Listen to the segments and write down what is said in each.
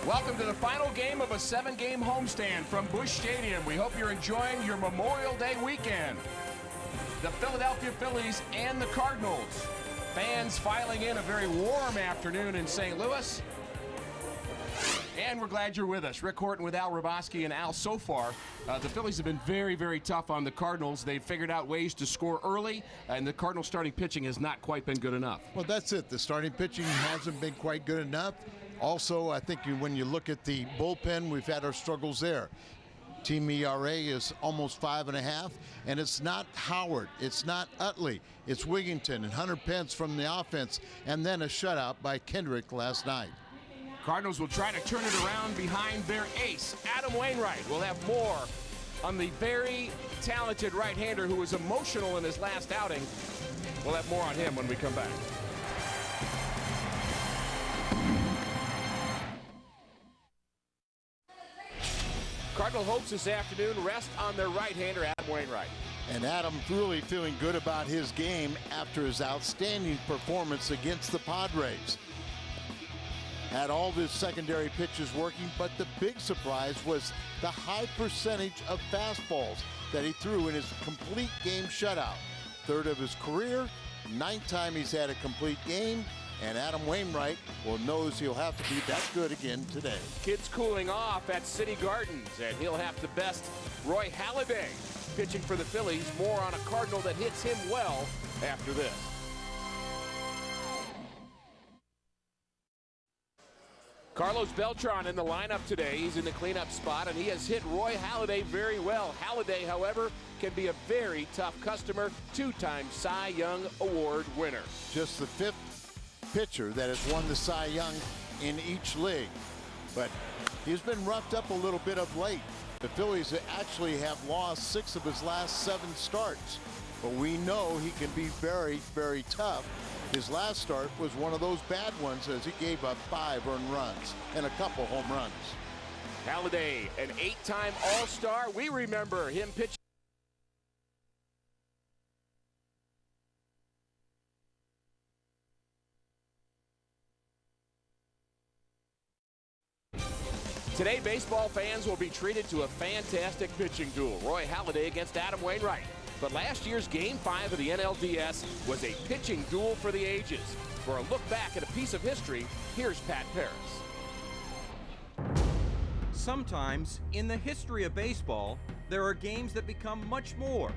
Welcome to the final game of a 7-game homestand from Busch Stadium. We hope you're enjoying your Memorial Day weekend. The Philadelphia Phillies and the Cardinals. Fans filing in a very warm afternoon in St. Louis. And we're glad you're with us. Rick Horton with Al Roboski. And Al, so far, the Phillies have been very, very tough on the Cardinals. They've figured out ways to score early, and the Cardinals starting pitching has not quite been good enough. Well, that's it. The starting pitching hasn't been quite good enough. Also, I think when you look at the bullpen, we've had our struggles there. Team ERA is almost 5.5, and it's not Howard, it's not Utley, it's Wigginton and Hunter Pence from the offense, and then a shutout by Kendrick last night. Cardinals will try to turn it around behind their ace, Adam Wainwright. We'll have more on the very talented right-hander who was emotional in his last outing. We'll have more on him when we come back. Cardinal hopes this afternoon rest on their right-hander, Adam Wainwright. And Adam really feeling good about his game after his outstanding performance against the Padres. Had all of his secondary pitches working, but the big surprise was the high percentage of fastballs that he threw in his complete game shutout. Third of his career, 9th time he's had a complete game, and Adam Wainwright knows he'll have to be that good again today. Kid's cooling off at City Gardens, and he'll have to best Roy Halladay pitching for the Phillies. More on a Cardinal that hits him well after this. Carlos Beltran in the lineup today. He's in the cleanup spot, and he has hit Roy Halladay very well. Halladay, however, can be a very tough customer. 2-time Cy Young Award winner. Just the 5th pitcher that has won the Cy Young in each league, but he's been roughed up a little bit of late. The Phillies actually have lost 6 of his last 7 starts, but we know he can be very, very tough. His last start was one of those bad ones as he gave up 5 earned runs and a couple home runs. Halladay, an 8-time All-Star. We remember him pitching. Today, baseball fans will be treated to a fantastic pitching duel. Roy Halladay against Adam Wainwright. But last year's Game 5 of the NLDS was a pitching duel for the ages. For a look back at a piece of history, here's Pat Paris. Sometimes, in the history of baseball, there are games that become much more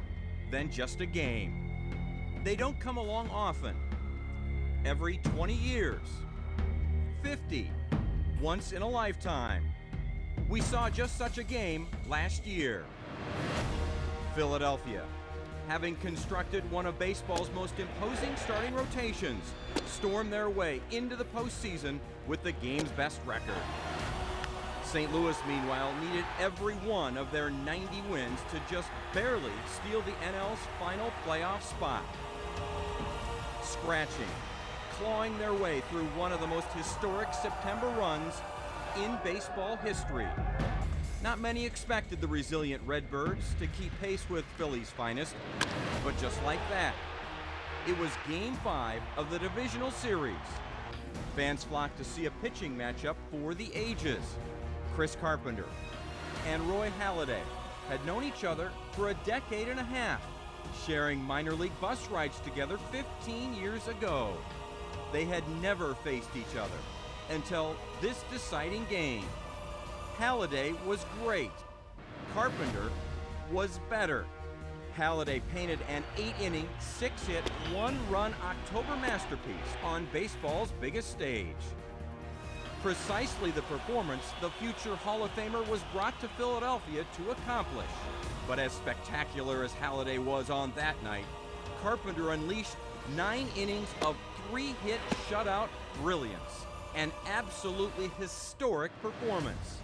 than just a game. They don't come along often. Every 20 years. 50. Once in a lifetime. We saw just such a game last year. Philadelphia, having constructed one of baseball's most imposing starting rotations, stormed their way into the postseason with the game's best record. St. Louis, meanwhile, needed every one of their 90 wins to just barely steal the NL's final playoff spot. Scratching, clawing their way through one of the most historic September runs in baseball history. Not many expected the resilient Redbirds to keep pace with Philly's finest, but just like that, it was Game 5 of the divisional series. Fans flocked to see a pitching matchup for the ages. Chris Carpenter and Roy Halladay had known each other for a decade and a half, sharing minor league bus rides together 15 years ago. They had never faced each other until this deciding game. Halladay was great. Carpenter was better. Halladay painted an 8-inning, 6-hit, 1-run October masterpiece on baseball's biggest stage. Precisely the performance the future Hall of Famer was brought to Philadelphia to accomplish. But as spectacular as Halladay was on that night, Carpenter unleashed 9 innings of 3-hit shutout brilliance. An absolutely historic performance.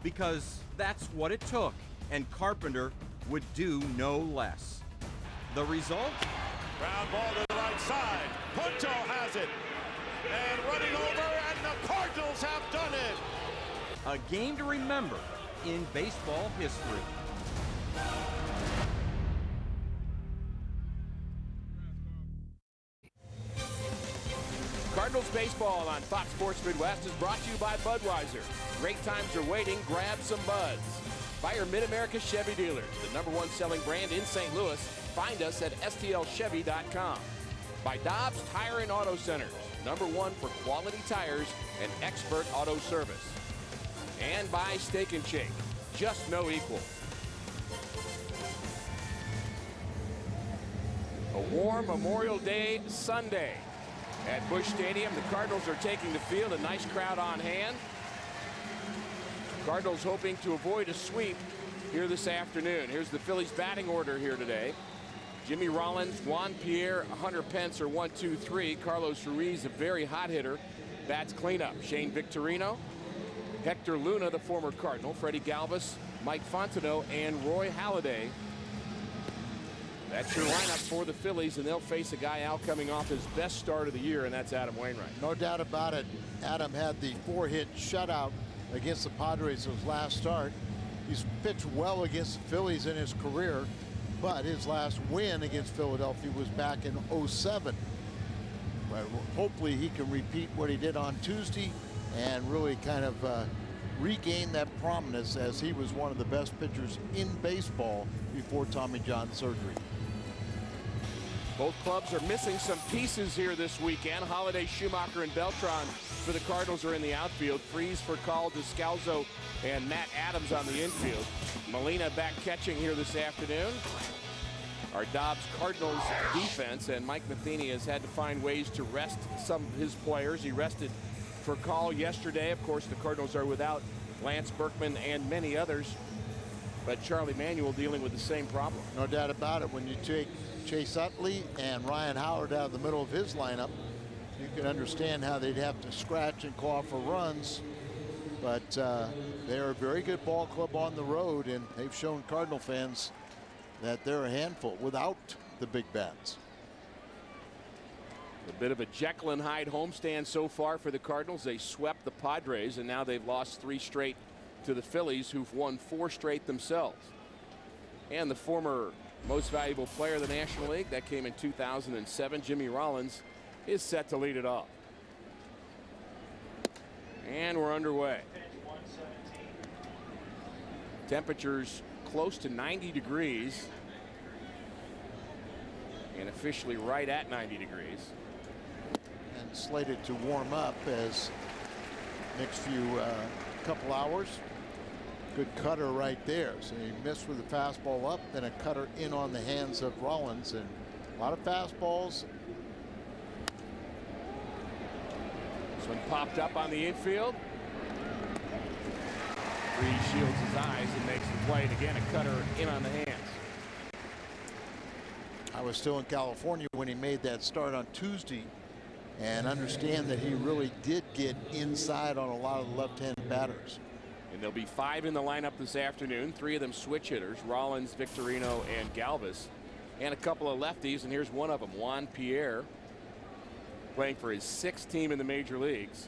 Because that's what it took, and Carpenter would do no less. The result? Ground ball to the right side. Punto has it. And running over, and the Cardinals have done it. A game to remember in baseball history. Cardinals baseball on Fox Sports Midwest is brought to you by Budweiser. Great times are waiting. Grab some buds. By your Mid-America Chevy dealers, the #1 selling brand in St. Louis. Find us at stlchevy.com. By Dobbs Tire and Auto Centers, #1 for quality tires and expert auto service. And by Steak and Shake, just no equal. A warm Memorial Day Sunday at Busch Stadium. The Cardinals are taking the field, a nice crowd on hand. Cardinals hoping to avoid a sweep here this afternoon. Here's the Phillies batting order here today. Jimmy Rollins, Juan Pierre, Hunter Pence are 1, 2, 3. Carlos Ruiz, a very hot hitter, bats cleanup. Shane Victorino, Hector Luna, the former Cardinal, Freddie Galvis, Mike Fontenot, and Roy Halladay. That's your lineup for the Phillies, and they'll face a guy out coming off his best start of the year, and that's Adam Wainwright. No doubt about it. Adam had the 4-hit shutout against the Padres in his last start. He's pitched well against the Phillies in his career, but his last win against Philadelphia was back in '07. But hopefully he can repeat what he did on Tuesday and really kind of regain that prominence, as he was one of the best pitchers in baseball before Tommy John surgery. Both clubs are missing some pieces here this weekend. Halladay, Schumacher, and Beltran for the Cardinals are in the outfield. Freeze for Call, Descalzo, and Matt Adams on the infield. Molina back catching here this afternoon. Our Dobbs Cardinals defense, and Mike Matheny has had to find ways to rest some of his players. He rested for Call yesterday. Of course, the Cardinals are without Lance Berkman and many others, but Charlie Manuel dealing with the same problem. No doubt about it. When you take Chase Utley and Ryan Howard out of the middle of his lineup, you can understand how they'd have to scratch and claw for runs. But they're a very good ball club on the road, and they've shown Cardinal fans that they're a handful without the big bats. A bit of a Jekyll and Hyde homestand so far for the Cardinals. They swept the Padres, and now they've lost 3 straight to the Phillies, who've won 4 straight themselves. And the former most valuable player of the National League, that came in 2007, Jimmy Rollins, is set to lead it off. And we're underway. Temperatures close to 90 degrees and officially right at 90 degrees. And slated to warm up as next few couple hours. Good cutter right there. So he missed with the fastball up, then a cutter in on the hands of Rollins, and a lot of fastballs. This one popped up on the infield. Freeze shields his eyes and makes the play, and again a cutter in on the hands. I was still in California when he made that start on Tuesday, and understand that he really did get inside on a lot of the left-handed batters. And there'll be 5 in the lineup this afternoon. 3 of them switch hitters, Rollins, Victorino, and Galvis, and a couple of lefties, and here's one of them, Juan Pierre, playing for his 6th team in the major leagues,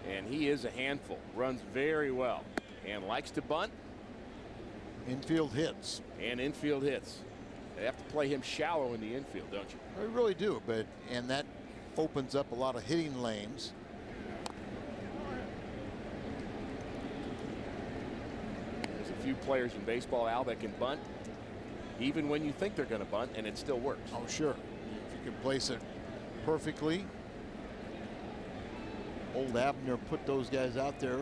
and he is a handful. Runs very well and likes to bunt. Infield hits. And infield hits. They have to play him shallow in the infield, don't you? They really do, and that opens up a lot of hitting lanes. There's a few players in baseball, Al, that can bunt even when you think they're going to bunt, and it still works. Oh, sure. If you can place it perfectly. Old Abner put those guys out there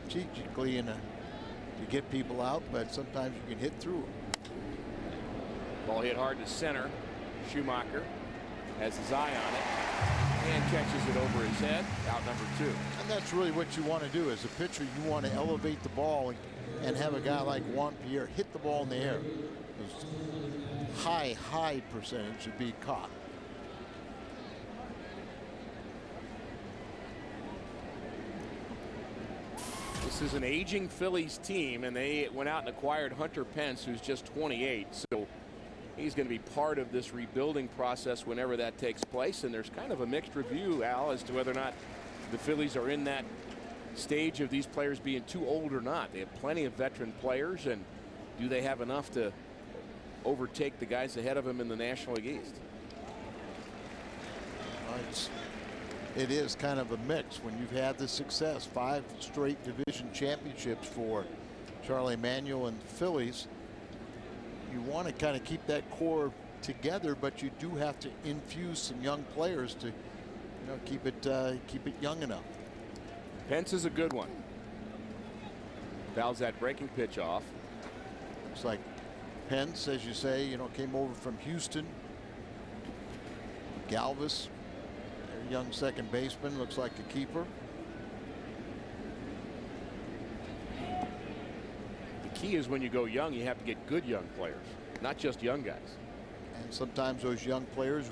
strategically to get people out, but sometimes you can hit through them. Ball hit hard to center. Schumacher has his eye on it and catches it over his head. Out number 2. And that's really what you want to do as a pitcher. You want to elevate the ball and have a guy like Juan Pierre hit the ball in the air. High percentage should be caught. This is an aging Phillies team, and they went out and acquired Hunter Pence, who's just 28. So he's going to be part of this rebuilding process whenever that takes place. And there's kind of a mixed review, Al, as to whether or not the Phillies are in that stage of these players being too old or not. They have plenty of veteran players, and do they have enough to overtake the guys ahead of them in the National League East? It's it is kind of a mix when you've had the success. 5 straight division championships for Charlie Manuel and the Phillies. You want to kind of keep that core together, but you do have to infuse some young players to, keep it young enough. Pence is a good one. Fouls that breaking pitch off. Looks like Pence, as you say, came over from Houston. Galvis, their young second baseman, looks like a keeper. The key is when you go young, you have to get good young players, not just young guys. And sometimes those young players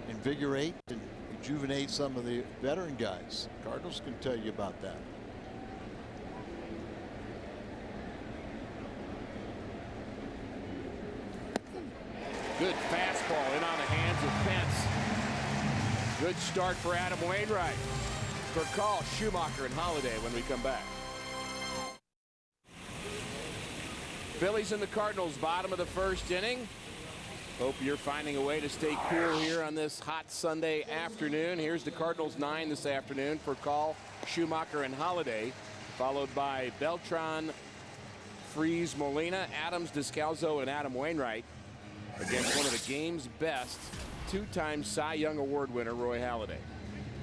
reinvigorate and rejuvenate some of the veteran guys. Cardinals can tell you about that. Good fastball in on the hands of Pence. Good start for Adam Wainwright. For call, Schumacher and Holiday when we come back. Phillies and the Cardinals, bottom of the first inning. Hope you're finding a way to stay cool here on this hot Sunday afternoon. Here's the Cardinals 9 this afternoon. For call, Schumacher and Holiday, followed by Beltran, Freese, Molina, Adams, Descalzo, and Adam Wainwright against one of the game's best, 2-time Cy Young Award winner, Roy Halladay.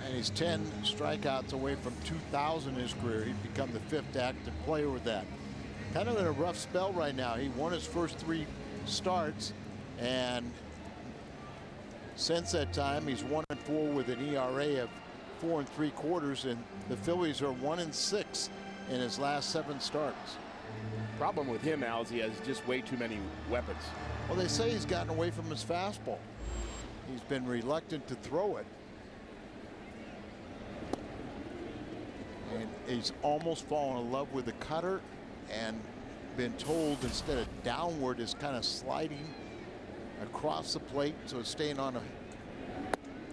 And he's 10 strikeouts away from 2,000 in his career. He'd become the 5th active player with that. Kind of in a rough spell right now. He won his first 3 starts, and since that time he's 1-4 with an ERA of 4 3/4, and the Phillies are 1-6 in his last 7 starts. Problem with him, Al, is he has just way too many weapons. Well, they say he's gotten away from his fastball. He's been reluctant to throw it. And he's almost fallen in love with the cutter and been told instead of downward is kind of sliding across the plate, so it's staying on the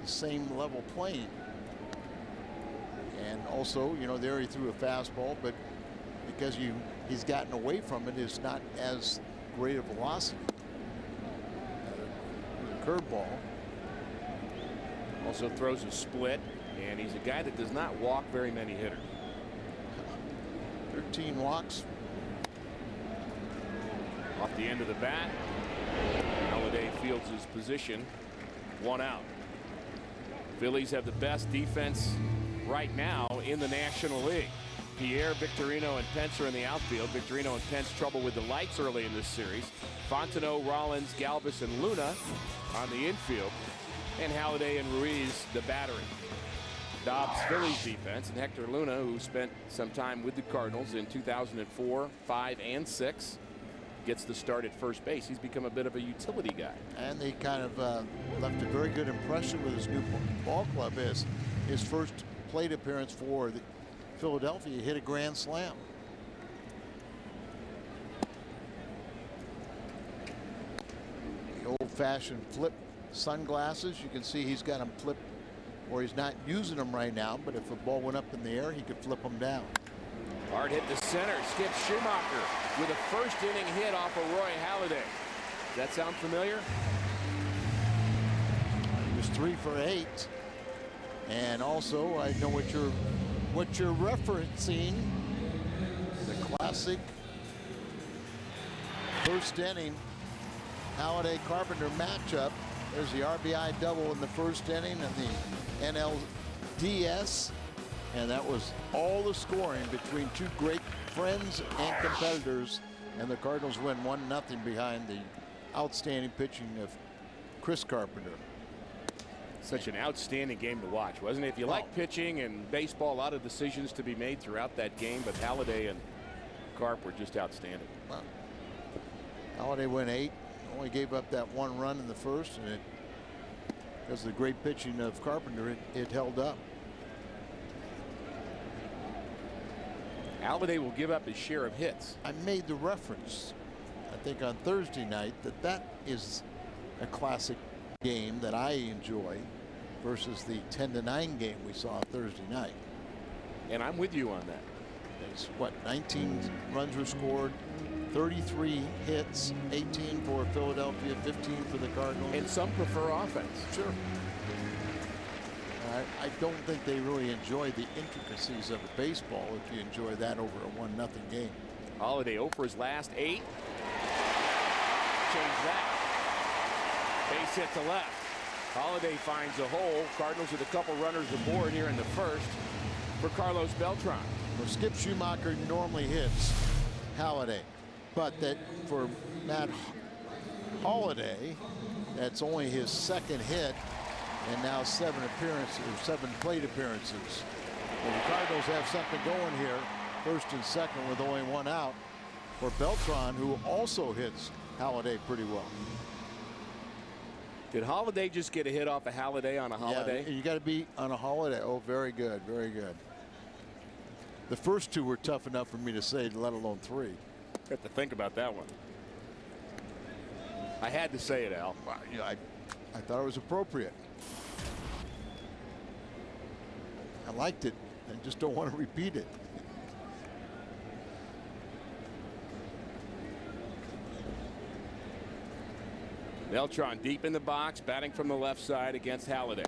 same level plane. And also, there he threw a fastball, but because he's gotten away from it, it's not as great a velocity. Curveball. Also throws a split, and he's a guy that does not walk very many hitters. 13 walks. Off the end of the bat, Halladay fields his position. 1 out. Phillies have the best defense right now in the National League. Pierre, Victorino, and Pence are in the outfield. Victorino and Pence trouble with the lights early in this series. Fontenot, Rollins, Galvis, and Luna on the infield. And Halladay and Ruiz, the battery. Dobbs, Phillies defense, and Hector Luna, who spent some time with the Cardinals in 2004, 5, and 6, gets the start at first base. He's become a bit of a utility guy. And they kind of left a very good impression with his new ball club. As his first plate appearance for the Philadelphia, he hit a grand slam. The old-fashioned flip sunglasses. You can see he's got them flipped, or he's not using them right now, but if a ball went up in the air, he could flip them down. Hard hit to center. Skip Schumacher with a first inning hit off of Roy Halladay. Does that sound familiar? He was 3 for 8. And also, I know what you're referencing. The classic first inning Halladay Carpenter matchup. There's the RBI double in the first inning and the NLDS, and that was all the scoring between 2 great friends and competitors, and the Cardinals win 1-0 behind the outstanding pitching of Chris Carpenter. Such an outstanding game to watch, wasn't it? If you like pitching and baseball, a lot of decisions to be made throughout that game, but Halladay and Carp were just outstanding. Well, Halladay went 8, only gave up that 1 run in the first, and because of the great pitching of Carpenter, it held up. Halladay will give up his share of hits. I made the reference, I think, on Thursday night that is a classic game that I enjoy versus the 10-9 game we saw Thursday night. And I'm with you on that. It's what, 19 runs were scored, 33 hits, 18 for Philadelphia, 15 for the Cardinals. And some prefer offense. Sure. I don't think they really enjoy the intricacies of a baseball if you enjoy that over a 1-0 game. Holliday 0 for his last 8. Change that. Base hit to left. Holliday finds a hole. Cardinals with a couple runners aboard here in the first for Carlos Beltran. Well, Skip Schumacher normally hits Holliday, but that for Matt Holliday, that's only his second hit, and now 7 plate appearances. And the Cardinals have something going here, first and second with only 1 out for Beltran, who also hits Holliday pretty well. Did Holliday just get a hit off a Holliday on a Holliday? Yeah, you got to be on a Holliday. Oh, very good, very good. The first 2 were tough enough for me to say, let alone 3. Have to think about that one. I had to say it, Al. Well, you know, I thought it was appropriate. I liked it. I just don't want to repeat it. Beltran deep in the box, batting from the left side against Holliday.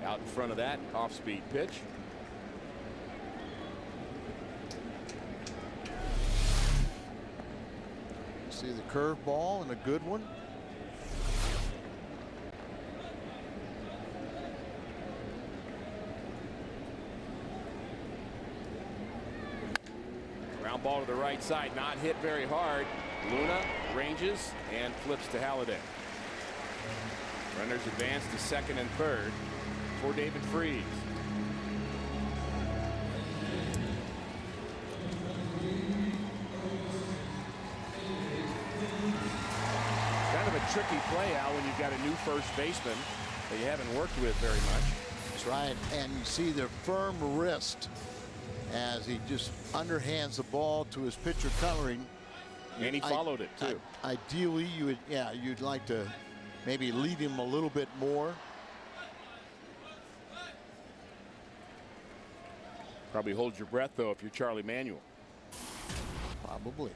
Out in front of that, off-speed pitch. See the curveball and a good one. Ground ball to the right side, not hit very hard. Luna ranges and flips to Holliday. Runners advance to second and third for David Freese. Kind of a tricky play out when you've got a new first baseman that you haven't worked with very much. That's right, and you see the firm wrist as he just underhands the ball to his pitcher covering. And he followed it too. Ideally, you'd like to maybe lead him a little bit more. Probably hold your breath though if you're Charlie Manuel. Probably.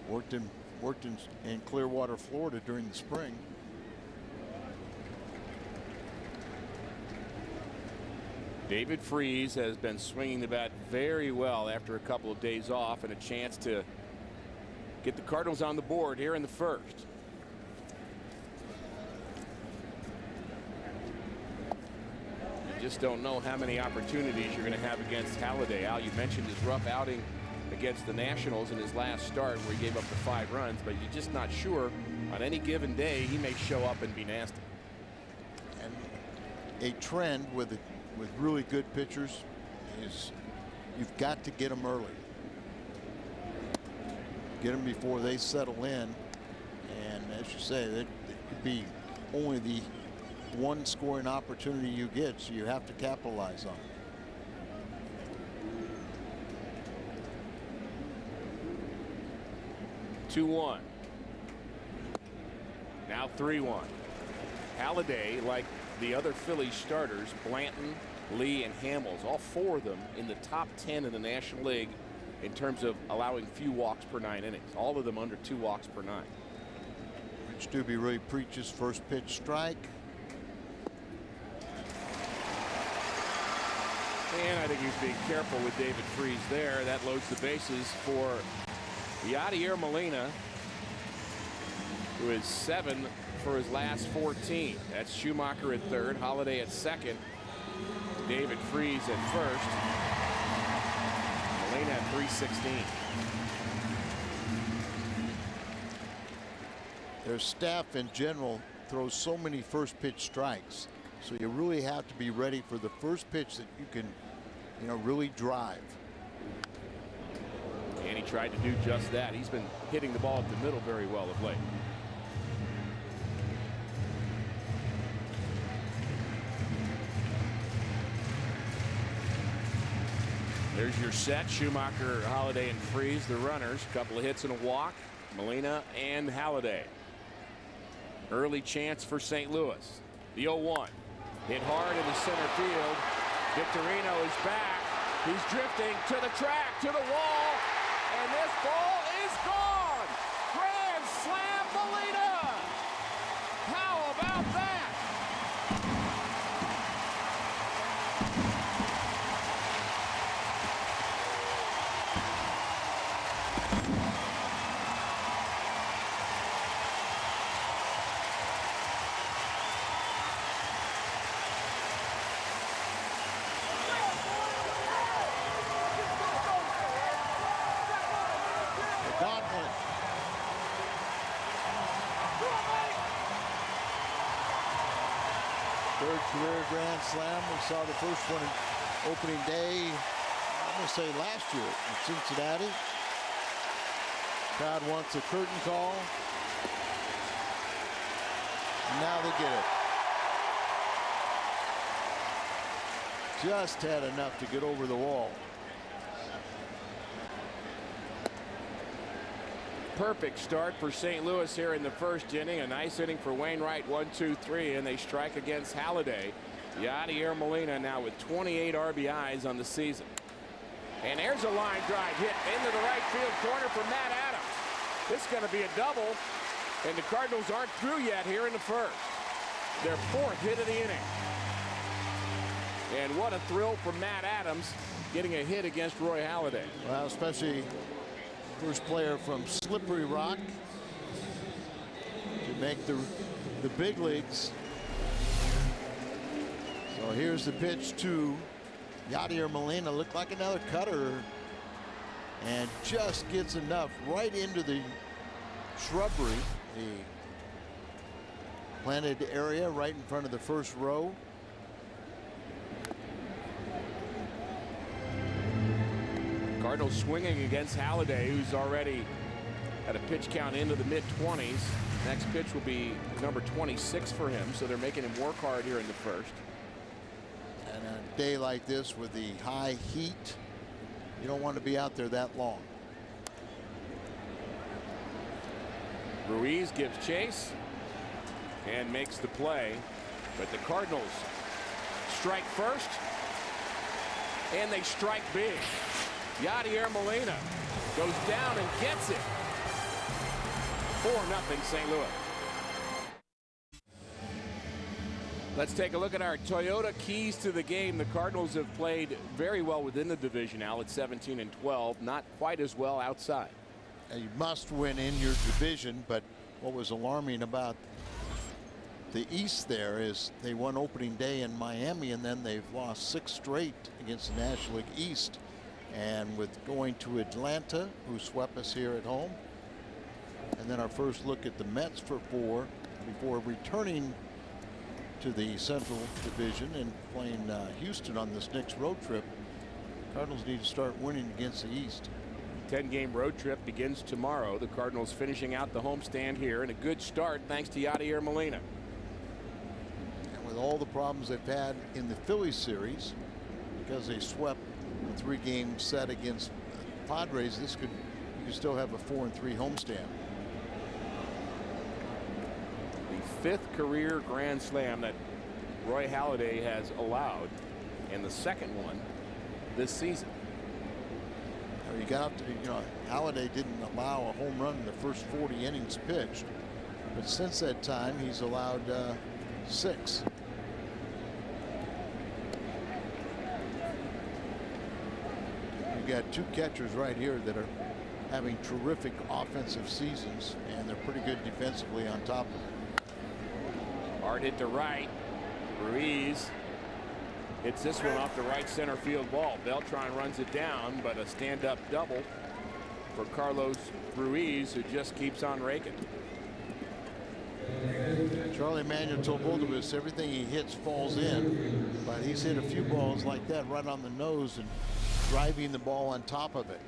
Worked in Clearwater, Florida during the spring. David Freese has been swinging the bat very well after a couple of days off, and a chance to get the Cardinals on the board here in the first. You just don't know how many opportunities you're going to have against Holliday. Al, you mentioned his rough outing against the Nationals in his last start where he gave up the 5 runs, but you're just not sure on any given day he may show up and be nasty. And a trend with really good pitchers is you've got to get them early. Get them before they settle in, and as you say, that could be only the one scoring opportunity you get, so you have to capitalize on it. 2-1. Now 3-1. Holliday, like the other Phillies starters, Blanton, Lee, and Hamels, all 4 of them in the top 10 in the National League in terms of allowing few walks per 9 innings. All of them under 2 walks per 9. Rich Doobie really preaches first pitch strike. And I think he's being careful with David Freese there. That loads the bases for Yadier Molina, who is 7 for his last 14. That's Schumacher at third, Holliday at second, David Freese at first. Molina at 316. Their staff in general throws so many first pitch strikes, so you really have to be ready for the first pitch that you can, really drive. And he tried to do just that. He's been hitting the ball at the middle very well of late. There's your set. Schumacher, Holliday, and Freese, the runners. A couple of hits and a walk. Molina and Holliday. Early chance for St. Louis. The 0-1. Hit hard in the center field. Victorino is back. He's drifting to the track, to the wall. And this ball is gone. Grand slam, Molina. How about that? Third career grand slam. We saw the first one in opening day, I'm going to say last year in Cincinnati. Crowd wants a curtain call. Now they get it. Just had enough to get over the wall. Perfect start for St. Louis here in the first inning. A nice inning for Wainwright, 1-2-3, and they strike against Halladay. Yadier Molina now with 28 RBIs on the season. And there's a line drive hit into the right field corner for Matt Adams. This is going to be a double, and the Cardinals aren't through yet here in the first. Their fourth hit of the inning. And what a thrill for Matt Adams getting a hit against Roy Halladay. Well, especially first player from Slippery Rock to make the big leagues. So here's the pitch to Yadier Molina. Looked like another cutter, and just gets enough right into the shrubbery, the planted area right in front of the first row. Cardinals swinging against Halladay, who's already at a pitch count into the mid-20s. Next pitch will be number 26 for him, so they're making him work hard here in the first. And a day like this with the high heat, you don't want to be out there that long. Ruiz gives chase and makes the play, but the Cardinals strike first, and they strike big. Yadier Molina goes down and gets it. 4-0 St. Louis. Let's take a look at our Toyota keys to the game. The Cardinals have played very well within the division now at 17-12, not quite as well outside. You must win in your division, but what was alarming about the East there is they won opening day in Miami, and then they've lost 6 straight against the National League East. And with going to Atlanta, who swept us here at home, and then our first look at the Mets for 4 before returning to the Central Division and playing Houston on this next road trip. Cardinals need to start winning against the East. 10-game road trip begins tomorrow. The Cardinals finishing out the homestand here, and a good start thanks to Yadier Molina. And with all the problems they've had in the Phillies series, because they swept a 3-game set against Padres, you could still have a 4-3 homestand. The 5th career grand slam that Roy Halladay has allowed, and the 2nd one this season. You got to, Halladay didn't allow a home run in the first 40 innings pitched, but since that time he's allowed 6. You've got 2 catchers right here that are having terrific offensive seasons, and they're pretty good defensively on top of it. Hard hit to right. Ruiz hits this one off the right center field ball. Beltran runs it down, but a stand-up double for Carlos Ruiz, who just keeps on raking. Charlie Manuel told both of us everything he hits falls in, but he's hit a few balls like that right on the nose and driving the ball on top of it.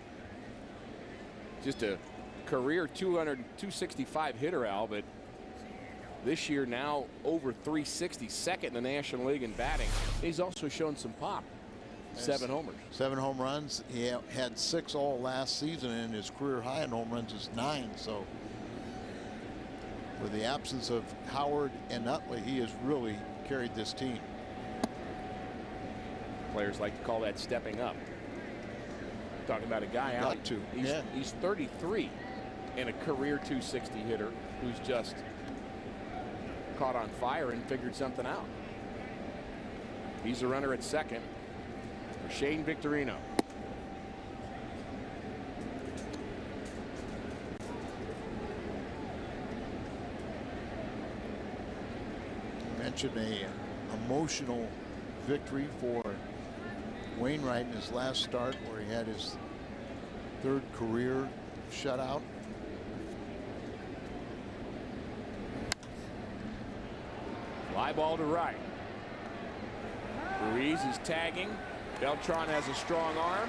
Just a career 265 hitter, Al, but this year now over 360, second in the National League in batting. He's also shown some pop. 7 homers. 7 home runs. He had 6 all last season, and his career high in home runs is 9. So with the absence of Howard and Utley, he has really carried this team. Players like to call that stepping up. Talking about a guy out. He's 33 and a career 260 hitter who's just caught on fire and figured something out. He's a runner at second for Shane Victorino. You mentioned a emotional victory for Wainwright in his last start, where he had his 3rd career shutout. Fly ball to right. Ruiz is tagging. Beltran has a strong arm,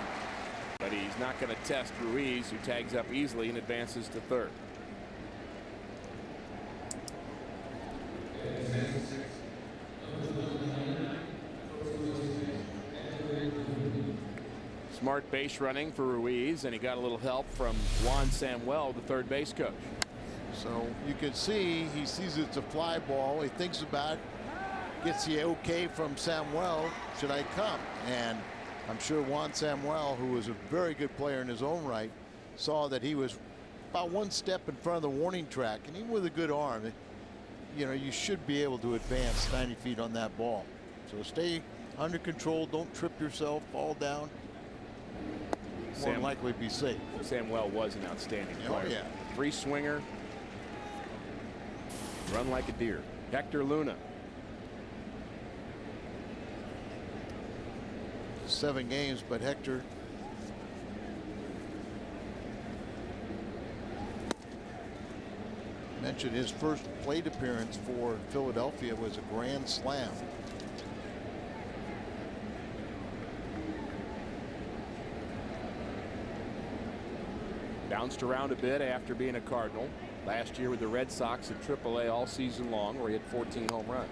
but he's not going to test Ruiz, who tags up easily and advances to third. Smart base running for Ruiz, and he got a little help from Juan Samuel, the third base coach. So you can see he sees it's a fly ball. He thinks about it, gets the okay from Samuel. Should I come? And I'm sure Juan Samuel, who was a very good player in his own right, saw that he was about one step in front of the warning track, and even with a good arm, you know, you should be able to advance 90 feet on that ball. So stay under control. Don't trip yourself, fall down. More than likely be safe. Samuel was an outstanding player. Oh, yeah. Free swinger. Run like a deer. Hector Luna. 7 games, but Hector mentioned his first plate appearance for Philadelphia was a grand slam. Bounced around a bit after being a Cardinal. Last year with the Red Sox at AAA all season long, where he had 14 home runs.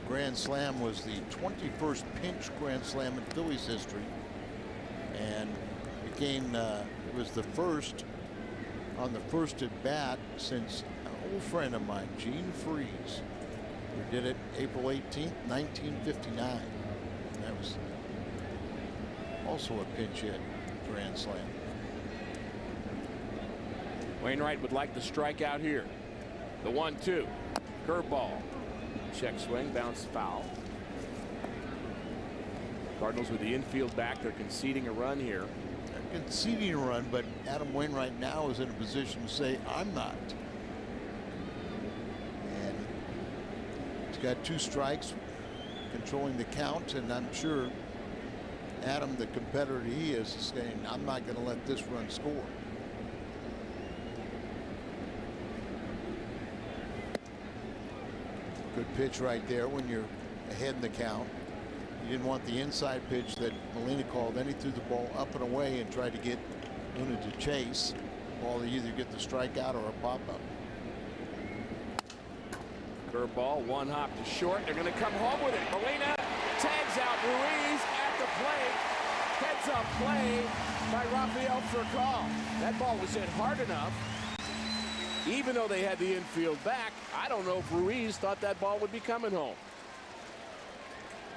Grand slam was the 21st pinch grand slam in Phillies history, and became it was the first on the first at bat since an old friend of mine, Gene Freeze, who did it April 18th, 1959. And that was also a pinch hit grand slam. Wainwright would like the strikeout here. The 1-2. Curveball. Check swing, bounce foul. Cardinals with the infield back. They're conceding a run here. They're conceding a run, but Adam Wainwright now is in a position to say, I'm not. And he's got 2 strikes, controlling the count, and I'm sure Adam, the competitor he is saying, I'm not going to let this run score. Good pitch right there when you're ahead in the count. You didn't want the inside pitch that Molina called. Then he threw the ball up and away and tried to get Luna to chase. Ball to either get the strikeout or a pop-up. Curveball, one hop to short. They're going to come home with it. Molina tags out Ruiz at the plate. Heads up play by Rafael Furcal. That ball was hit hard enough. Even though they had the infield back, I don't know if Ruiz thought that ball would be coming home.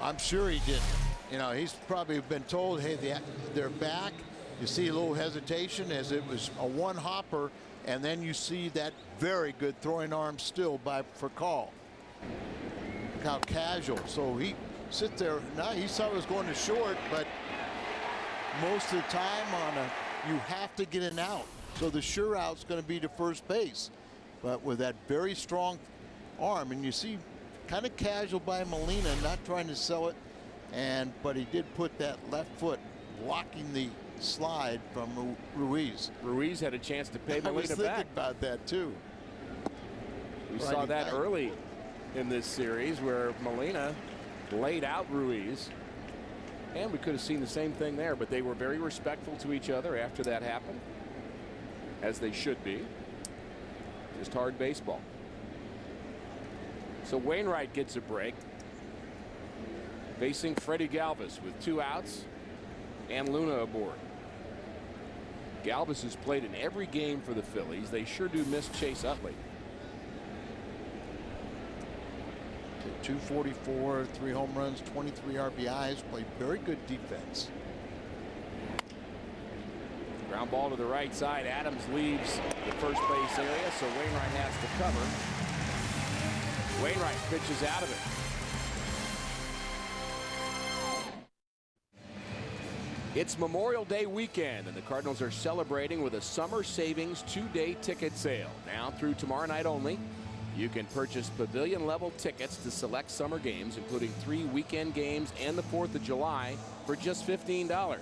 I'm sure he didn't. You know, he's probably been told, hey, they're back. You see a little hesitation as it was a one-hopper, and then you see that very good throwing arm still by Furcal. Look how casual. So he sits there. Now he saw it was going to short, but most of the time you have to get an out. So the sure out's going to be to first base. But with that very strong arm, and you see kind of casual by Molina, not trying to sell it, but he did put that left foot blocking the slide from Ruiz. Ruiz had a chance to pay Molina back. I was thinking about that too. We saw that early in this series where Molina laid out Ruiz, and we could have seen the same thing there, but they were very respectful to each other after that happened, as they should be. Just hard baseball. So Wainwright gets a break, facing Freddie Galvis with 2 outs and Luna aboard. Galvis has played in every game for the Phillies. They sure do miss Chase Utley. 244, 3 home runs, 23 RBIs, played very good defense. Ground ball to the right side. Adams leaves the first base area, so Wainwright has to cover. Wainwright pitches out of it. It's Memorial Day weekend, and the Cardinals are celebrating with a summer savings 2-day ticket sale. Now through tomorrow night only, you can purchase pavilion-level tickets to select summer games, including 3 weekend games and the 4th of July, for just $15.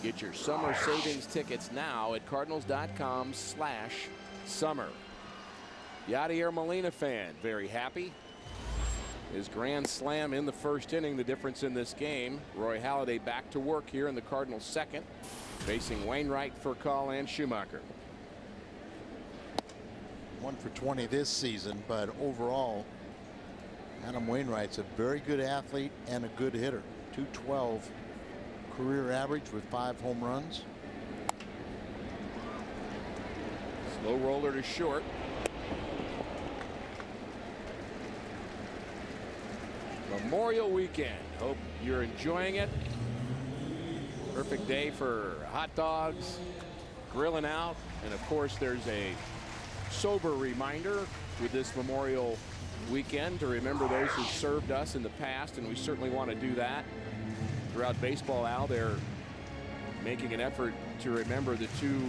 Get your summer savings tickets now at Cardinals.com/summer. Yadier Molina fan, very happy. His grand slam in the first inning, the difference in this game. Roy Halladay back to work here in the Cardinals' second, facing Wainwright, Furcal, and Schumacher. 1 for 20 this season, but overall, Adam Wainwright's a very good athlete and a good hitter. .212 career average with 5 home runs. Slow roller to short. Memorial weekend. Hope you're enjoying it. Perfect day for hot dogs, grilling out, and of course there's a sober reminder with this Memorial weekend to remember those who served us in the past, and we certainly want to do that throughout baseball. Al, they're making an effort to remember the 2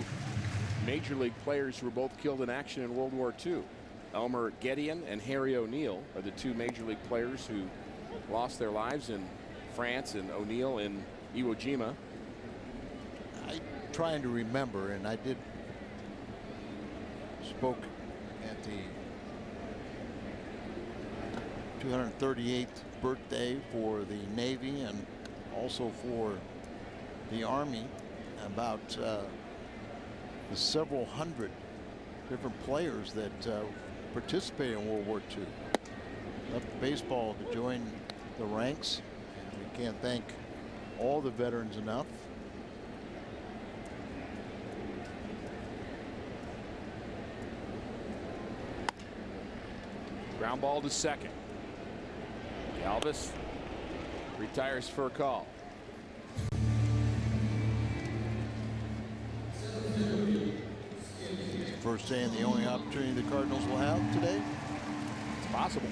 major league players who were both killed in action in World War II. Elmer Gedeon and Harry O'Neill are the 2 major league players who lost their lives in France, and O'Neill in Iwo Jima. I'm trying to remember, and I spoke at the 238th birthday for the Navy and also for the Army about the several hundred different players that participated in World War II. Left baseball to join the ranks. We can't thank all the veterans enough. Ground ball to second. Galvis retires for a call. First day and the only opportunity the Cardinals will have today. It's possible.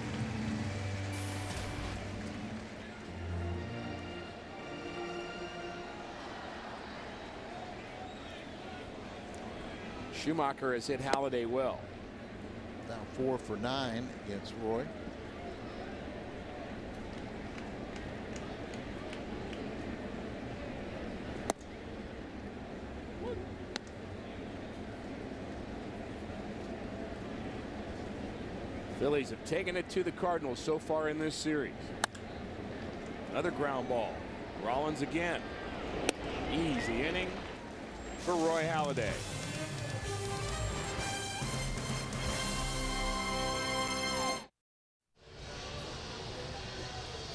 Schumacher has hit Halladay well. Down 4 for 9 against Roy. Phillies have taken it to the Cardinals so far in this series. Another ground ball. Rollins again. Easy inning for Roy Halladay.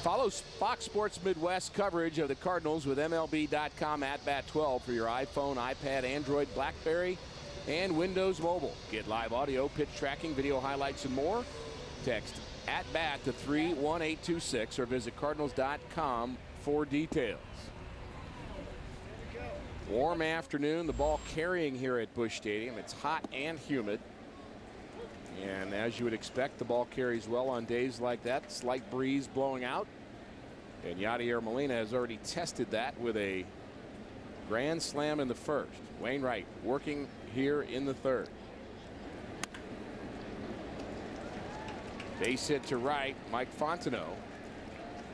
Follow Fox Sports Midwest coverage of the Cardinals with MLB.com @BAT12 for your iPhone, iPad, Android, BlackBerry, and Windows Mobile. Get live audio, pitch tracking, video highlights, and more. Text @BAT to 31826 or visit Cardinals.com for details. Warm afternoon, the ball carrying here at Busch Stadium. It's hot and humid. And as you would expect, the ball carries well on days like that. Slight breeze blowing out. And Yadier Molina has already tested that with a grand slam in the first. Wainwright working here in the third. Base hit to right, Mike Fontenot.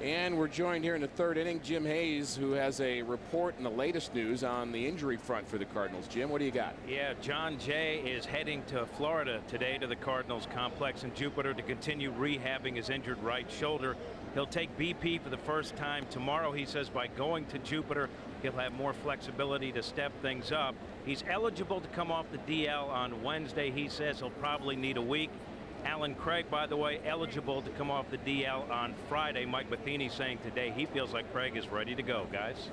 And we're joined here in the third inning, Jim Hayes, who has a report in the latest news on the injury front for the Cardinals. Jim, what do you got? Yeah, John Jay is heading to Florida today to the Cardinals complex in Jupiter to continue rehabbing his injured right shoulder. He'll take BP for the first time tomorrow. He says by going to Jupiter, he'll have more flexibility to step things up. He's eligible to come off the DL on Wednesday. He says he'll probably need a week. Alan Craig, by the way, eligible to come off the DL on Friday. Mike Matheny saying today he feels like Craig is ready to go, guys.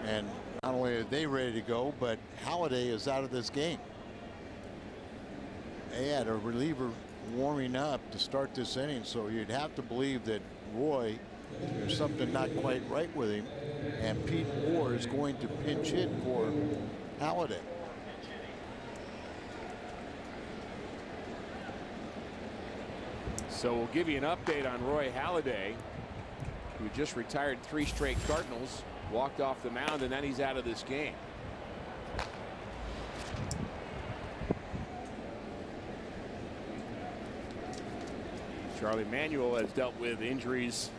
And not only are they ready to go, but Halladay is out of this game. They had a reliever warming up to start this inning, so you'd have to believe that Roy, there's something not quite right with him, and Pete Moore is going to pinch hit for Halladay. So we'll give you an update on Roy Halladay, who just retired 3 straight Cardinals, walked off the mound, and then he's out of this game. Charlie Manuel has dealt with injuries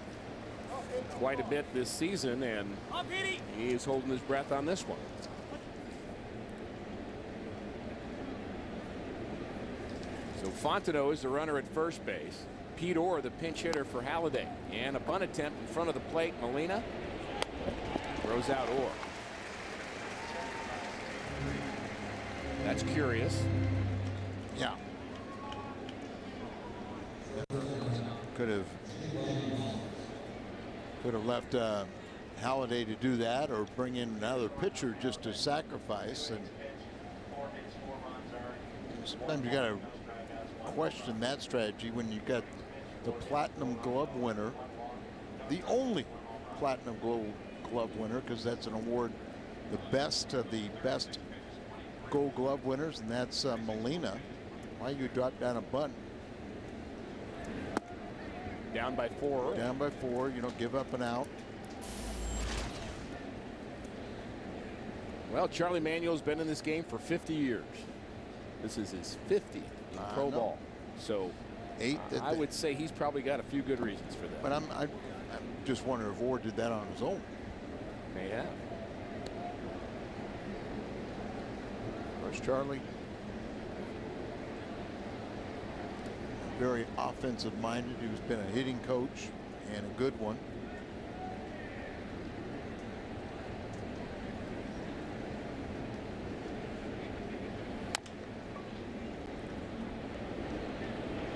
quite a bit this season, and he is holding his breath on this one. So Fontenot is the runner at first base. Pete Orr, the pinch hitter for Halladay. And a bunt attempt in front of the plate. Molina throws out Orr. That's curious. Yeah. Could have left Halladay to do that, or bring in another pitcher just to sacrifice. And sometimes you got to question that strategy when you got the Platinum Glove winner, the only Platinum Glove winner, because that's an award, the best of the best Gold Glove winners, and that's Molina. Why you drop down a bunt? Down by 4. Down by 4. You don't give up an out. Well, Charlie Manuel's been in this game for 50 years. This is his 50th in pro ball. So 8. I would say he's probably got a few good reasons for that. But I'm just wondering if Orr did that on his own. May have. Where's Charlie? Very offensive minded. He's been a hitting coach, and a good one.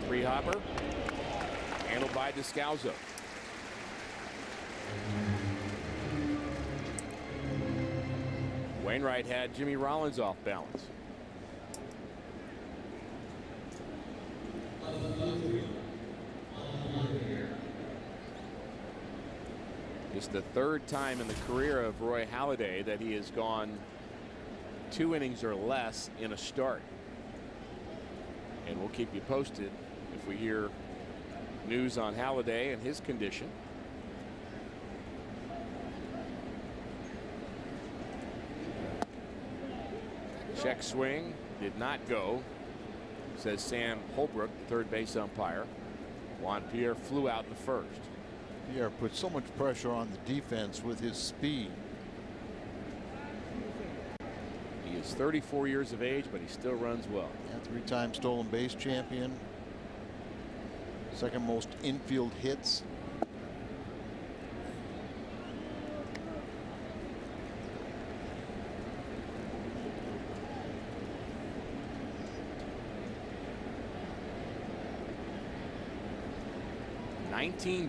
Three hopper handled by Descalzo. Wainwright had Jimmy Rollins off balance. It's the 3rd time in the career of Roy Halladay that he has gone 2 innings or less in a start. And we'll keep you posted if we hear news on Halladay and his condition. Check swing did not go, says Sam Holbrook, third base umpire. Juan Pierre flew out in the 1st. Pierre put so much pressure on the defense with his speed. He is 34 years of age, but he still runs well. Yeah, 3-time stolen base champion. 2nd most infield hits.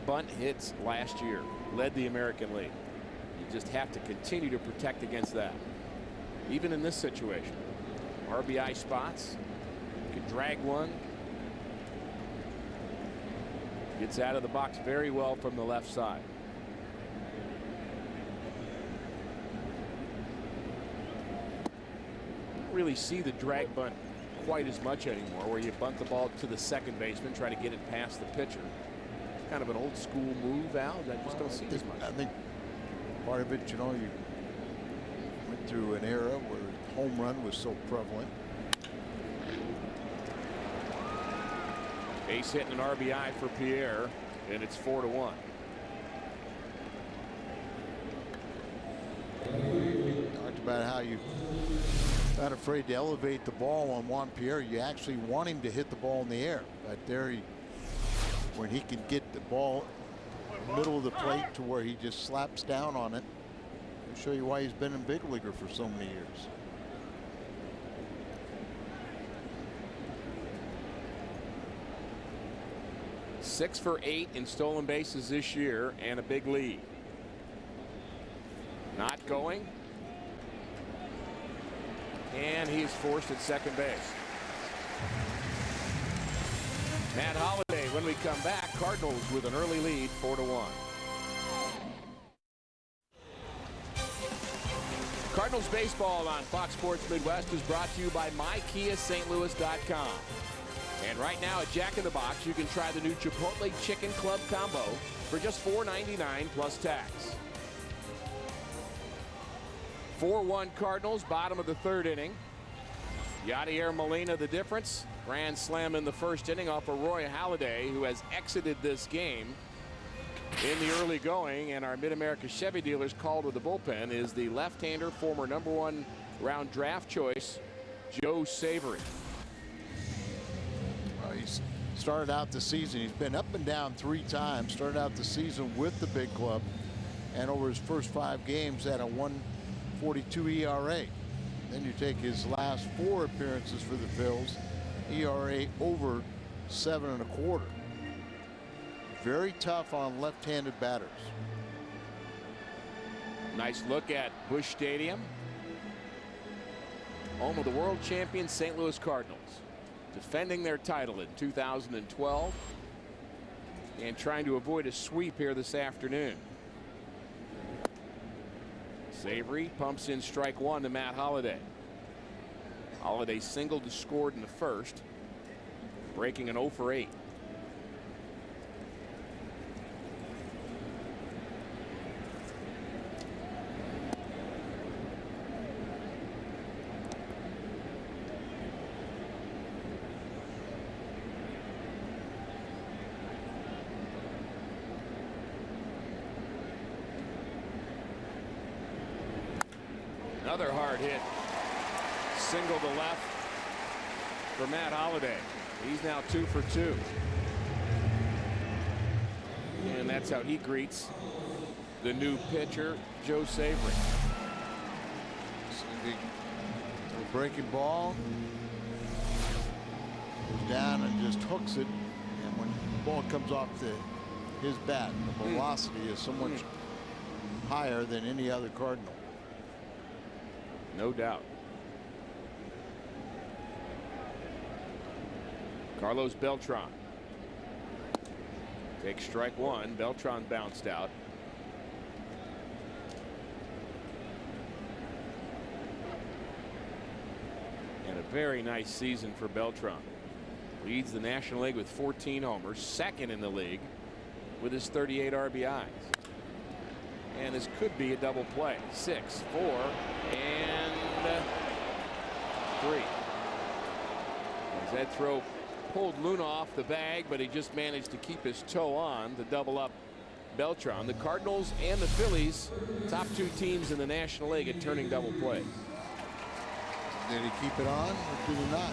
Bunt hits last year, led the American League. You just have to continue to protect against that. Even in this situation, RBI spots, could drag one. Gets out of the box very well from the left side. Don't really see the drag bunt quite as much anymore, where you bunt the ball to the second baseman, try to get it past the pitcher. Kind of an old school move, Al. I just don't see as much. I think part of it, you know, you went through an era where home run was so prevalent. Base hit and an RBI for Pierre, and it's 4-1. Talked about how you not afraid to elevate the ball on Juan Pierre. You actually want him to hit the ball in the air, but there he, when he can get the ball middle of the plate to where he just slaps down on it. I'll show you why he's been in big leaguer for so many years. Six for 8 in stolen bases this year and a big lead. Not going. And he's forced at second base. Matt Holliday when we come back. Cardinals with an early lead, 4-1. Cardinals baseball on Fox Sports Midwest is brought to you by MyKiaSt.Louis.com. And right now at Jack in the Box, you can try the new Chipotle Chicken Club Combo for just $4.99 plus tax. 4-1 Cardinals, bottom of the 3rd inning. Yadier Molina the difference. Grand slam in the 1st inning off of Roy Halladay, who has exited this game in the early going. And our Mid-America Chevy dealers call to the bullpen is the left-hander, former #1 round draft choice, Joe Savory. He's started out the season. He's been up and down 3 times. Started out the season with the big club, and over his first 5 games had a 1.42 ERA. Then you take his last 4 appearances for the Phils, ERA over 7.25. Very tough on left-handed batters. Nice look at Busch Stadium, home of the world champion St. Louis Cardinals, defending their title in 2012 and trying to avoid a sweep here this afternoon. Savory pumps in strike 1 to Matt Holliday. Holliday singled and scored in the first, breaking an 0 for 8. Another hard hit. Single to left for Matt Holliday. He's now 2 for 2. And that's how he greets the new pitcher, Joe Savory. A breaking ball. Goes down and just hooks it. And when the ball comes off his bat, the velocity is so much higher than any other Cardinal. No doubt. Carlos Beltran takes strike 1. Beltran bounced out. And a very nice season for Beltran. Leads the National League with 14 homers, second in the league with his 38 RBIs. And this could be a double play. 6, 4, and 3. As that throw pulled Luna off the bag, but he just managed to keep his toe on to double up Beltran. The Cardinals and the Phillies, top 2 teams in the National League at turning double plays. Did he keep it on or did he not?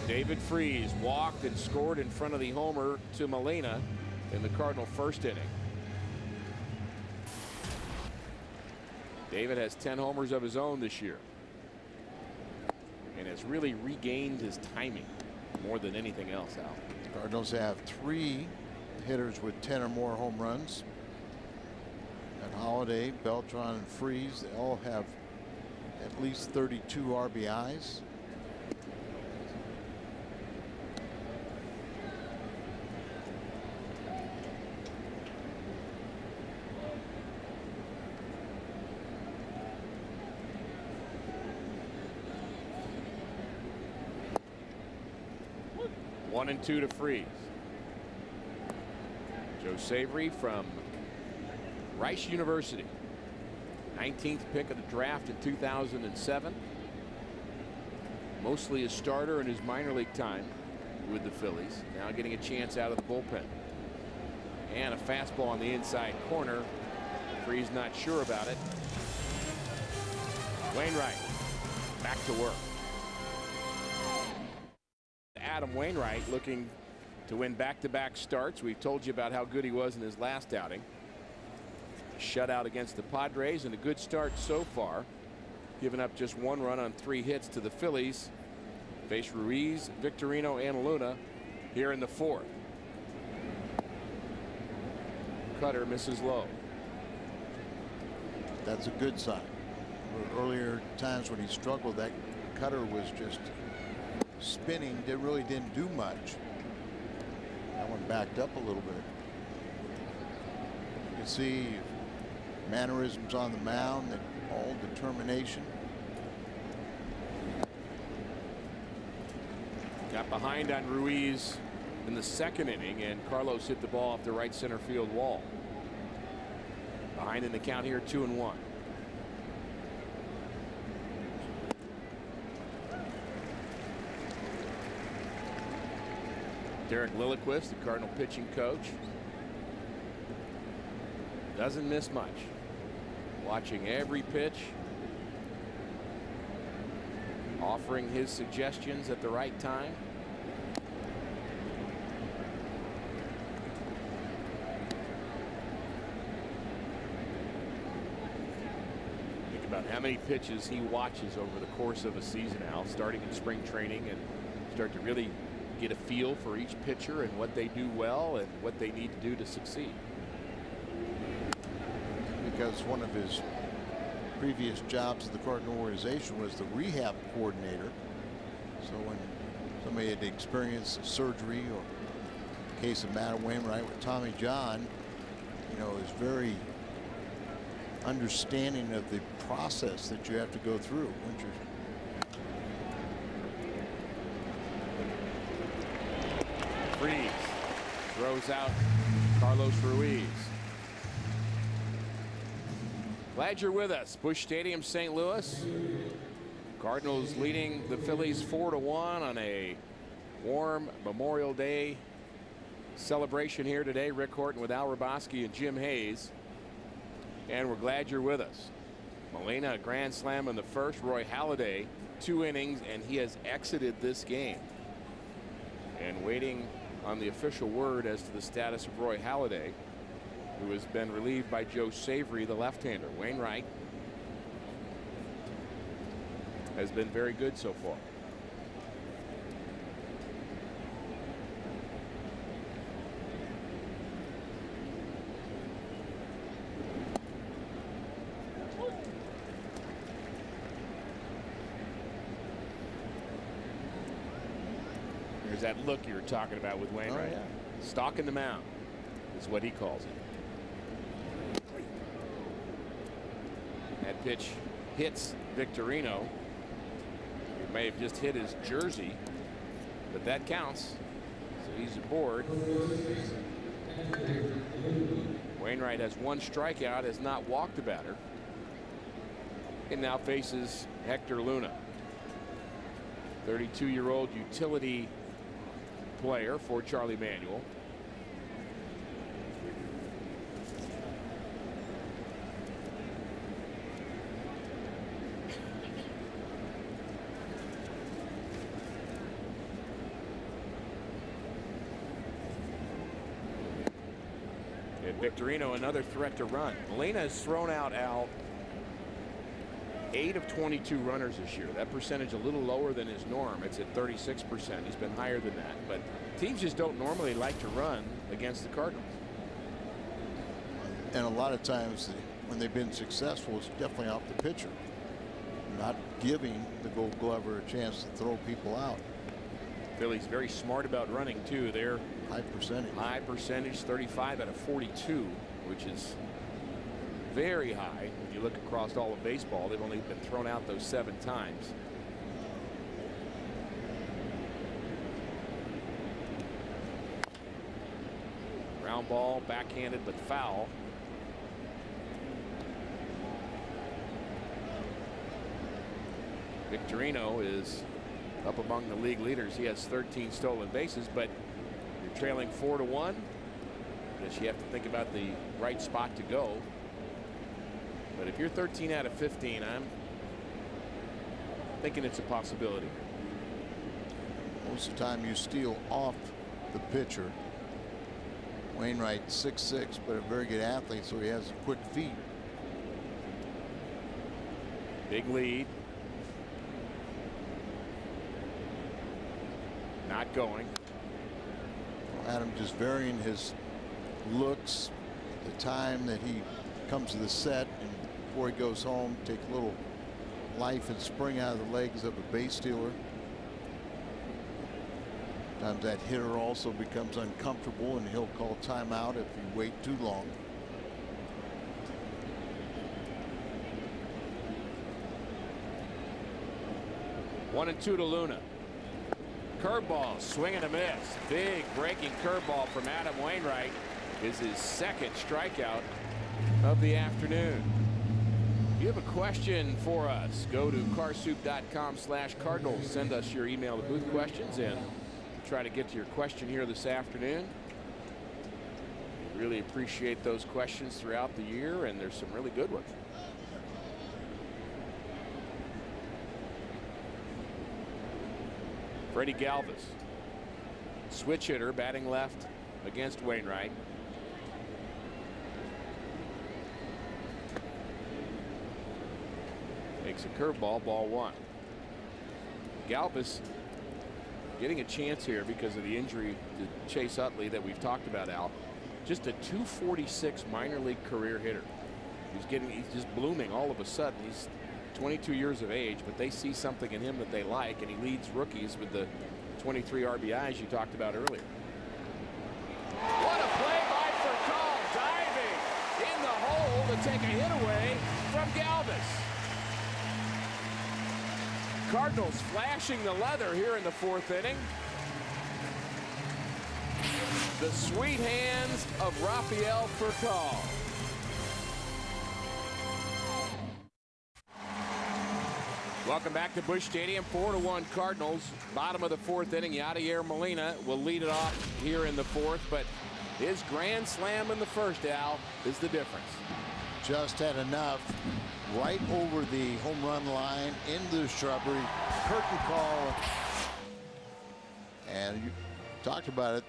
David Freese walked and scored in front of the homer to Molina in the Cardinal first inning. David has 10 homers of his own this year and has really regained his timing more than anything else, Al. Cardinals have 3 hitters with 10 or more home runs. And Holliday, Beltran, and Freese, they all have at least 32 RBIs. One and 2 to Freese. Joe Savory from Rice University, 19th pick of the draft in 2007. Mostly a starter in his minor league time with the Phillies. Now getting a chance out of the bullpen. And a fastball on the inside corner. Freese not sure about it. Wainwright back to work. Adam Wainwright looking to win back-to-back starts. We've told you about how good he was in his last outing. Shutout against the Padres and a good start so far, giving up just 1 run on 3 hits to the Phillies. Face Ruiz, Victorino, and Luna here in the 4th. Cutter misses low. That's a good sign. Earlier times when he struggled, that cutter was just spinning. It really didn't do much. That one backed up a little bit. You can see mannerisms on the mound, and all determination. Got behind on Ruiz in the 2nd inning, and Carlos hit the ball off the right center field wall. Behind in the count here, 2-1. Derek Lilliquist, the Cardinal pitching coach, doesn't miss much. Watching every pitch, offering his suggestions at the right time. Think about how many pitches he watches over the course of a season, Al, starting in spring training, and start to really get a feel for each pitcher and what they do well and what they need to do to succeed. Because one of his previous jobs at the Cardinal organization was the rehab coordinator. So when somebody had experienced surgery, or in the case of Matt Wainwright with Tommy John, you know, is very understanding of the process that you have to go through. Freeze throws out Carlos Ruiz. Glad you're with us. Busch Stadium, St. Louis. Cardinals leading the Phillies 4-1 on a warm Memorial Day celebration here today. Rick Horton with Al Raboski and Jim Hayes. And we're glad you're with us. Molina, a grand slam in the first. Roy Halladay, 2 innings, and he has exited this game. And waiting on the official word as to the status of Roy Halladay, who has been relieved by Joe Savory, the left-hander. Wainwright has been very good so far. There's that look you were talking about with Wainwright. Oh, yeah. Stalking the mound is what he calls it. That pitch hits Victorino. It may have just hit his jersey, but that counts. So he's aboard. Wainwright has 1 strikeout, has not walked the batter, and now faces Hector Luna, 32-year-old utility player for Charlie Manuel. And Victorino, another threat to run. Molina has thrown out, Al, 8 of 22 runners this year. That percentage a little lower than his norm. It's at 36%. He's been higher than that. But teams just don't normally like to run against the Cardinals. And a lot of times when they've been successful, it's definitely off the pitcher, not giving the Gold Glover a chance to throw people out. Phillies very smart about running too. They're high percentage, 35 out of 42, which is very high. When you look across all of baseball, they've only been thrown out those 7 times. Ground ball, backhanded but foul. Victorino is up among the league leaders. He has 13 stolen bases, but you're trailing 4-1. I guess you have to think about the right spot to go. But if you're 13 out of 15, I'm thinking it's a possibility. Most of the time you steal off the pitcher. Wainwright 6'6", but a very good athlete, so he has quick feet. Big lead. Not going. Adam just varying his looks, the time that he comes to the set, and before he goes home, take a little life and spring out of the legs of a base stealer. Sometimes that hitter also becomes uncomfortable, and he'll call timeout if you wait too long. One and 2 to Luna. Curveball, swing and a miss. Big breaking curveball from Adam Wainwright is his 2nd strikeout of the afternoon. If you have a question for us, go to carsoup.com/Cardinals. Send us your email to booth questions and try to get to your question here this afternoon. Really appreciate those questions throughout the year, and there's some really good ones. Freddie Galvis, switch hitter, batting left against Wainwright. Makes a curveball, ball one. Galvis getting a chance here because of the injury to Chase Utley that we've talked about, Al. Just a .246 minor league career hitter. He's just blooming all of a sudden. He's 22 years of age, but they see something in him that they like, and he leads rookies with the 23 RBIs you talked about earlier. What a play by Furcal, diving in the hole to take a hit away from Galvis. Cardinals flashing the leather here in the fourth inning. The sweet hands of Rafael Furcal. Welcome back to Busch Stadium. 4-1 Cardinals. Bottom of the fourth inning. Yadier Molina will lead it off here in the fourth, but his grand slam in the first, Al, is the difference. Just had enough right over the home run line into the shrubbery. Curtain call. And you talked about it.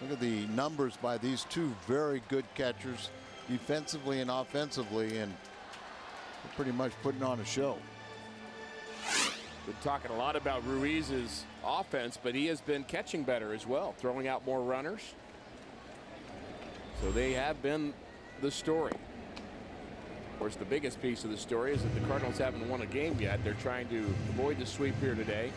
Look at the numbers by these two very good catchers, defensively and offensively, and they're pretty much putting on a show. Been talking a lot about Ruiz's offense, but he has been catching better as well, throwing out more runners. So they have been the story. Of course, the biggest piece of the story is that the Cardinals haven't won a game yet. They're trying to avoid the sweep here today.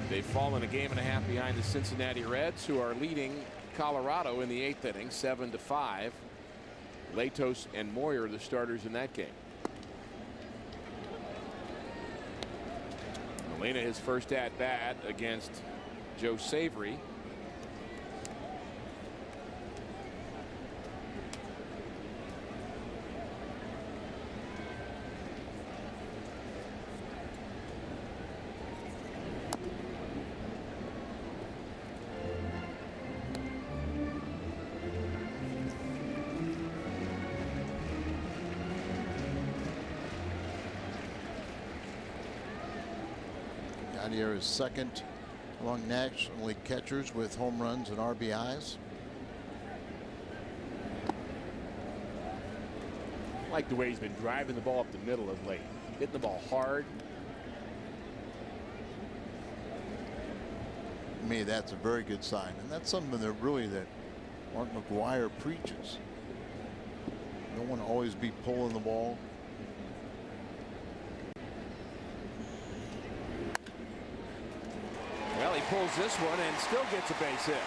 They've fallen a game and a half behind the Cincinnati Reds, who are leading Colorado in the eighth inning, 7-5. Latos and Moyer are the starters in that game. Molina, his first at bat against Joe Savory. Yadier is second among National League catchers with home runs and RBIs. I like the way he's been driving the ball up the middle of late, hitting the ball hard. To me, that's a very good sign, and that's something that really that Mark McGwire preaches. You don't want to always be pulling the ball. Well, he pulls this one and still gets a base hit.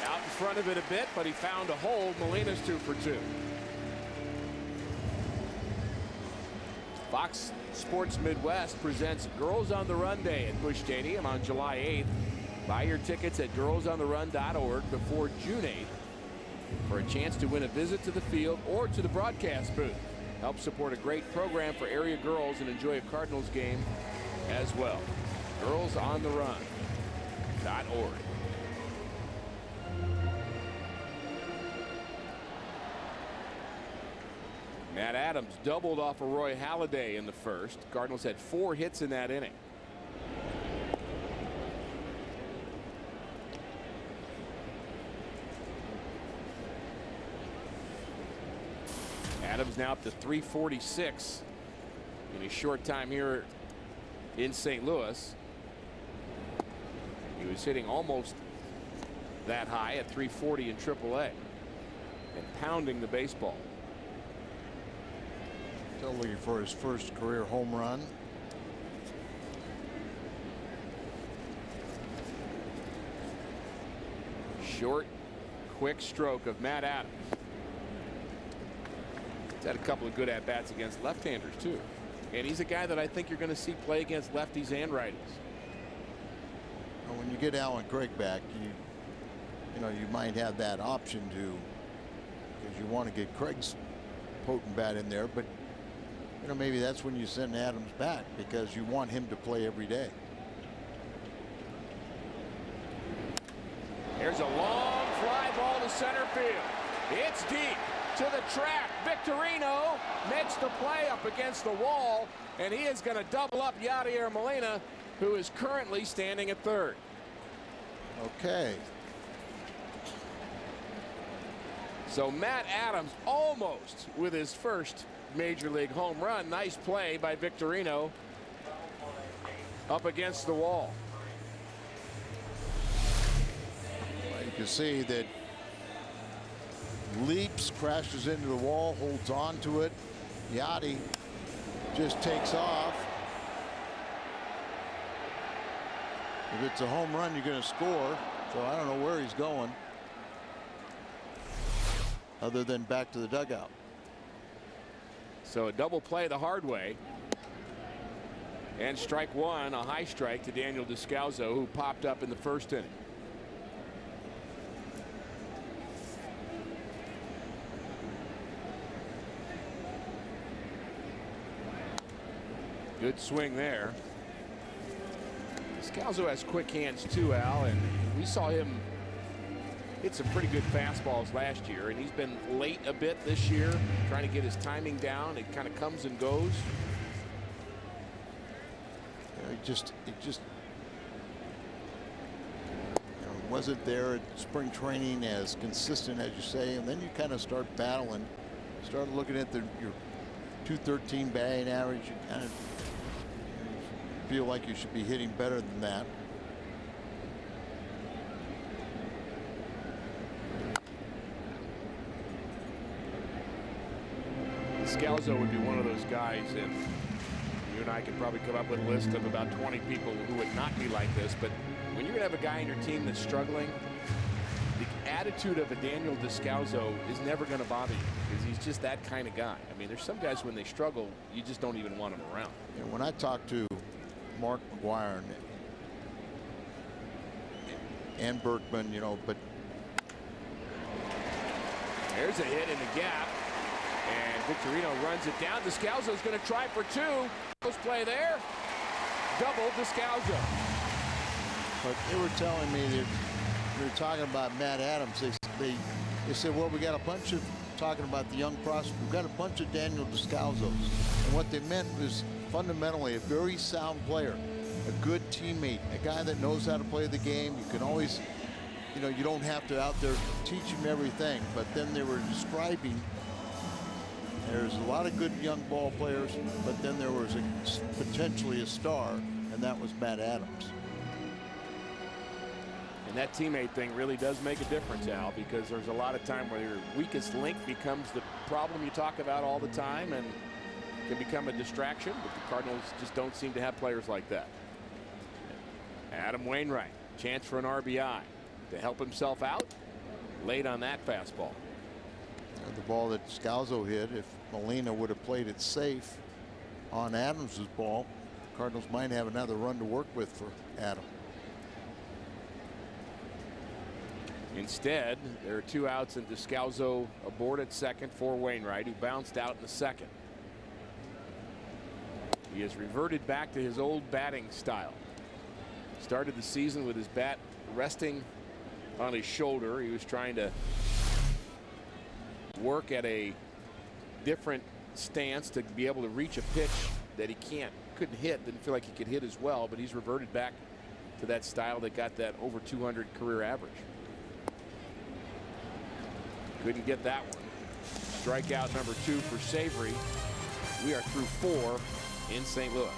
Out in front of it a bit, but he found a hole. Molina's 2 for 2. Fox Sports Midwest presents Girls on the Run Day at Busch Stadium on July 8th. Buy your tickets at girlsontherun.org before June 8th for a chance to win a visit to the field or to the broadcast booth. Help support a great program for area girls and enjoy a Cardinals game as well. girlsontherun.org. Matt Adams doubled off of Roy Halladay in the first. Cardinals had 4 hits in that inning. Adams now up to 346 in a short time here in St. Louis. He was hitting almost that high at 340 in AAA and pounding the baseball. Still looking for his first career home run. Short, quick stroke of Matt Adams. He's had a couple of good at-bats against left-handers too. And he's a guy that I think you're going to see play against lefties and righties. Well, when you get Alan Craig back, you know you might have that option to, because you want to get Craig's potent bat in there, but you know maybe that's when you send Adams back because you want him to play every day. Here's a long fly ball to center field. It's deep to the track. Victorino makes the play up against the wall, and he is going to double up Yadier Molina who is currently standing at third. Okay. So Matt Adams almost with his first major league home run. Nice play by Victorino up against the wall. You can see that leaps, crashes into the wall, holds on to it. Yachty just takes off. If it's a home run, you're going to score. So I don't know where he's going, other than back to the dugout. So a double play the hard way. And strike one, a high strike to Daniel Descalso, who popped up in the first inning. Good swing there. Descalso has quick hands too, Al, and we saw him hit some pretty good fastballs last year, and he's been late a bit this year, trying to get his timing down. It kind of comes and goes. It just wasn't there at spring training as consistent as you say, and then you kind of start battling, start looking at your 213 batting average. You kind of feel like you should be hitting better than that. Descalso would be one of those guys, and you and I could probably come up with a list of about 20 people who would not be like this. But when you're going to have a guy in your team that's struggling, the attitude of a Daniel Descalso is never going to bother you, because he's just that kind of guy. I mean, there's some guys when they struggle, you just don't even want them around. And when I talk to Mark McGuire and Berkman, you know, but there's a hit in the gap, and Victorino runs it down. Descalso's going to try for two. Close play there. Double Descalso. But they were telling me that we were talking about Matt Adams. They said, well, we got a bunch of talking about the young prospect. We've got a bunch of Daniel Descalsos. And what they meant was fundamentally a very sound player, a good teammate, a guy that knows how to play the game. You can always, you know, you don't have to out there teach him everything. But then they were describing there's a lot of good young ball players, but then there was potentially a star, and that was Matt Adams. And that teammate thing really does make a difference, Al, because there's a lot of time where your weakest link becomes the problem you talk about all the time and can become a distraction, but the Cardinals just don't seem to have players like that. Adam Wainwright, chance for an RBI to help himself out. Late on that fastball. The ball that Descalso hit, if Molina would have played it safe on Adams's ball, Cardinals might have another run to work with for Adam. Instead, there are two outs and Descalso aboard at second for Wainwright, who bounced out in the second. He has reverted back to his old batting style. Started the season with his bat resting on his shoulder. He was trying to work at a different stance to be able to reach a pitch that he couldn't hit. Didn't feel like he could hit as well, but he's reverted back to that style that got that over 200 career average. Couldn't get that one. Strikeout number 2 for Savory. We are through 4 in St. Louis.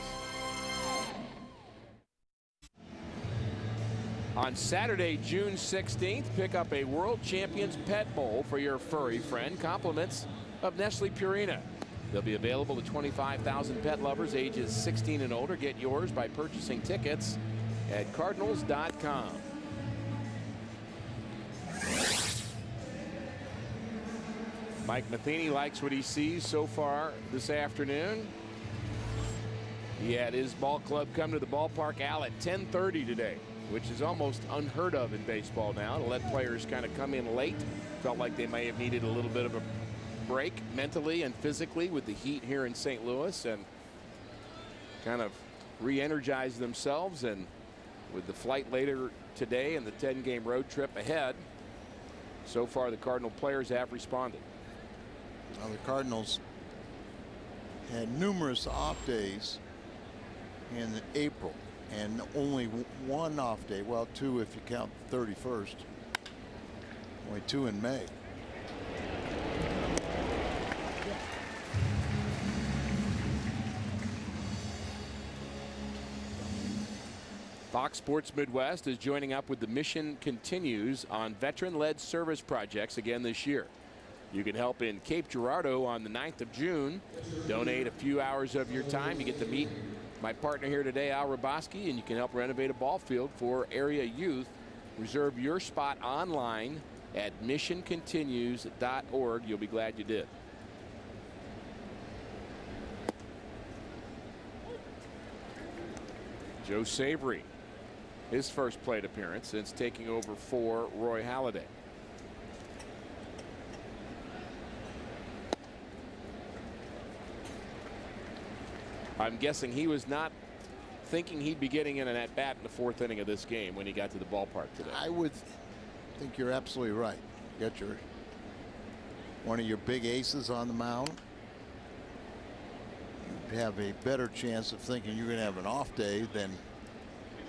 On Saturday, June 16th, pick up a World Champions Pet Bowl for your furry friend. Compliments of Nestle Purina. They'll be available to 25,000 pet lovers ages 16 and older. Get yours by purchasing tickets at Cardinals.com. Mike Matheny likes what he sees so far this afternoon. He had his ball club come to the ballpark, Al, at 10:30 today, which is almost unheard of in baseball now, to let players kind of come in late. Felt like they may have needed a little bit of a break mentally and physically with the heat here in St. Louis, and kind of re-energize themselves. And with the flight later today and the 10-game road trip ahead, so far the Cardinal players have responded. Now the Cardinals had numerous off days in April. and only one off day. Well, 2 if you count the 31st. Only 2 in May. Fox Sports Midwest is joining up with the Mission Continues on veteran-led service projects again this year. You can help in Cape Girardeau on the 9th of June. Donate a few hours of your time. You get to meet my partner here today, Al Raboski, and you can help renovate a ball field for area youth. Reserve your spot online at missioncontinues.org. You'll be glad you did. Joe Savory, his first plate appearance since taking over for Roy Halladay. I'm guessing he was not thinking he'd be getting in an at-bat in the 4th inning of this game when he got to the ballpark today. I would think you're absolutely right. You got one of your big aces on the mound. You have a better chance of thinking you're going to have an off day than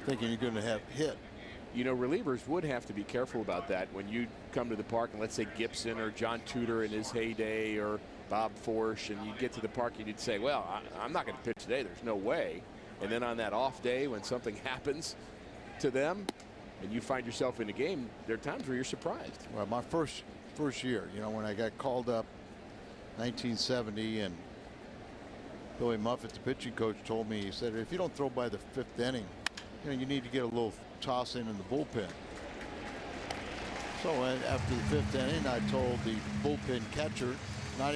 thinking you're going to have hit. You know, relievers would have to be careful about that when you come to the park and let's say Gibson or John Tudor in his heyday or Bob Forsch, and you get to the park and you'd say, well, I'm not going to pitch today. There's no way. And then on that off day when something happens to them and you find yourself in the game, there are times where you're surprised. Well, my first year, you know, when I got called up 1970, and Billy Muffett, the pitching coach, told me, he said, if you don't throw by the 5th inning, you know, you need to get a little toss in the bullpen. So after the 5th inning, I told the bullpen catcher, not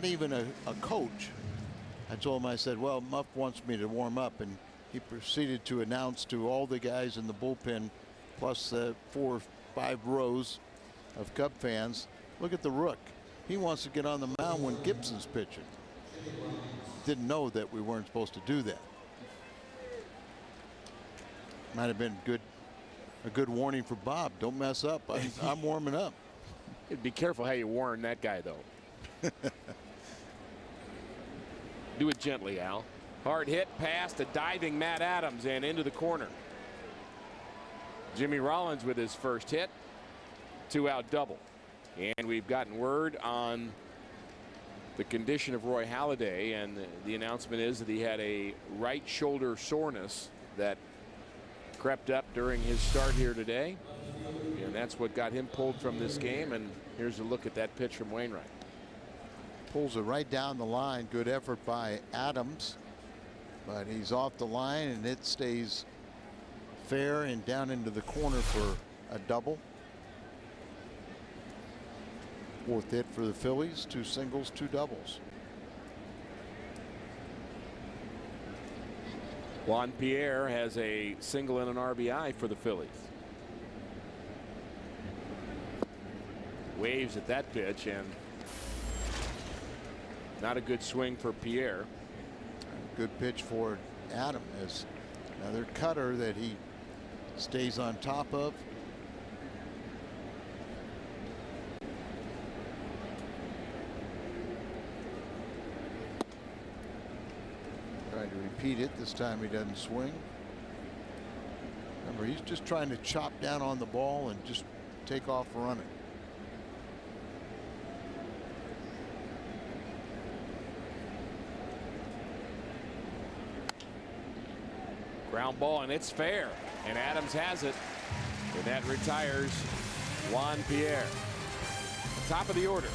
even a coach, I told him, I said, well, Muff wants me to warm up, and he proceeded to announce to all the guys in the bullpen, plus 4 or 5 rows of Cub fans, look at the Rook. He wants to get on the mound when Gibson's pitching. Didn't know that we weren't supposed to do that. Might have been a good warning for Bob. Don't mess up. I'm warming up. Be careful how you warn that guy, though. Do it gently, Al. Hard hit past a diving Matt Adams and into the corner. Jimmy Rollins with his first hit. 2-out double. And we've gotten word on the condition of Roy Halladay, and the announcement is that he had a right shoulder soreness that crept up during his start here today, and that's what got him pulled from this game. And here's a look at that pitch from Wainwright. Pulls it right down the line. Good effort by Adams, but he's off the line, and it stays fair and down into the corner for a double. 4th hit for the Phillies. 2 singles, 2 doubles. Juan Pierre has a single and an RBI for the Phillies. Waves at that pitch, and not a good swing for Pierre. Good pitch for Adam. As another cutter that he stays on top of. Trying to repeat it. This time he doesn't swing. Remember, he's just trying to chop down on the ball and just take off running. Ground ball, and it's fair, and Adams has it, and that retires Juan Pierre. Top of the order.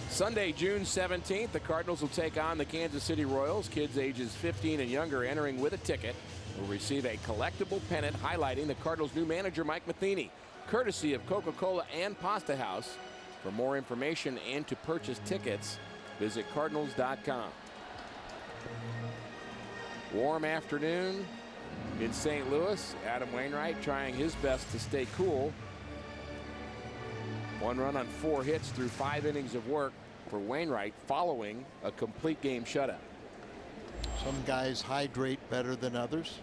Sunday, June 17th, the Cardinals will take on the Kansas City Royals. Kids ages 15 and younger entering with a ticket will receive a collectible pennant highlighting the Cardinals' new manager, Mike Matheny, courtesy of Coca-Cola and Pasta House. For more information and to purchase tickets, visit Cardinals.com. Warm afternoon in St. Louis. Adam Wainwright trying his best to stay cool. 1 run on 4 hits through 5 innings of work for Wainwright following a complete game shutout. Some guys hydrate better than others.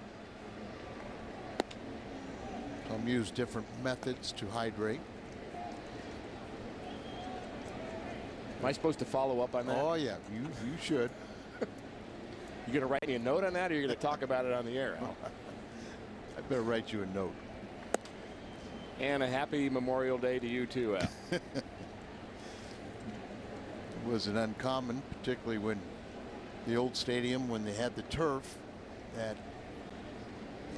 Some use different methods to hydrate. Am I supposed to follow up on that? Oh, yeah, you should. You going to write me a note on that, or are you going to talk about it on the air? I better write you a note. And a happy Memorial Day to you, too, Al. It wasn't uncommon, particularly when the old stadium, when they had the turf, that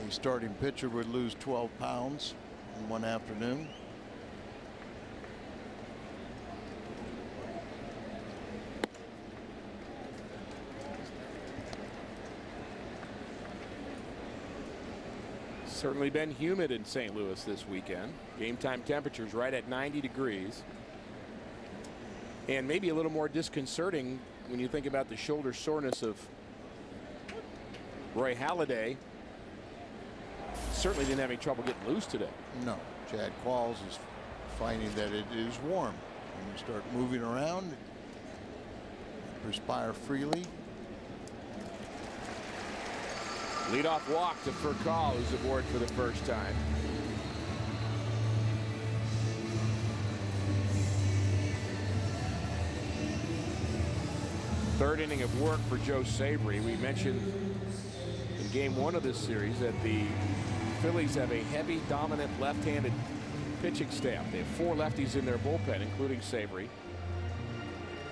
a starting pitcher would lose 12 pounds in one afternoon. Certainly been humid in St. Louis this weekend. Game time temperatures right at 90 degrees. And maybe a little more disconcerting when you think about the shoulder soreness of Roy Halladay. Certainly didn't have any trouble getting loose today. No, Chad Qualls is finding that it is warm. When you start moving around, you perspire freely. Leadoff walk to Furcal, who's aboard for the first time. Third inning of work for Joe Savory. We mentioned in game one of this series that the Phillies have a heavy, dominant left-handed pitching staff. They have 4 lefties in their bullpen, including Savory,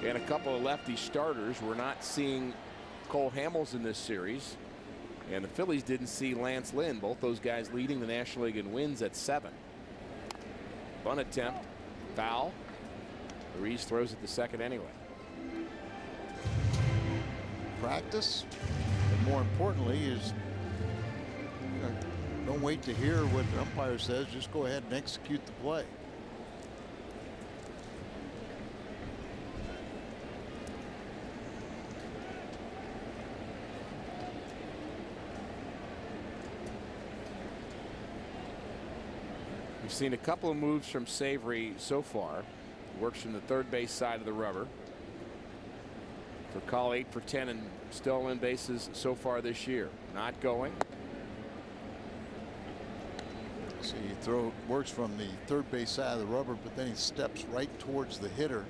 and a couple of lefty starters. We're not seeing Cole Hamels in this series. And the Phillies didn't see Lance Lynn, both those guys leading the National League in wins at 7. Bunt attempt, foul. Ruiz throws it the second anyway. Practice, and more importantly, is don't wait to hear what the umpire says. Just go ahead and execute the play. We've seen a couple of moves from Savory so far. Works from the third base side of the rubber. Furcal 8 for 10 and stolen bases so far this year. Not going. See, works from the third base side of the rubber, but then he steps right towards the hitter,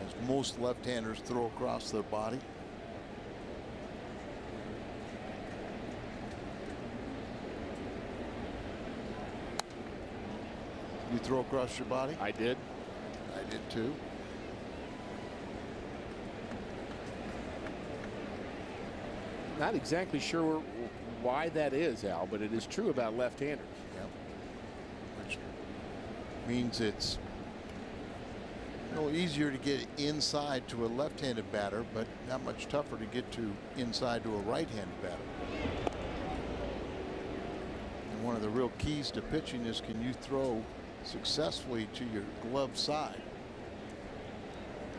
as most left-handers throw across their body. You throw across your body? I did. I did too. Not exactly sure why that is, Al, but it is true about left-handers. Yep. Which means it's a little easier to get inside to a left-handed batter, but not much tougher to get to inside to a right-handed batter. And one of the real keys to pitching is, can you throw successfully to your glove side?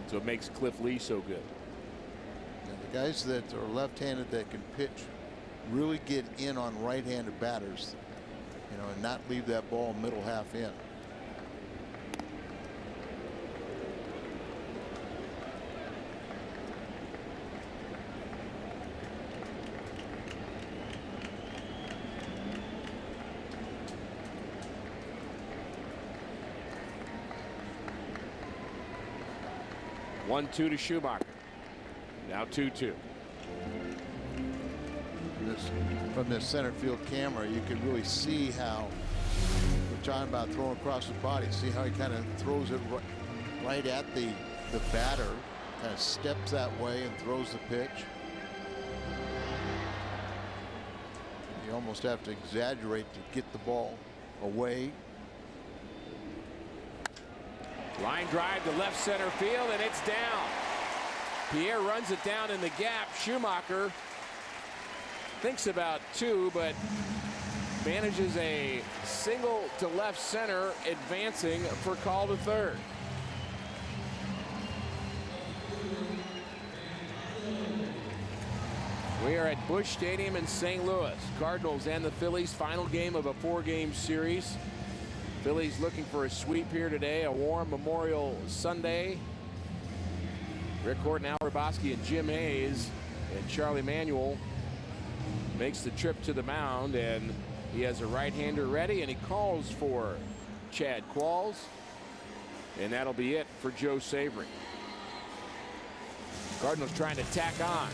So it makes Cliff Lee so good. And the guys that are left-handed that can pitch really get in on right-handed batters, and not leave that ball middle half in. One, 2 to Schumacher. Now 2-2. From this center field camera, you can really see how we're talking about throwing across his body. See how he kind of throws it right at the batter, kind of steps that way and throws the pitch. You almost have to exaggerate to get the ball away. Line drive to left center field, and it's down. Pierre runs it down in the gap. Schumacher thinks about 2, but manages a single to left center, advancing for call to third. We are at Busch Stadium in St. Louis. Cardinals and the Phillies, final game of a 4-game series. Phillies looking for a sweep here today, a warm Memorial Sunday. Rick Horton, Al Hrabosky, and Jim Hayes, and Charlie Manuel makes the trip to the mound, and he has a right-hander ready, and he calls for Chad Qualls. And that'll be it for Joe Savory. Cardinals trying to tack on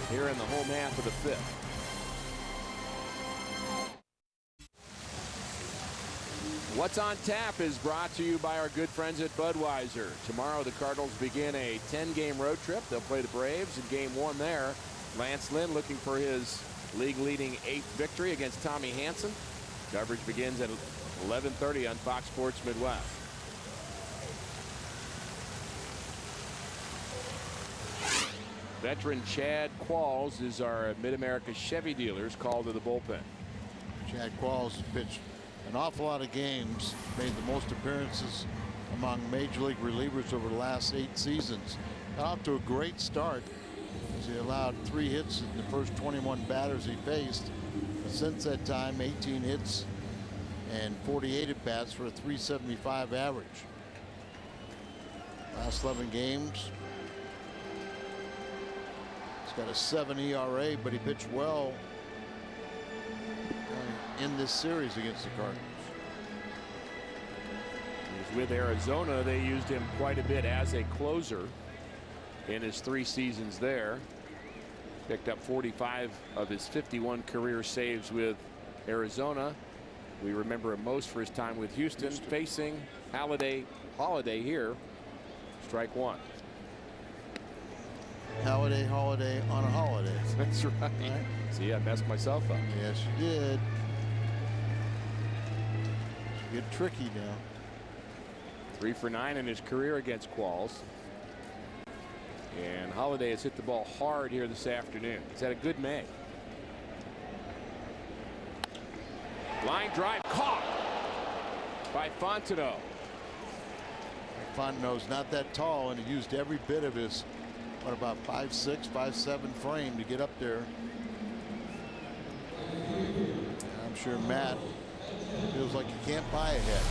here in the home half of the fifth. What's on tap is brought to you by our good friends at Budweiser. Tomorrow the Cardinals begin a 10-game road trip. They'll play the Braves in game 1 there. Lance Lynn looking for his league-leading 8th victory against Tommy Hanson. Coverage begins at 11:30 on Fox Sports Midwest. Veteran Chad Qualls is our Mid-America Chevy dealer's call to the bullpen. Chad Qualls pitched an awful lot of games, made the most appearances among major league relievers over the last 8 seasons. Got off to a great start as he allowed 3 hits in the first 21 batters he faced. But since that time, 18 hits and 48 at bats for a .375 average. Last 11 games, he's got a 7 ERA, but he pitched well in this series against the Cardinals. He was with Arizona. They used him quite a bit as a closer in his 3 seasons there. Picked up 45 of his 51 career saves with Arizona. We remember him most for his time with Houston. Facing Holiday here. Strike 1. Holiday on a holiday. That's right. See, I messed myself up. Yes, you did. Get tricky now. 3 for 9 in his career against Qualls. And Holiday has hit the ball hard here this afternoon. He's had a good May. Line drive caught by Fontenot. Fontenot's not that tall, and he used every bit of his, what, about 5'6", 5'7" frame to get up there. I'm sure Matt feels like he can't buy ahead.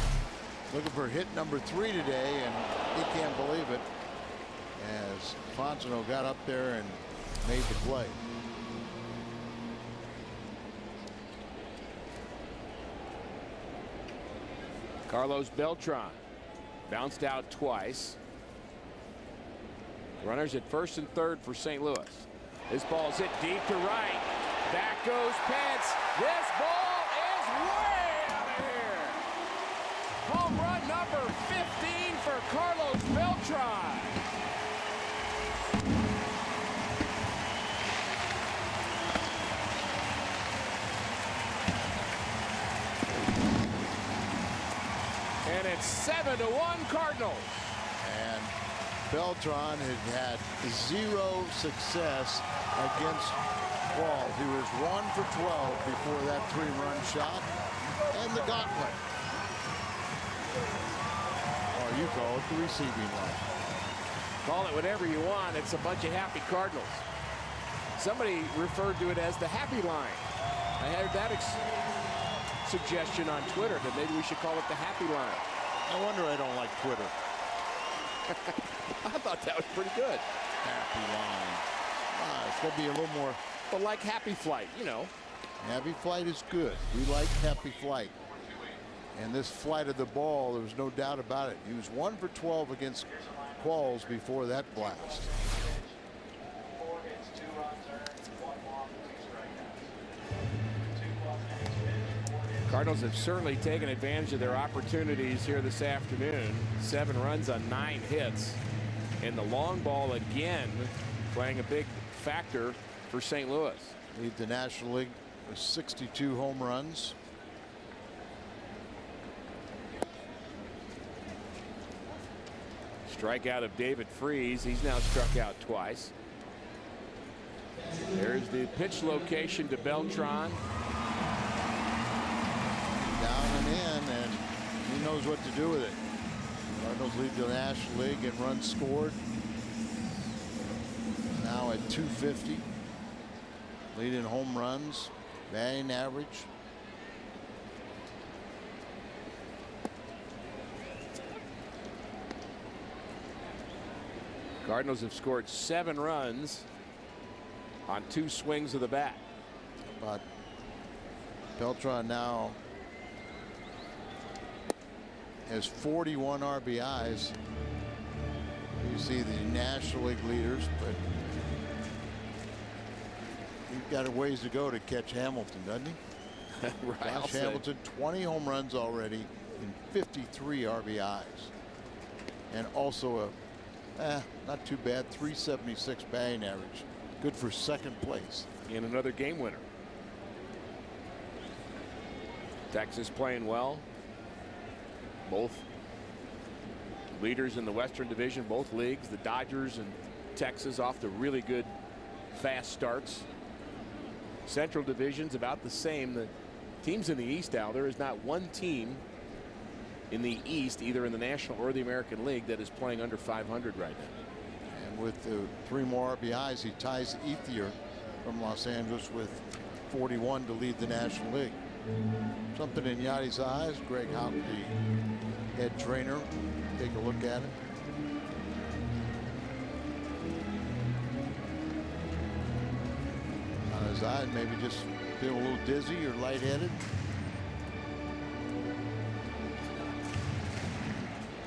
Looking for hit number 3 today, and he can't believe it as Fontenot got up there and made the play. Carlos Beltran bounced out twice. Runners at first and third for St. Louis. This ball's hit deep to right. Back goes Pence. This ball is way out of here. Home run number 15 for Carlos Beltran. And it's 7-1 Cardinals. And Beltran had 0 success against Qualls. He was 1 for 12 before that 3-run shot and the gauntlet. Or you call it the receiving line. Call it whatever you want. It's a bunch of happy Cardinals. Somebody referred to it as the happy line. I heard that suggestion on Twitter that maybe we should call it the happy line. No wonder I don't like Twitter. I thought that was pretty good. Happy line. It's going to be a little more. But like Happy Flight, you know. Happy Flight is good. We like Happy Flight. And this flight of the ball, there was no doubt about it. He was 1 for 12 against Qualls before that blast. Cardinals have certainly taken advantage of their opportunities here this afternoon. 7 runs on 9 hits. And the long ball again playing a big factor for St. Louis. Lead the National League with 62 home runs. Strikeout of David Freese. He's now struck out twice. There's the pitch location to Beltran. Down and in, and he knows what to do with it. Cardinals lead the National League in runs scored. Now at 250. Leading home runs, batting average. Cardinals have scored 7 runs on 2 swings of the bat. But Beltran now has 41 RBIs. You see the National League leaders, but he's got a ways to go to catch Hamilton, doesn't he? Right. Josh Hamilton, 20 home runs already and 53 RBIs. And also a not too bad 376 batting average. Good for second place. And another game winner. Texas playing well. Both leaders in the Western Division, both leagues. The Dodgers and Texas off to really good fast starts. Central Division's about the same. The teams in the East, Al, there is not one team in the East, either in the National or the American League, that is playing under 500 right now. And with the 3 more RBIs, he ties Ethier from Los Angeles with 41 to lead the National League. Something in Yachty's eyes. Greg Houck, the head trainer, take a look at it. On his eyes, maybe just feel a little dizzy or lightheaded.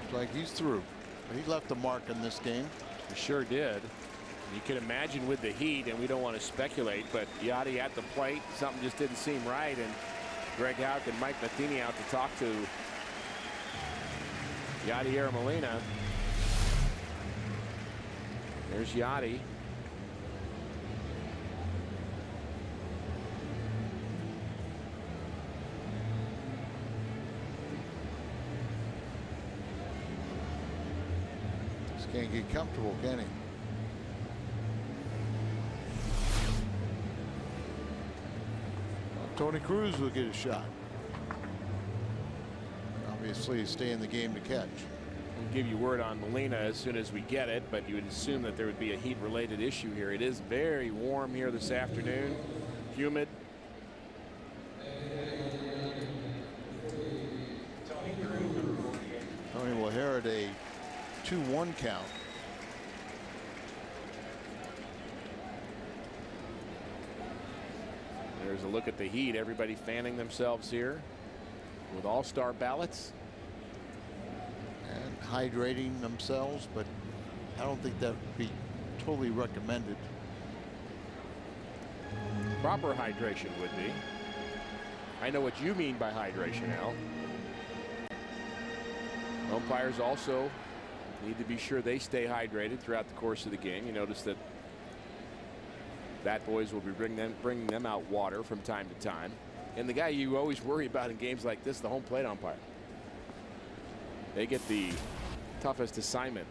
Looks like he's through. He left a mark in this game. He sure did. You can imagine with the heat, and we don't want to speculate, but Yachty at the plate, something just didn't seem right, and Greg Houck and Mike Matheny out to talk to Yadier Molina. There's Yachty. Just can't get comfortable, can he? Tony Cruz will get a shot. Obviously, stay in the game to catch. We'll give you word on Molina as soon as we get it, but you would assume that there would be a heat-related issue here. It is very warm here this afternoon, humid. Tony will inherit a 2-1 count. There's a look at the heat. Everybody fanning themselves here with all-star ballots. And hydrating themselves, but I don't think that would be totally recommended. Proper hydration would be. I know what you mean by hydration, Al. Umpires also need to be sure they stay hydrated throughout the course of the game. You notice that Bat Boys will be bringing them out water from time to time. And the guy you always worry about in games like this, the home plate umpire. They get the toughest assignment.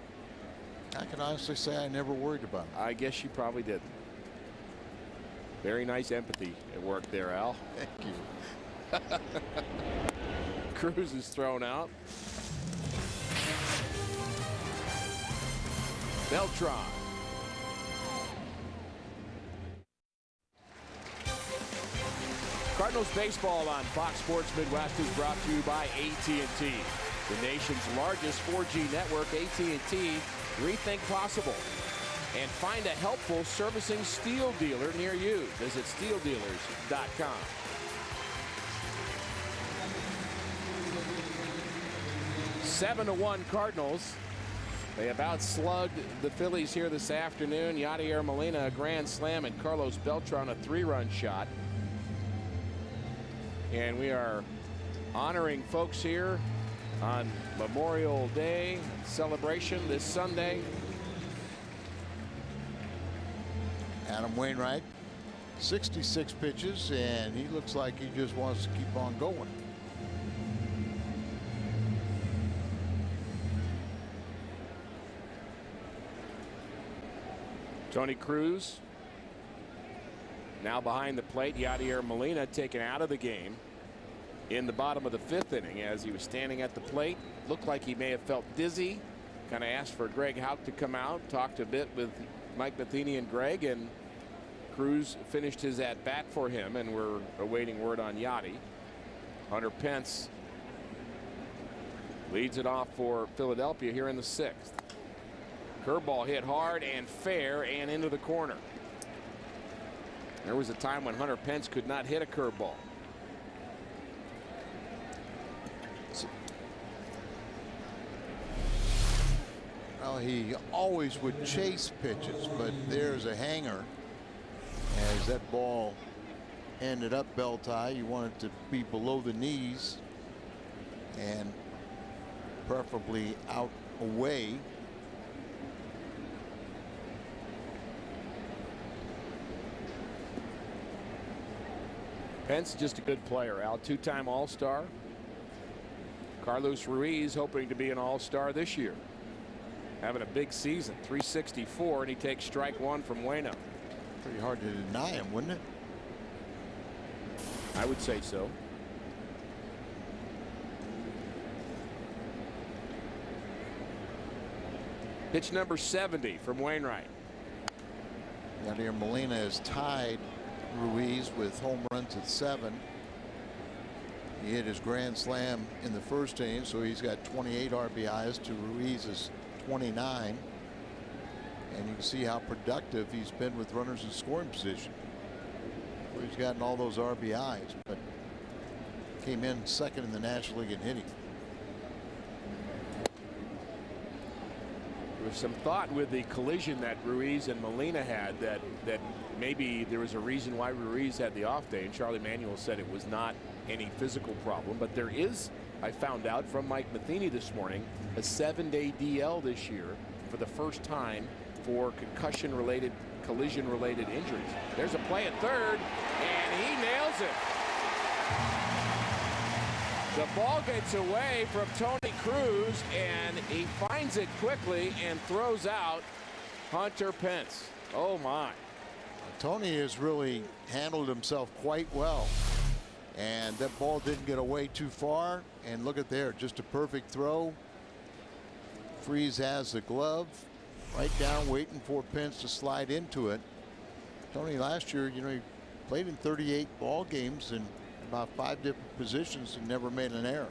I can honestly say I never worried about it. I guess you probably didn't. Very nice empathy at work there, Al. Thank you. Cruz is thrown out. Beltran. Cardinals baseball on Fox Sports Midwest is brought to you by AT&T, the nation's largest 4G network. AT&T, rethink possible. And find a helpful servicing steel dealer near you. Visit steeldealers.com. Seven to 1 Cardinals. They about slugged the Phillies here this afternoon. Yadier Molina a grand slam and Carlos Beltran a 3-run shot. And we are honoring folks here on Memorial Day celebration this Sunday. Adam Wainwright, 66 pitches, and he looks like he just wants to keep on going. Tony Cruz now behind the plate. Yadier Molina taken out of the game in the bottom of the 5th inning as he was standing at the plate. Looked like he may have felt dizzy. Kind of asked for Greg Houck to come out, talked a bit with Mike Matheny and Greg, and Cruz finished his at-bat for him, and we're awaiting word on Yachty. Hunter Pence leads it off for Philadelphia here in the 6th. Curveball hit hard and fair and into the corner. There was a time when Hunter Pence could not hit a curveball. Well, he always would chase pitches, but there's a hanger as that ball ended up belt high. You want it to be below the knees and preferably out away. Pence just a good player, Al. Two-time All-Star. Carlos Ruiz hoping to be an All-Star this year. Having a big season, 364, and he takes strike one from Waino. Pretty hard to deny him, wouldn't it? I would say so. Pitch number 70 from Wainwright. Yadier Molina has tied Ruiz with home runs at 7. He hit his grand slam in the first inning, so he's got 28 RBIs to Ruiz's 29. And you can see how productive he's been with runners in scoring position, where he's gotten all those RBIs, but came in second in the National League in hitting. There was some thought with the collision that Ruiz and Molina had that maybe there was a reason why Ruiz had the off day, and Charlie Manuel said it was not any physical problem, but there is, I found out from Mike Matheny this morning, a 7-day DL this year for the first time for concussion-related, collision-related injuries. There's a play at third, and he nails it. The ball gets away from Tony Cruz, and he finds it quickly and throws out Hunter Pence. Oh, my. Tony has really handled himself quite well, and that ball didn't get away too far. And look at there, just a perfect throw. Freese has the glove right down, waiting for Pence to slide into it. Tony last year, you know, he played in 38 ball games in about 5 different positions and never made an error.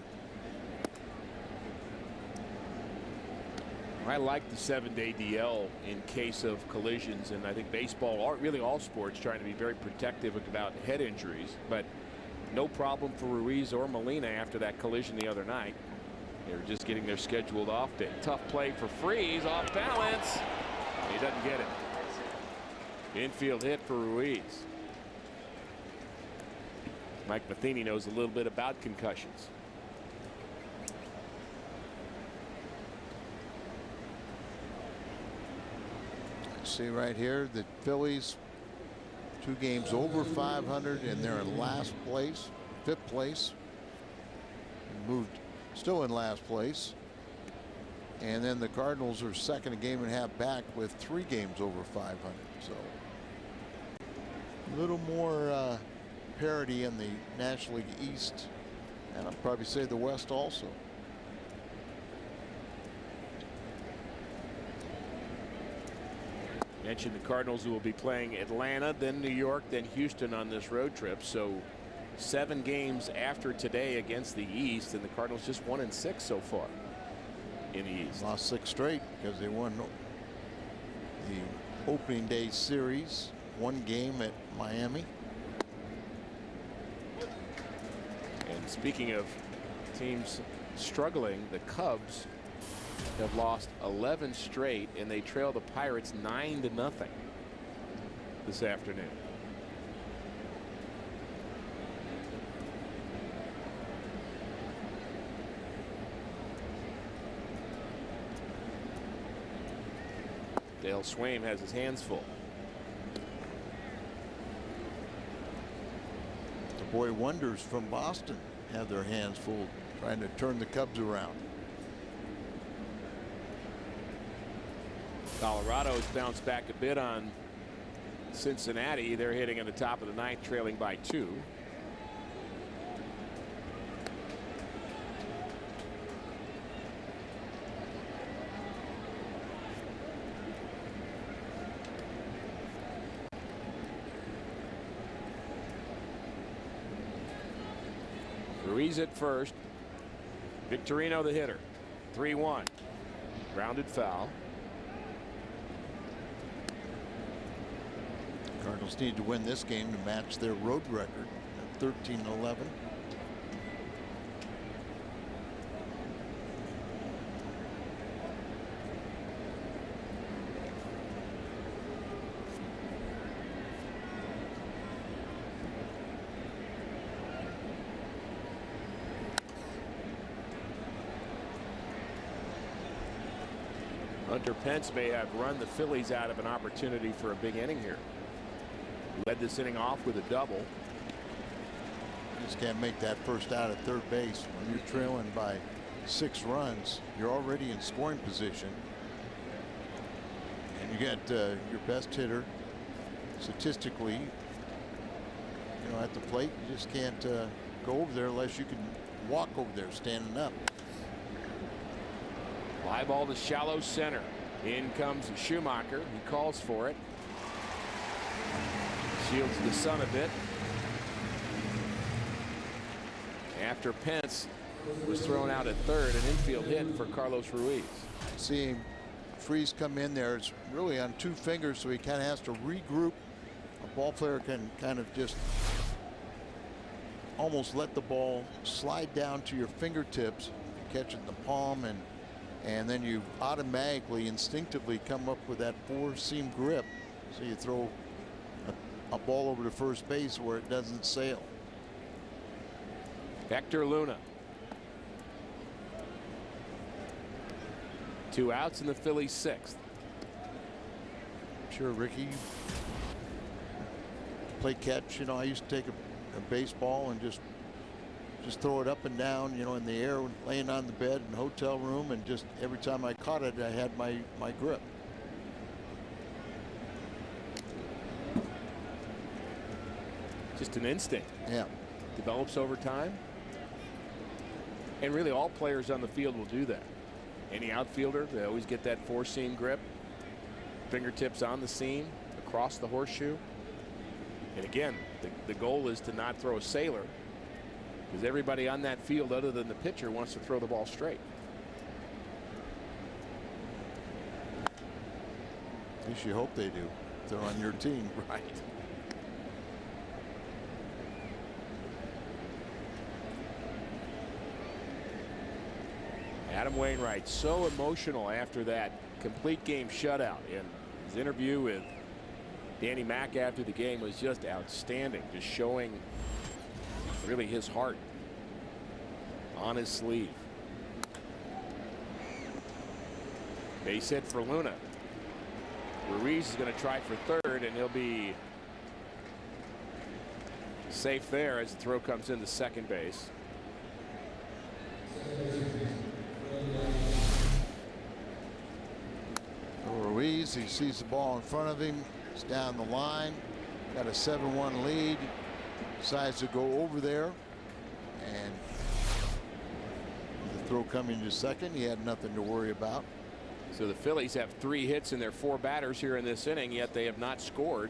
I like the 7-day DL in case of collisions, and I think baseball, really all sports, trying to be very protective about head injuries, but no problem for Ruiz or Molina after that collision the other night. They were just getting their scheduled off day. Tough play for Freese, off balance. He doesn't get it. Infield hit for Ruiz. Mike Matheny knows a little bit about concussions. See right here, the Phillies 2 games over 500, and they're in last place, 5th place. Moved still in last place. And then the Cardinals are second, a game and a half back with 3 games over 500. So a little more parity in the National League East, and I'd probably say the West also. Mentioned the Cardinals, who will be playing Atlanta, then New York, then Houston on this road trip. So 7 games after today against the East, and the Cardinals just 1-6 so far in the East. Lost 6 straight because they won the opening day series, 1 game at Miami. And speaking of teams struggling, the Cubs have lost 11 straight, and they trail the Pirates 9-0 this afternoon. Dale Swaim has his hands full. The boy wonders from Boston have their hands full trying to turn the Cubs around. Colorado's bounced back a bit on Cincinnati. They're hitting at the top of the 9th, trailing by 2. Ruiz at first. Victorino the hitter. 3-1. Grounded foul. Cardinals need to win this game to match their road record at 13-11. Hunter Pence may have run the Phillies out of an opportunity for a big inning here. Led this inning off with a double. Just can't make that first out at third base when you're trailing by 6 runs. You're already in scoring position, and you got your best hitter statistically, at the plate. You just can't go over there unless you can walk over there standing up. Fly ball to shallow center. In comes Schumacher. He calls for it. Shields the sun a bit. After Pence was thrown out at third, an infield hit for Carlos Ruiz. Seeing Freese come in there, it's really on 2 fingers, so he kind of has to regroup. A ball player can kind of just almost let the ball slide down to your fingertips, catch it in the palm, and then you automatically, instinctively come up with that 4-seam grip. So you throw a ball over to first base where it doesn't sail. Hector Luna. 2 outs in the Phillies' 6th. Sure, Ricky. Play catch. I used to take a baseball and just throw it up and down, in the air, laying on the bed in the hotel room, and just every time I caught it, I had my grip. Just an instinct. Yeah. Develops over time. And really all players on the field will do that. Any outfielder, they always get that 4-seam grip. Fingertips on the seam, across the horseshoe. And again, the goal is to not throw a sailor, because everybody on that field other than the pitcher wants to throw the ball straight. At least you hope they do. If they're on your team. Right. Adam Wainwright so emotional after that complete game shutout. And his interview with Danny Mack after the game was just outstanding, just showing really his heart on his sleeve. Base hit for Luna. Ruiz is going to try for third, and he'll be safe there as the throw comes into second base. Ruiz, he sees the ball in front of him. He's down the line. Got a 7-1 lead. Decides to go over there. And the throw coming to second, he had nothing to worry about. So the Phillies have 3 hits in their 4 batters here in this inning, yet they have not scored.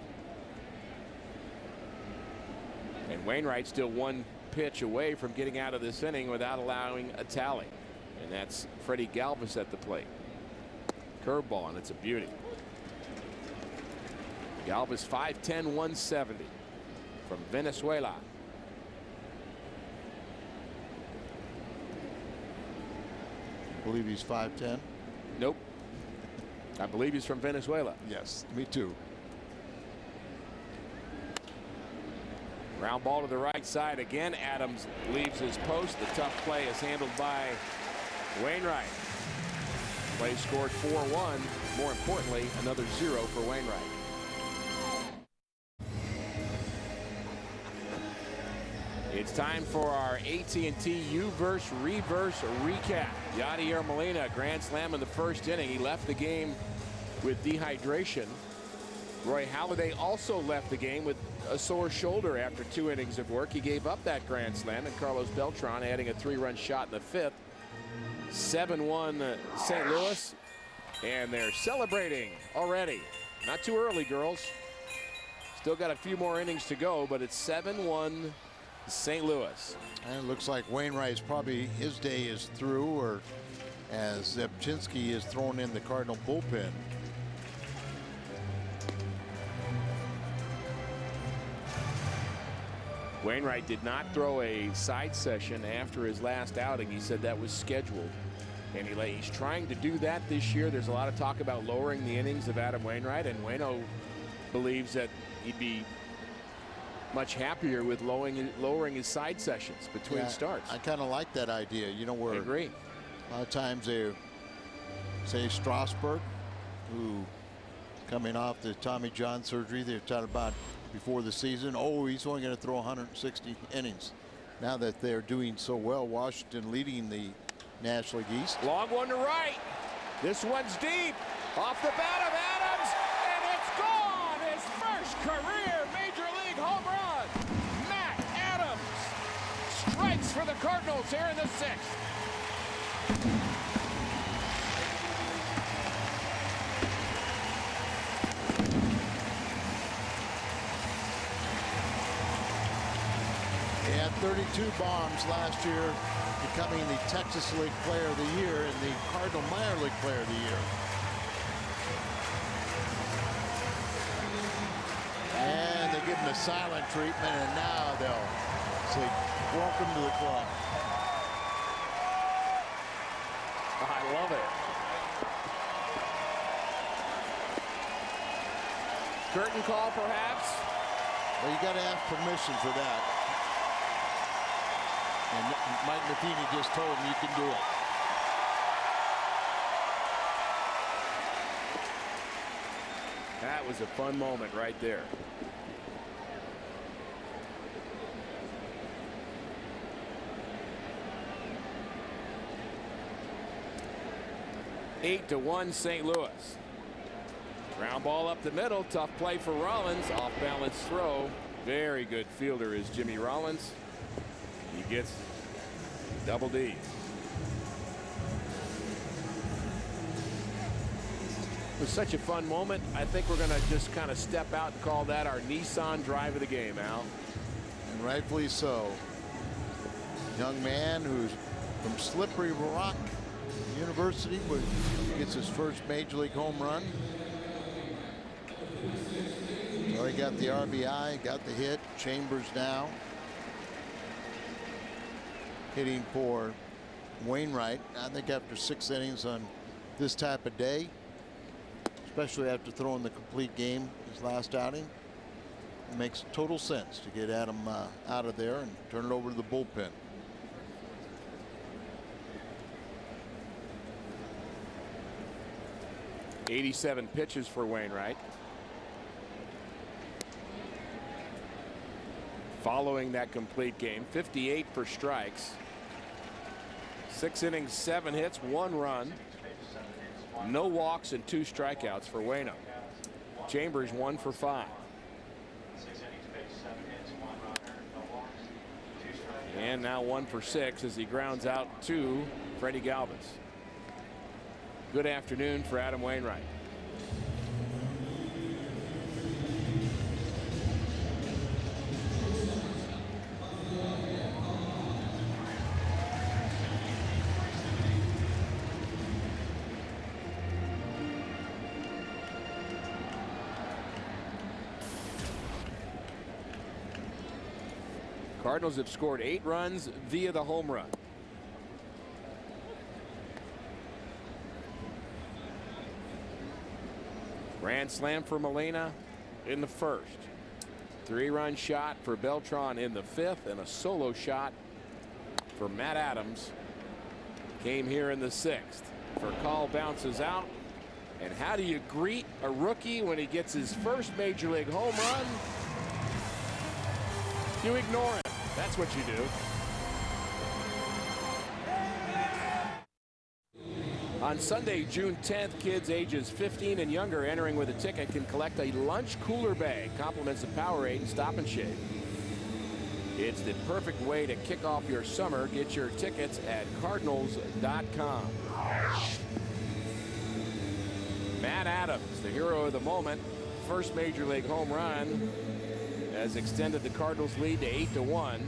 And Wainwright still 1 pitch away from getting out of this inning without allowing a tally. And that's Freddie Galvis at the plate. Curveball, and it's a beauty. Galvis 5'10", 170 from Venezuela. I believe he's 5'10". Nope. I believe he's from Venezuela. Yes, me too. Ground ball to the right side again. Adams leaves his post. The tough play is handled by Wainwright. Play scored 4-1. More importantly, another 0 for Wainwright. It's time for our AT&T U-verse reverse recap. Yadier Molina, grand slam in the first inning. He left the game with dehydration. Roy Halladay also left the game with a sore shoulder after 2 innings of work. He gave up that grand slam, and Carlos Beltran adding a 3-run shot in the 5th. 7-1 St. Louis, and they're celebrating already. Not too early, girls. Still got a few more innings to go, but it's 7-1 St. Louis. And it looks like Wainwright's probably, his day is through, or as Zepchinski is thrown in the Cardinal bullpen. Wainwright did not throw a side session after his last outing. He said that was scheduled, and he's trying to do that this year. There's a lot of talk about lowering the innings of Adam Wainwright, and Waino believes that he'd be much happier with lowering his side sessions between starts. I kind of like that idea. You know, where I agree. A lot of times they say Strasburg, who coming off the Tommy John surgery they talked about before the season. Oh, he's only going to throw 160 innings. Now that they're doing so well, Washington leading the National League East. Long one to right. This one's deep. Off the bat of Adams, and it's gone. His first career Major League home run. Matt Adams strikes for the Cardinals here in the 6th. He had 32 bombs last year, becoming the Texas League Player of the Year and the Cardinal Minor League Player of the Year. And they give him a silent treatment, and now they'll say, welcome to the club. I love it. Curtain call, perhaps? Well, you got to ask permission for that. And Mike Matheny just told him you can do it. That was a fun moment right there. Eight to 1 St. Louis. Ground ball up the middle. Tough play for Rollins. Off balance throw. Very good fielder is Jimmy Rollins. He gets double D. It was such a fun moment. I think we're going to just kind of step out and call that our Nissan drive of the game, Al. And rightfully so. Young man who's from Slippery Rock University, where he gets his first Major League home run. So he got the RBI, got the hit. Chambers now hitting for Wainwright. I think after 6 innings on this type of day, especially after throwing the complete game his last outing, it makes total sense to get Adam out of there and turn it over to the bullpen. '87 pitches for Wainwright. Following that complete game, 58 for strikes. 6 innings, 7 hits, 1 run. No walks and 2 strikeouts for Waino. Chambers 1 for 5. And now 1 for 6 as he grounds out to Freddie Galvis. Good afternoon for Adam Wainwright. Cardinals have scored 8 runs via the home run. Grand slam for Molina in the 1st. 3-run shot for Beltran in the 5th, and a solo shot for Matt Adams came here in the 6th. Vercall bounces out. And how do you greet a rookie when he gets his first Major League home run? You ignore him. That's what you do. On Sunday, June 10th, kids ages 15 and younger entering with a ticket can collect a lunch cooler bag. Compliments of Powerade and Stop and Shave. It's the perfect way to kick off your summer. Get your tickets at Cardinals.com. Matt Adams, the hero of the moment, first Major League home run, has extended the Cardinals lead to 8-1.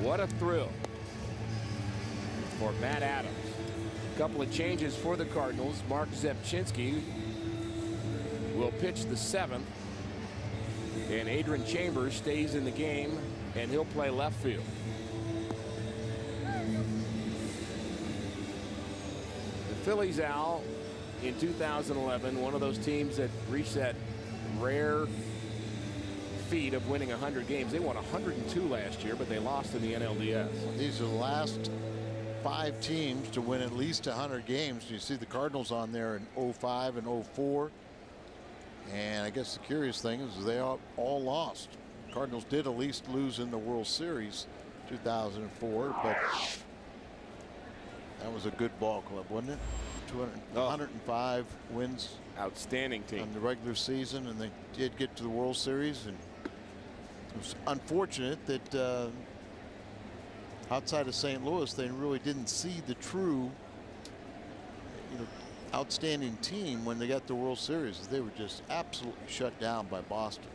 What a thrill for Matt Adams. A couple of changes for the Cardinals. Mark Zepchinski will pitch the 7th, and Adrian Chambers stays in the game, and he'll play left field. The Phillies, Al, in 2011, one of those teams that reached that rare feat of winning 100 games. They won 102 last year, but they lost in the NLDS. These are the last 5 teams to win at least 100 games. You see the Cardinals on there in 05 and 04. And I guess the curious thing is they all lost. Cardinals did at least lose in the World Series 2004, but that was a good ball club, wasn't it? 105 wins. Outstanding team. On the regular season, and they did get to the World Series. And it was unfortunate that outside of St. Louis, they really didn't see the true, outstanding team when they got the World Series. They were just absolutely shut down by Boston.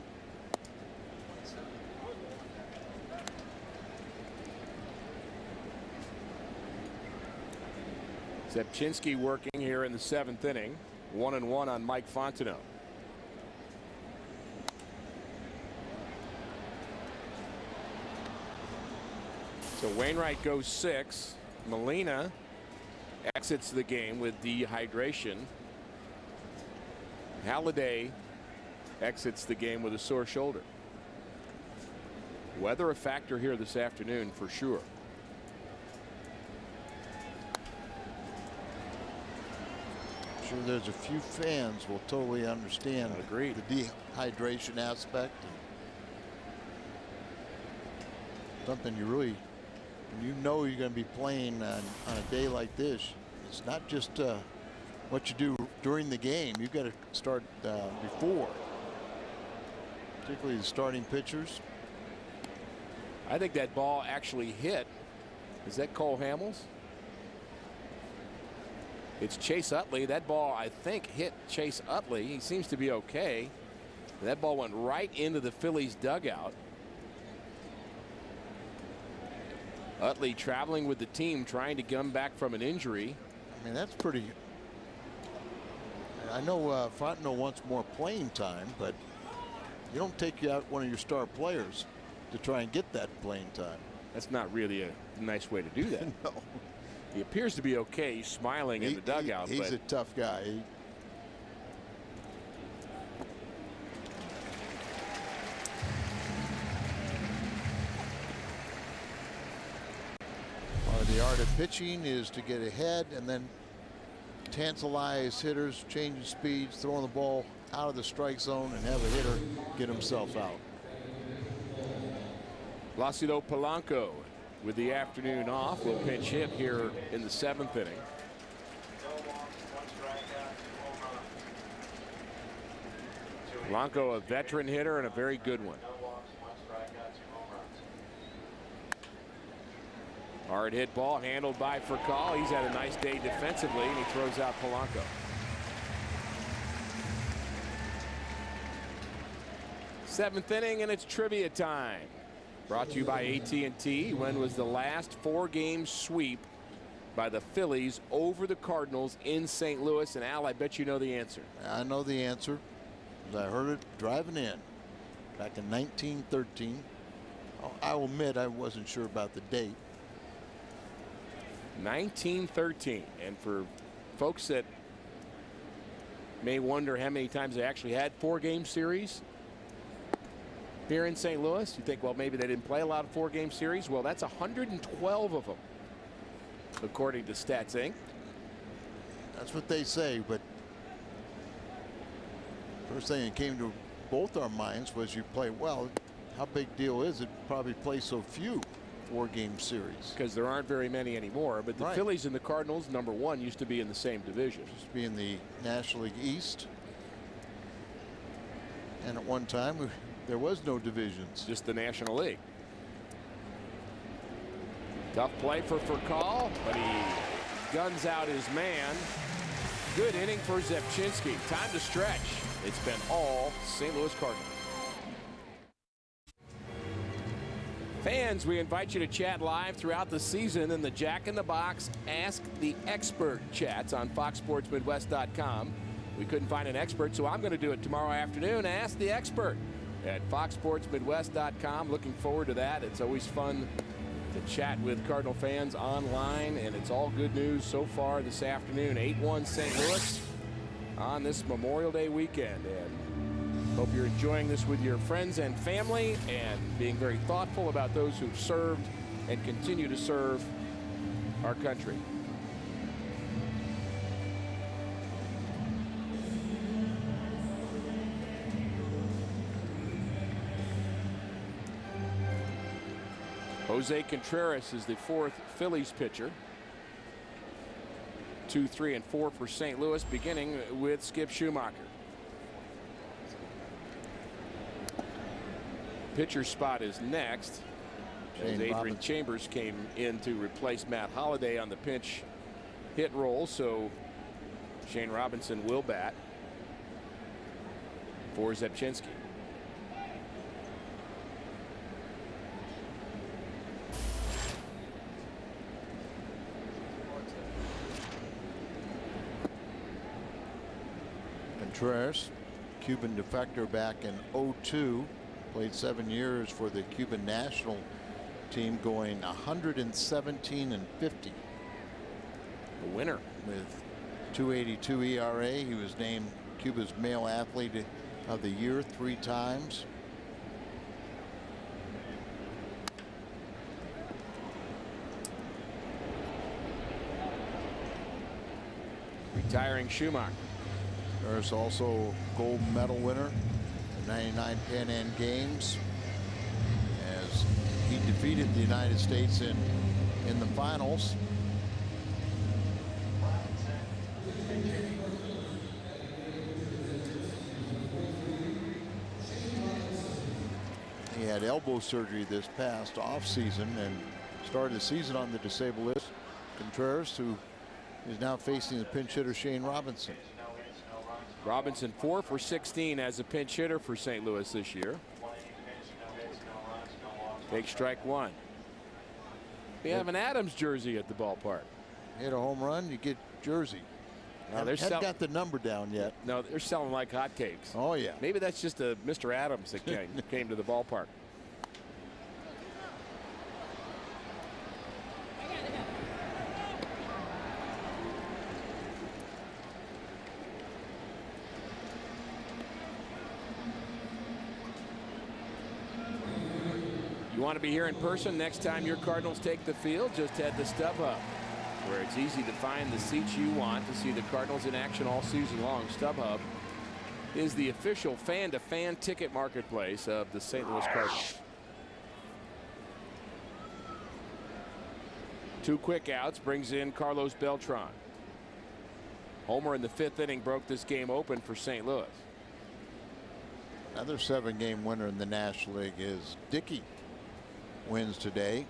Zepchinski working here in the 7th inning. 1-1 on Mike Fontenot. So Wainwright goes 6. Molina exits the game with dehydration. Halladay exits the game with a sore shoulder. Weather a factor here this afternoon for sure. Sure, there's a few fans will totally understand Agreed. The dehydration aspect. Something you really, when you know you're going to be playing on a day like this, it's not just what you do during the game. You've got to start before, particularly the starting pitchers. I think that ball actually hit. Is that Cole Hamels? It's Chase Utley. That ball, I think, hit Chase Utley. He seems to be okay. That ball went right into the Phillies dugout. Utley traveling with the team, trying to come back from an injury. I mean, that's pretty. I know Fontenot wants more playing time, but you don't take out one of your star players to try and get that playing time. That's not really a nice way to do that. No. He appears to be okay. He's smiling in the dugout. He's a tough guy. Part of the art of pitching is to get ahead and then tantalize hitters, changing speeds, throwing the ball out of the strike zone, and have a hitter get himself out. Placido Polanco, with the afternoon off, will pinch hit here in the 7th inning. Polanco, a veteran hitter and a very good one. Hard hit ball handled by Furcal. He's had a nice day defensively, and he throws out Polanco. 7th inning, and it's trivia time. Brought to you by AT&T. When was the last 4-game sweep by the Phillies over the Cardinals in St. Louis? And Al, I bet you know the answer. I know the answer. I heard it driving in back in 1913. I will admit I wasn't sure about the date. 1913. And for folks that may wonder how many times they actually had 4-game series here in St. Louis, you think, well, maybe they didn't play a lot of 4-game series. Well, that's 112 of them, according to Stats Inc. That's what they say, but first thing that came to both our minds was you play well. How big deal is it? Probably play so few 4-game series. Because there aren't very many anymore. But the Right. Phillies and the Cardinals, #1, used to be in the same division. Used to be in the National League East. And at one time, there was no divisions. Just the National League. Tough play for Furcal, but he guns out his man. Good inning for Zepchinski. Time to stretch. It's been all St. Louis Cardinals. Fans, we invite you to chat live throughout the season in the Jack in the Box Ask the Expert chats on FoxSportsMidwest.com. We couldn't find an expert, so I'm going to do it tomorrow afternoon. Ask the Expert at FoxSportsMidwest.com. Looking forward to that. It's always fun to chat with Cardinal fans online, and it's all good news so far this afternoon. 8-1 St. Louis on this Memorial Day weekend. And hope you're enjoying this with your friends and family and being very thoughtful about those who've served and continue to serve our country. Jose Contreras is the 4th Phillies pitcher. 2, 3, and 4 for St. Louis, beginning with Skip Schumacher. Pitcher spot is next, as Adrian Chambers came in to replace Matt Holliday on the pinch hit role, so Shane Robinson will bat for Zepchinski. Contreras, Cuban defector back in '02, played 7 years for the Cuban national team, going 117 and 50. The winner with 2.82 ERA. He was named Cuba's male athlete of the year 3 times. Retiring Schumacher. There's also gold medal winner in 99 Pan Am Games, as he defeated the United States in the finals. He had elbow surgery this past off season and started the season on the disabled list. Contreras, who is now facing the pinch hitter Shane Robinson. Robinson 4 for 16 as a pinch hitter for St. Louis this year. Take strike 1. We have an Adams jersey at the ballpark. Hit a home run, you get jersey. Now they're haven't got the number down yet. No, they're selling like hotcakes. Oh yeah. Maybe that's just a Mr. Adams that came to the ballpark. You want to be here in person next time your Cardinals take the field? Just head to StubHub, where it's easy to find the seats you want to see the Cardinals in action all season long. StubHub is the official fan-to-fan ticket marketplace of the St. Louis Cardinals. 2 quick outs brings in Carlos Beltran. Homer in the 5th inning broke this game open for St. Louis. Another 7-game winner in the National League is Dickey. Wins today.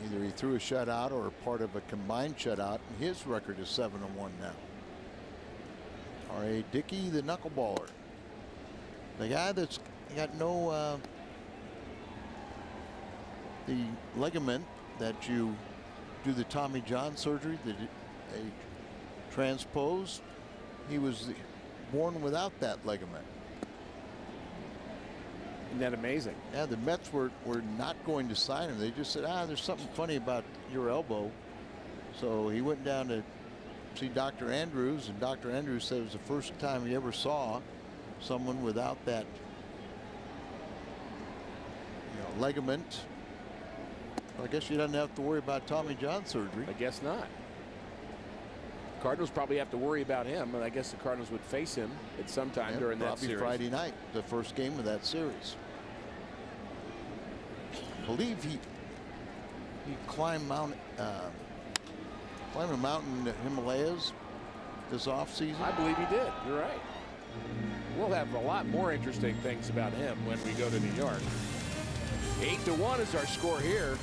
Either he threw a shutout or part of a combined shutout, and his record is 7-1 now. R.A. Dickey, the knuckleballer, the guy that's got no the ligament that you do the Tommy John surgery, that they transpose. He was born without that ligament. Isn't that amazing? Yeah, the Mets were not going to sign him. They just said, there's something funny about your elbow. So he went down to see Dr. Andrews, and Dr. Andrews said it was the first time he ever saw someone without that ligament. I guess you don't have to worry about Tommy John surgery. I guess not. Cardinals probably have to worry about him, and I guess the Cardinals would face him at some time during that series. Friday night, the first game of that series. I believe he climbed a mountain in the Himalayas this offseason. I believe he did. You're right. We'll have a lot more interesting things about him when we go to New York. 8-1 is our score here.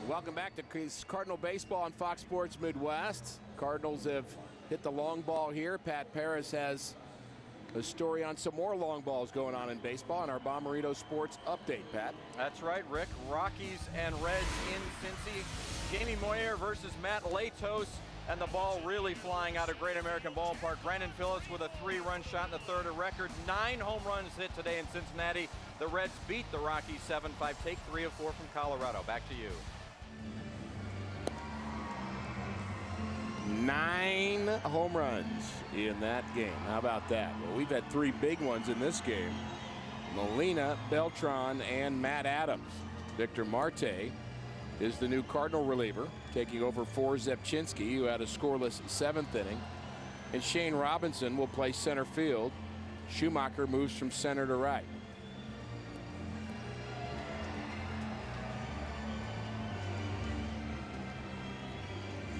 Welcome back to Cardinal Baseball on Fox Sports Midwest. Cardinals have hit the long ball here. Pat Paris has a story on some more long balls going on in baseball in our Bommarito Sports Update, Pat. That's right, Rick. Rockies and Reds in Cincy. Jamie Moyer versus Matt Latos, and the ball really flying out of Great American Ballpark. Brandon Phillips with a 3-run shot in the 3rd, a record 9 home runs hit today in Cincinnati. The Reds beat the Rockies 7-5. Take 3 of 4 from Colorado. Back to you. 9 home runs in that game. How about that? Well, we've had 3 big ones in this game. Molina, Beltran, and Matt Adams. Victor Marte is the new Cardinal reliever, taking over for Zepchinski, who had a scoreless 7th inning. And Shane Robinson will play center field. Schumacher moves from center to right.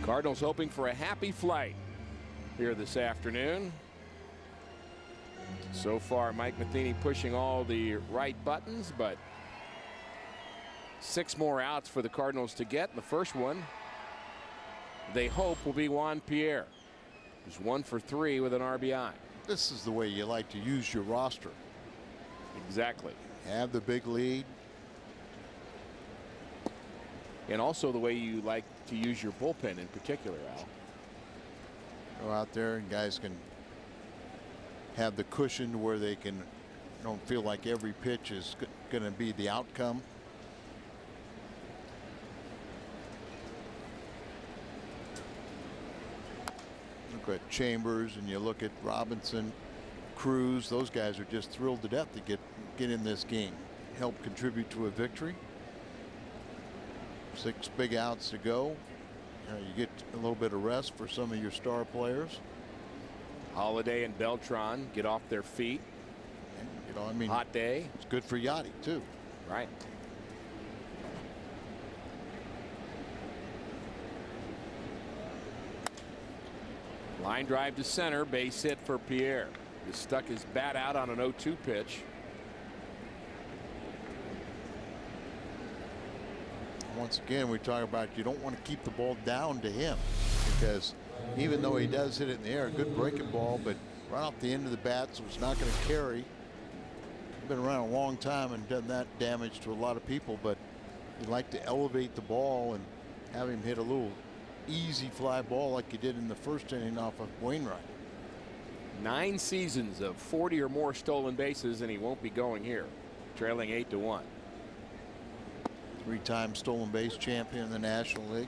Cardinals hoping for a happy flight here this afternoon. So far, Mike Matheny pushing all the right buttons, but 6 more outs for the Cardinals to get. The first one, they hope, will be Juan Pierre. He's 1 for 3 with an RBI. This is the way you like to use your roster. Exactly. Have the big lead. And also the way you like to use your bullpen in particular, Al. Go out there and guys can have the cushion where they don't feel like every pitch is going to be the outcome. Look at Chambers and you look at Robinson, Cruz. Those guys are just thrilled to death to get in this game, help contribute to a victory. 6 big outs to go. You get a little bit of rest for some of your star players. Holiday and Beltran get off their feet. And, I mean, hot day. It's good for Yachty too. Right. Line drive to center, base hit for Pierre. He stuck his bat out on an 0-2 pitch. Once again, we talk about you don't want to keep the ball down to him, because even though he does hit it in the air, a good breaking ball, but right off the end of the bat, so it's not going to carry. He's been around a long time and done that damage to a lot of people, but you like to elevate the ball and have him hit a little easy fly ball like he did in the first inning off of Wainwright. 9 seasons of 40 or more stolen bases, and he won't be going here, trailing 8-1. 3-time stolen base champion in the National League.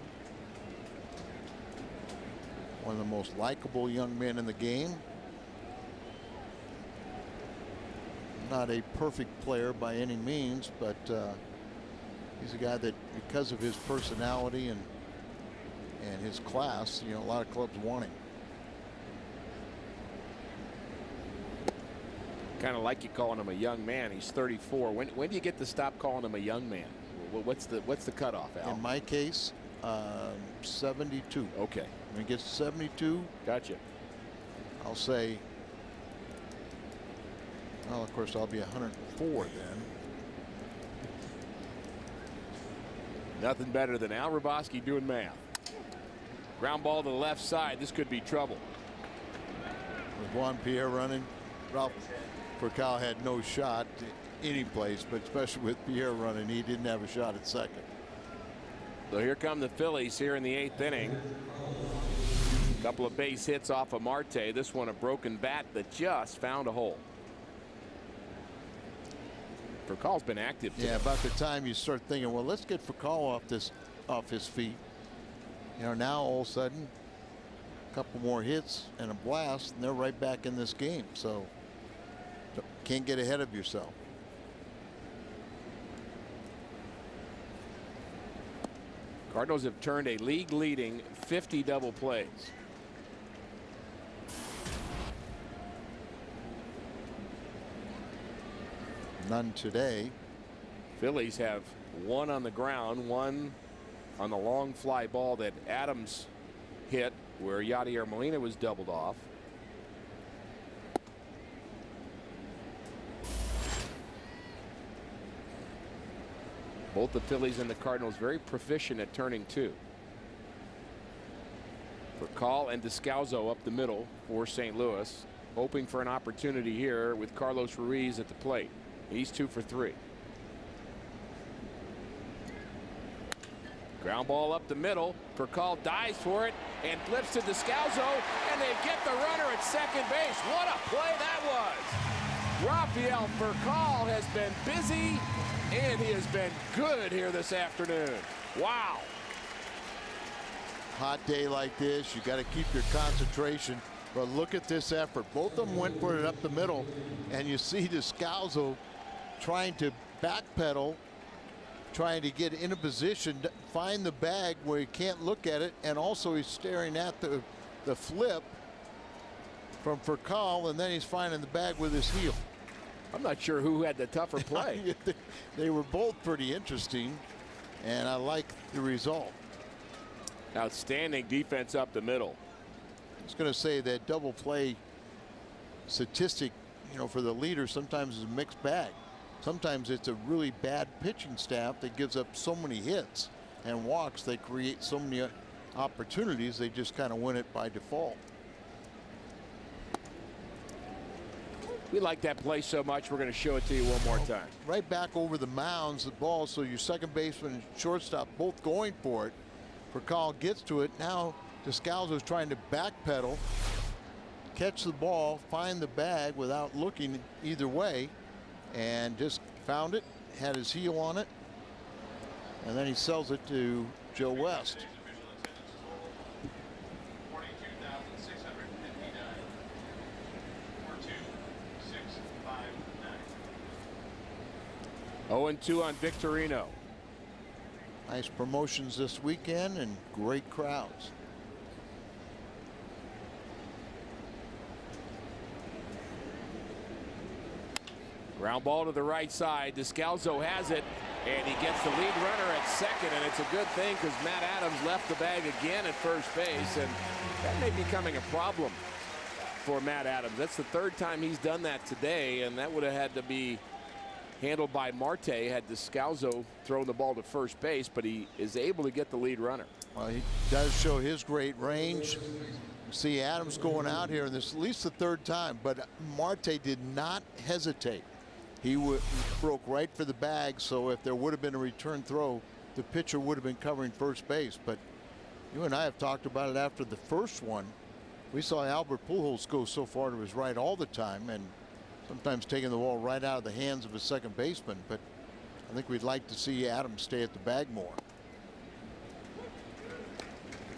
One of the most likable young men in the game. Not a perfect player by any means, but he's a guy that, because of his personality and his class, a lot of clubs want him. Kind of like you calling him a young man. He's 34. When do you get to stop calling him a young man? What's the cutoff, Al? In my case, 72. Okay. When he gets to 72, gotcha. I'll say, well, of course, I'll be 104 then. Nothing better than Al Hrabosky doing math. Ground ball to the left side. This could be trouble. With Juan Pierre running, Ralph Furcal had no shot any place, but especially with Pierre running, he didn't have a shot at second. So here come the Phillies here in the 8th inning. A couple of base hits off of Marte. This one a broken bat that just found a hole. Furcal's been active today. Yeah, about the time you start thinking, well, let's get Furcal off his feet. Now all of a sudden, a couple more hits and a blast, and they're right back in this game. So can't get ahead of yourself. Cardinals have turned a league-leading 50 double plays. None today. Phillies have 1 on the ground, 1 on the long fly ball that Adams hit, where Yadier Molina was doubled off. Both the Phillies and the Cardinals very proficient at turning 2. Furcal and Descalzo up the middle for St. Louis, hoping for an opportunity here with Carlos Ruiz at the plate. He's 2 for 3. Ground ball up the middle. Furcal dives for it and flips to Descalzo, and they get the runner at second base. What a play that was! Rafael Furcal has been busy, and he has been good here this afternoon. Wow. Hot day like this, you got to keep your concentration. But look at this effort. Both of them went for it up the middle, and you see Descalzo trying to backpedal, trying to get in a position to find the bag where he can't look at it, and also he's staring at the flip from Furcal, and then he's finding the bag with his heel. I'm not sure who had the tougher play. They were both pretty interesting, and I like the result. Outstanding defense up the middle. I was going to say that double play statistic, for the leader sometimes is a mixed bag. Sometimes it's a really bad pitching staff that gives up so many hits and walks. They create so many opportunities. They just kind of win it by default. We like that play so much, we're going to show it to you one more time. Right back over the mounds, the ball, so your second baseman and shortstop both going for it. Furcal gets to it. Now Descalzo's trying to backpedal, catch the ball, find the bag without looking either way, and just found it, had his heel on it, and then he sells it to Joe West. Oh, 2 on Victorino. Nice promotions this weekend and great crowds. Ground ball to the right side. Descalzo has it, and he gets the lead runner at second, and it's a good thing because Matt Adams left the bag again at first base, and that may be becoming a problem for Matt Adams. That's the third time he's done that today, and that would have had to be handled by Marte had Descalzo thrown the ball to first base, but he is able to get the lead runner. Well, he does show his great range. See Adams going out here, and this at least the third time, but Marte did not hesitate. He broke right for the bag, so if there would have been a return throw, the pitcher would have been covering first base. But you and I have talked about it after the first one. We saw Albert Pujols go so far to his right all the time, and sometimes taking the ball right out of the hands of his second baseman. But I think we'd like to see Adams stay at the bag more.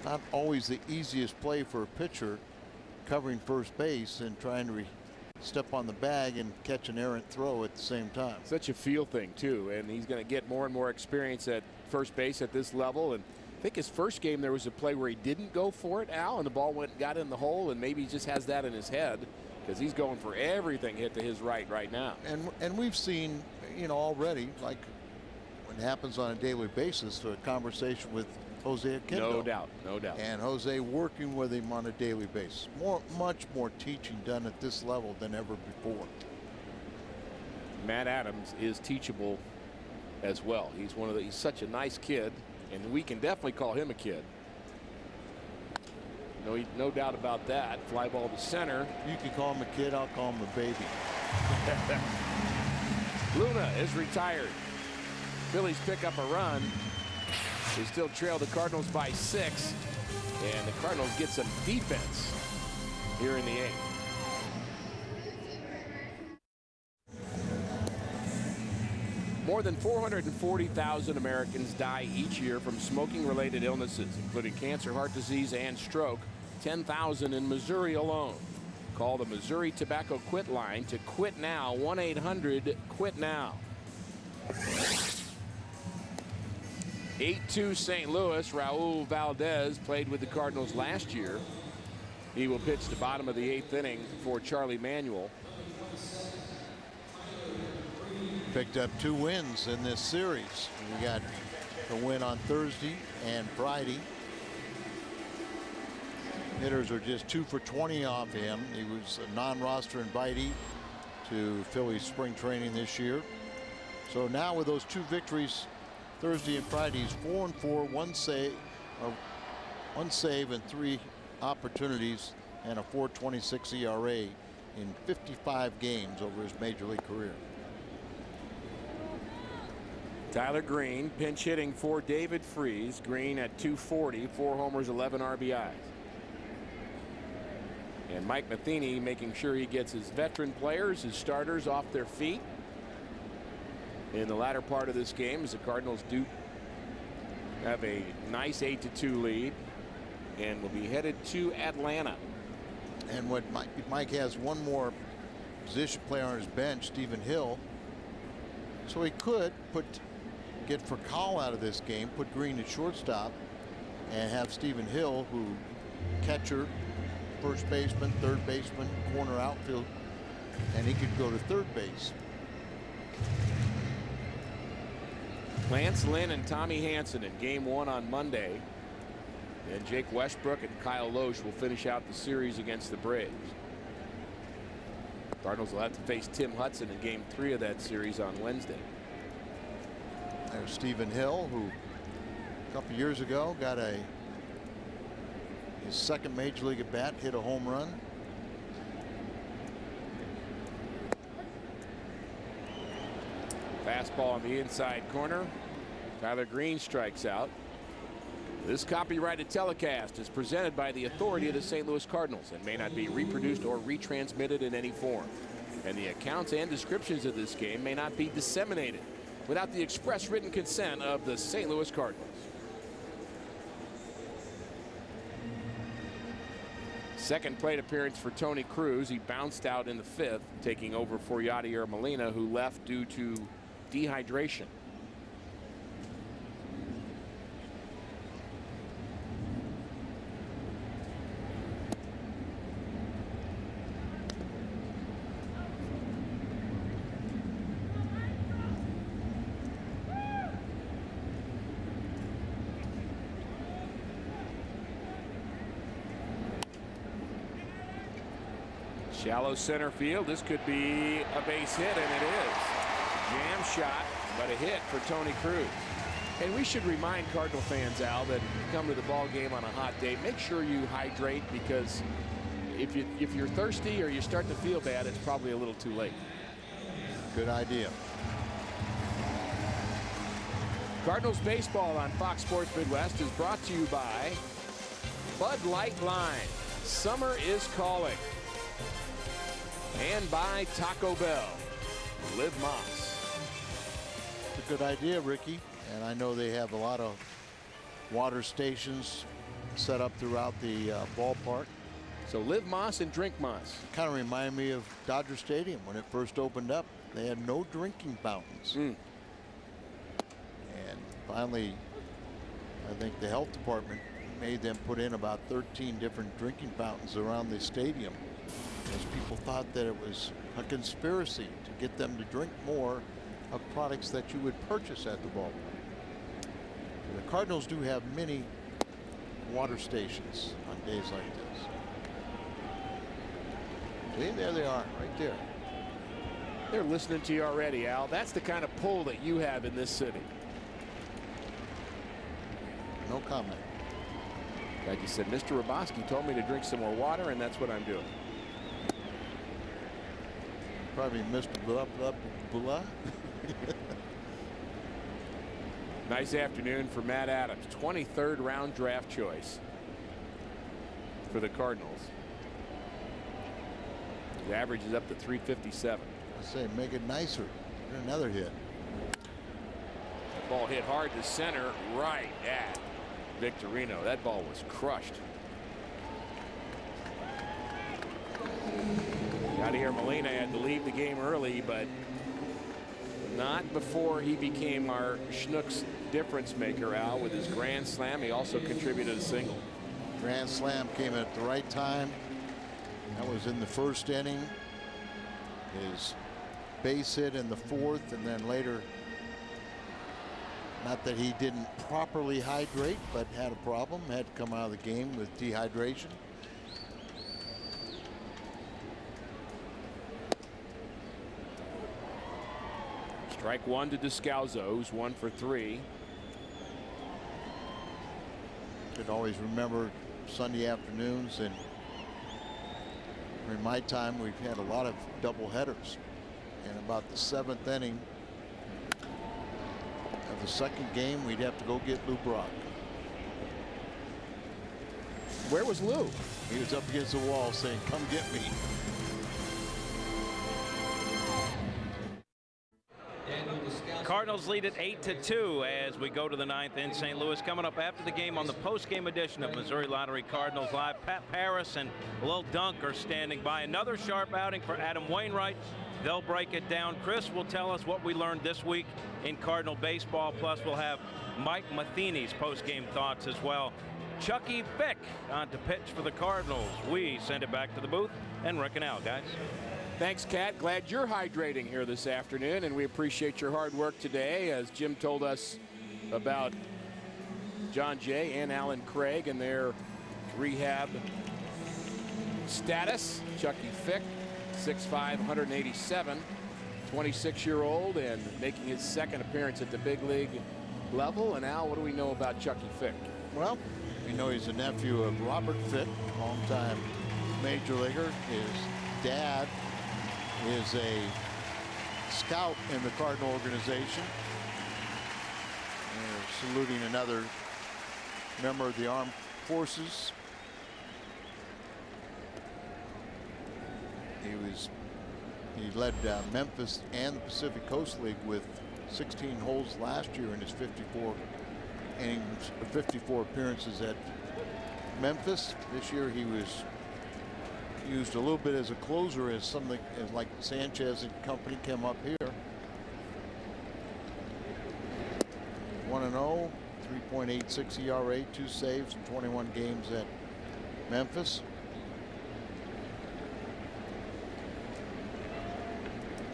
Not always the easiest play for a pitcher, covering first base and trying to step on the bag and catch an errant throw at the same time. Such a feel thing too, and he's going to get more and more experience at first base at this level. And I think his first game there was a play where he didn't go for it, Al, and the ball went and got in the hole, and maybe he just has that in his head because he's going for everything hit to his right now. And we've seen, already, like what happens on a daily basis, a conversation with Jose Aquindo. No doubt, no doubt. And Jose working with him on a daily basis. Much more teaching done at this level than ever before. Matt Adams is teachable as well. He's he's such a nice kid, and we can definitely call him a kid. No doubt about that. Fly ball to center. You can call him a kid, I'll call him a baby. Luna is retired. Phillies pick up a run. They still trail the Cardinals by 6, and the Cardinals get some defense here in the 8th. More than 440,000 Americans die each year from smoking-related illnesses, including cancer, heart disease, and stroke. 10,000 in Missouri alone. Call the Missouri Tobacco Quit line to quit now. 1-800-QUIT-NOW. 8-2 St. Louis. Raul Valdez played with the Cardinals last year. He will pitch the bottom of the 8th inning for Charlie Manuel. Picked up 2 wins in this series. We got a win on Thursday and Friday. Hitters are just 2 for 20 off him. He was a non-roster invitee to Phillies spring training this year. So now with those 2 victories Thursday and Friday, he's 4-4, 1 save and 3 opportunities, and a 4.26 ERA in 55 games over his major league career. Tyler Green pinch hitting for David Freese. Green at 240, 4 homers, 11 RBIs. And Mike Matheny making sure he gets his veteran players, his starters, off their feet in the latter part of this game, as the Cardinals do have a nice 8-2 lead and will be headed to Atlanta. And what Mike has one more position player on his bench, Stephen Hill. So he could get Furcal out of this game, put Green at shortstop, and have Stephen Hill, who catcher, first baseman, third baseman, corner outfield, and he could go to third base. Lance Lynn and Tommy Hanson in game 1 on Monday. And Jake Westbrook and Kyle Loesch will finish out the series against the Braves. Cardinals will have to face Tim Hudson in game 3 of that series on Wednesday. There's Stephen Hill, who a couple years ago got his second major league at bat, hit a home run. Fastball on the inside corner. Tyler Green strikes out. This copyrighted telecast is presented by the authority of the St. Louis Cardinals and may not be reproduced or retransmitted in any form. And the accounts and descriptions of this game may not be disseminated without the express written consent of the St. Louis Cardinals. Second plate appearance for Tony Cruz. He bounced out in the 5th, taking over for Yadier Molina, who left due to dehydration. Shallow center field. This could be a base hit, and it is. Jam shot, but a hit for Tony Cruz. And we should remind Cardinal fans, Al, that you come to the ball game on a hot day, make sure you hydrate, because if you're thirsty or you start to feel bad, it's probably a little too late. Good idea. Cardinals baseball on Fox Sports Midwest is brought to you by Bud Light Line. Summer is calling. And by Taco Bell. Live Moss. It's a good idea, Ricky. And I know they have a lot of water stations set up throughout the ballpark. So live Moss and drink Moss. Kind of remind me of Dodger Stadium when it first opened up. They had no drinking fountains. And finally, I think the health department made them put in about 13 different drinking fountains around the stadium, because people thought that it was a conspiracy to get them to drink more of products that you would purchase at the ballpark. The Cardinals do have many water stations on days like this. See, there they are, right there. They're listening to you already, Al. That's the kind of pull that you have in this city. No comment. Like you said, Mr. Roboski told me to drink some more water, and that's what I'm doing. Probably Mr. Blah, blah, blah. Nice afternoon for Matt Adams. 23rd round draft choice for the Cardinals. The average is up to 357. I say, make it nicer. Get another hit. That ball hit hard to center, right at Victorino. That ball was crushed. Yadier Molina had to leave the game early, but not before he became our Schnucks difference maker, Al, with his grand slam. He also contributed a single. Grand slam came at the right time. That was in the first inning. His base hit in the 4th, and then later, not that he didn't properly hydrate, but had a problem, had to come out of the game with dehydration. Strike one to Descalzo, who's 1 for 3. Could always remember Sunday afternoons, and in my time we've had a lot of double headers. And about the 7th inning of the second game, we'd have to go get Lou Brock. Where was Lou? He was up against the wall saying, "Come get me." Daniel Cardinals lead at 8-2 as we go to the ninth in St. Louis. Coming up after the game on the post-game edition of Missouri Lottery Cardinals Live, Pat Paris and Lil Dunk are standing by. Another sharp outing for Adam Wainwright. They'll break it down. Chris will tell us what we learned this week in Cardinal baseball. Plus, we'll have Mike Matheny's post-game thoughts as well. Chucky Fick on to pitch for the Cardinals. We send it back to the booth and Rick and Al, guys. Thanks, Cat. Glad you're hydrating here this afternoon, and we appreciate your hard work today. As Jim told us about John Jay and Alan Craig and their rehab status. Chucky Fick, 6'5", 187, 26-year-old, and making his second appearance at the big league level. And Al, what do we know about Chucky Fick? Well, we know he's a nephew of Robert Fick, longtime major leaguer. His dad is a scout in the Cardinal organization. They're saluting another member of the armed forces. He led Memphis and the Pacific Coast League with 16 holes last year in his 54 innings, 54 appearances at Memphis. This year he was used a little bit as a closer as something as like Sanchez and company came up here. 1-0, 3.86 ERA, 2 saves in 21 games at Memphis.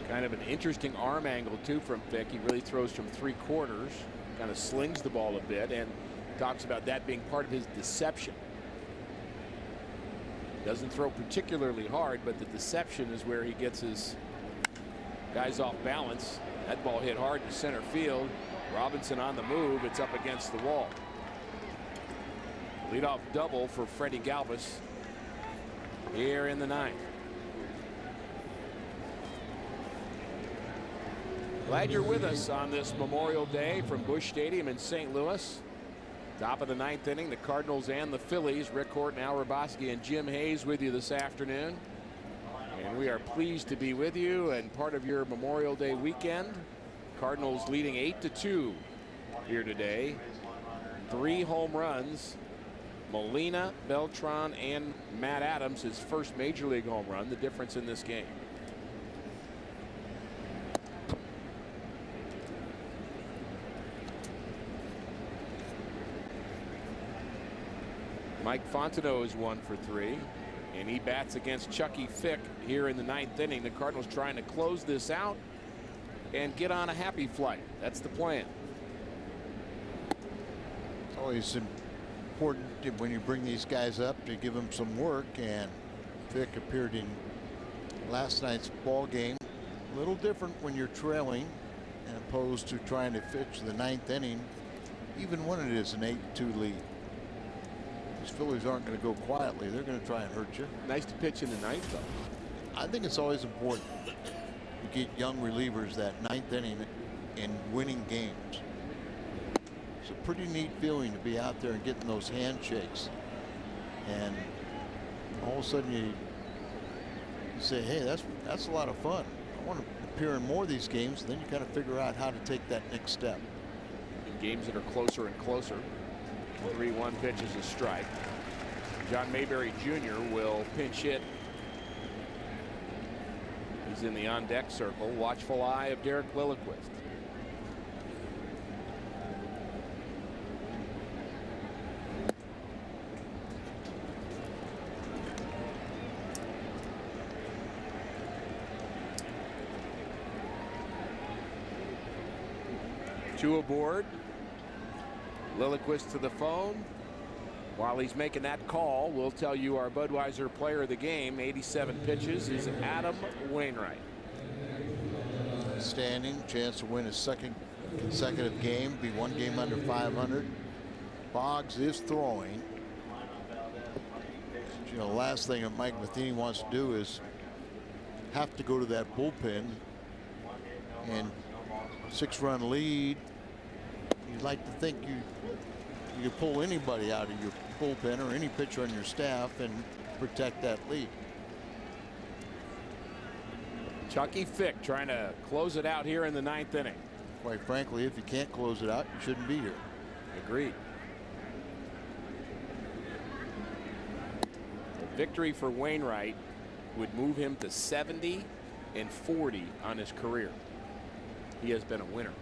Kind of an interesting arm angle too from Fick. He really throws from 3 quarters, kind of slings the ball a bit, and talks about that being part of his deception. Doesn't throw particularly hard, but the deception is where he gets his guys off balance. That ball hit hard to center field. Robinson on the move. It's up against the wall. Leadoff double for Freddie Galvis here in the ninth. Glad you're with us on this Memorial Day from Busch Stadium in St. Louis. Top of the ninth inning, the Cardinals and the Phillies. Rick Horton, Al Raboski, and Jim Hayes with you this afternoon. And we are pleased to be with you and part of your Memorial Day weekend. Cardinals leading 8-2 here today. 3 home runs. Molina, Beltran, and Matt Adams, his first major league home run, the difference in this game. Mike Fontenot is 1 for 3, and he bats against Chucky Fick here in the ninth inning. The Cardinals trying to close this out and get on a happy flight. That's the plan. It's always important when you bring these guys up to give them some work, and Fick appeared in last night's ball game. A little different when you're trailing as opposed to trying to pitch the ninth inning, even when it is an 8-2 lead. These Phillies aren't going to go quietly. They're going to try and hurt you. Nice to pitch in the ninth, though. I think it's always important to get young relievers that ninth inning in winning games. It's a pretty neat feeling to be out there and getting those handshakes. And all of a sudden you say, hey, that's a lot of fun. I want to appear in more of these games. And then you kind of figure out how to take that next step. In games that are closer and closer. 3-1 pitch is a strike. John Mayberry Jr. will pinch hit. He's in the on-deck circle. Watchful eye of Derek Lilliquist. Two aboard. Lilliquist to the phone. While he's making that call, we'll tell you our Budweiser player of the game, 87 pitches, is Adam Wainwright. Standing, chance to win his second consecutive game, be 1 game under 500. Boggs is throwing. You know, the last thing that Mike Matheny wants to do is have to go to that bullpen and 6-run lead. You'd like to think you could pull anybody out of your bullpen or any pitcher on your staff and protect that lead. Chucky Fick trying to close it out here in the ninth inning. quite frankly, if you can't close it out, you shouldn't be here. Agreed. A victory for Wainwright would move him to 70-40 on his career. He has been a winner.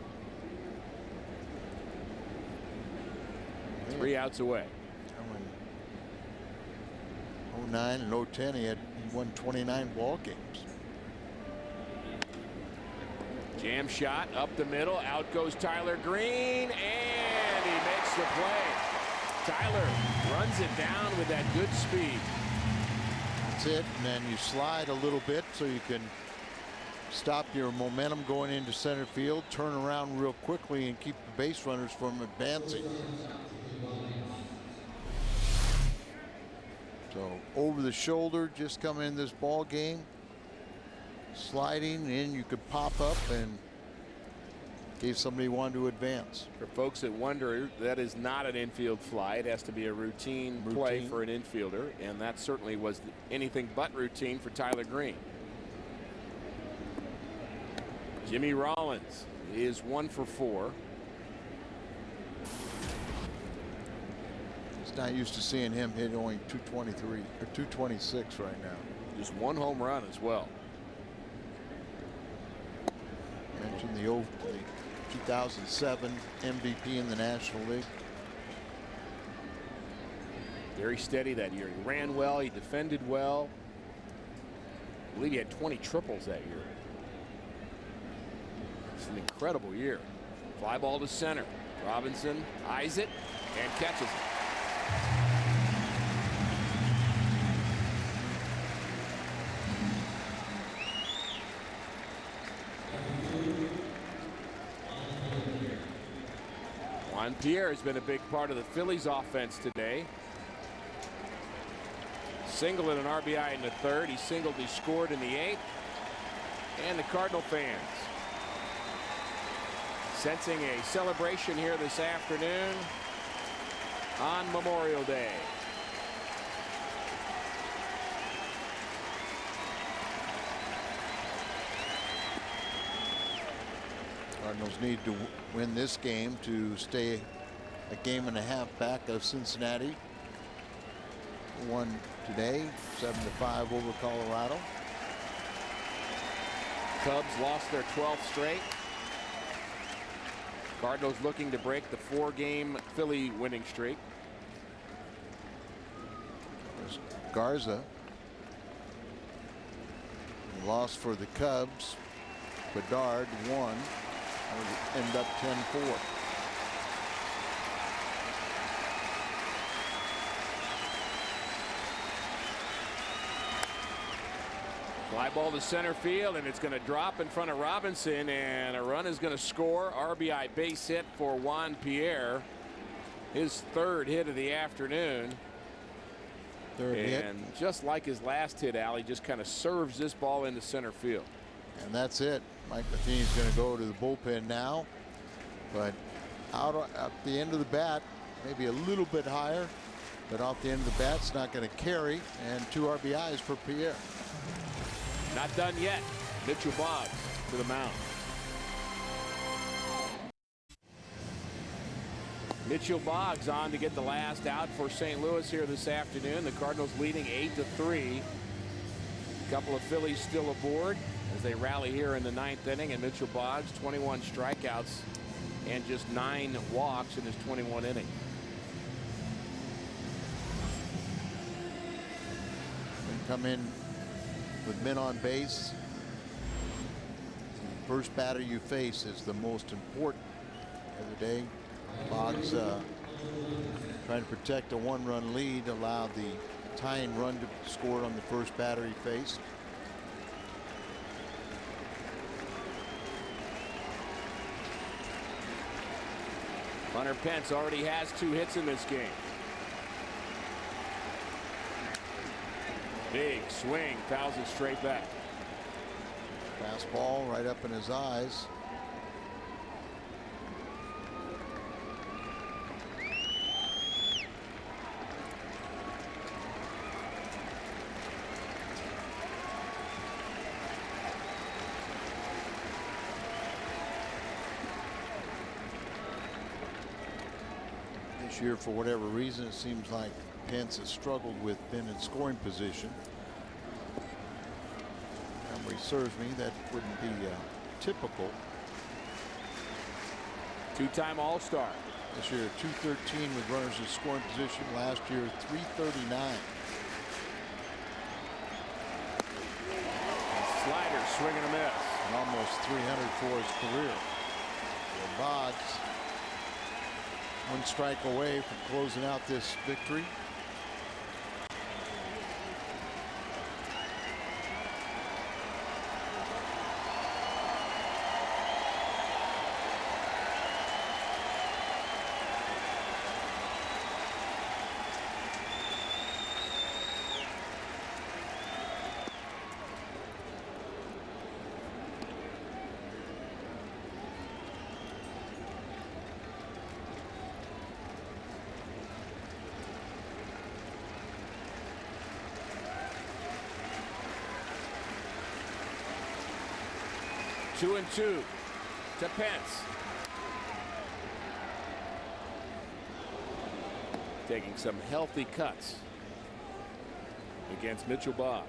3 outs away. 09 and 010, he won 29 ball games. Jam shot up the middle. Out goes Tyler Green, and he makes the play. Tyler runs it down with that good speed. That's it, and then you slide a little bit so you can stop your momentum going into center field, turn around real quickly, and keep the base runners from advancing. So over the shoulder, just coming in this ball game, sliding in, you could pop up and in case somebody wanted to advance. For folks that wonder, that is not an infield fly. It has to be a routine play for an infielder, and that certainly was anything but routine for Tyler Green. Jimmy Rollins is 1 for 4. Not used to seeing him hit only 223 or 226 right now. Just 1 home run as well. Mentioned the 2007 MVP in the National League. Very steady that year. He ran well. He defended well. I believe he had 20 triples that year. It's an incredible year. Fly ball to center. Robinson eyes it and catches it. Juan Pierre has been a big part of the Phillies offense today. Single and an RBI in the 3rd. He singled, he scored in the 8th. And the Cardinal fans sensing a celebration here this afternoon on Memorial Day. Cardinals need to win this game to stay a game and a half back of Cincinnati. Won today 7-5 over Colorado. Cubs lost their 12th straight. Cardinals looking to break the 4-game Philly winning streak. There's Garza. Lost for the Cubs. Bedard won. End up 10-4. Fly ball to center field, and it's going to drop in front of Robinson, and a run is going to score. RBI base hit for Juan Pierre. His 3rd hit of the afternoon. And just like his last hit, Al, he just kind of serves this ball into center field. And that's it. Mike Matheny's going to go to the bullpen now. But out at the end of the bat, maybe a little bit higher. But off the end of the bat, it's not going to carry. And 2 RBIs for Pierre. Not done yet. Mitchell Boggs to the mound. Mitchell Boggs on to get the last out for St. Louis here this afternoon. The Cardinals leading 8-3. A couple of Phillies still aboard as they rally here in the 9th inning. And Mitchell Boggs, 21 strikeouts and just 9 walks in his 21 innings. Come in with men on base. The first batter you face is the most important of the day. Boggs trying to protect a 1-run lead, allowed the tying run to be scored on the first batter he faced. Hunter Pence already has 2 hits in this game. Big swing, fouls it straight back. Fastball right up in his eyes. This year, for whatever reason, it seems like Pence has struggled with being in scoring position. Memory serves me, that wouldn't be typical. Two-time All-Star. This year, 213 with runners in scoring position. Last year, 339. Slider, swing and a miss. And almost 300 for his career. So Boggs, one strike away from closing out this victory. Two and two to Pence. Taking some healthy cuts against Mitchell Boggs.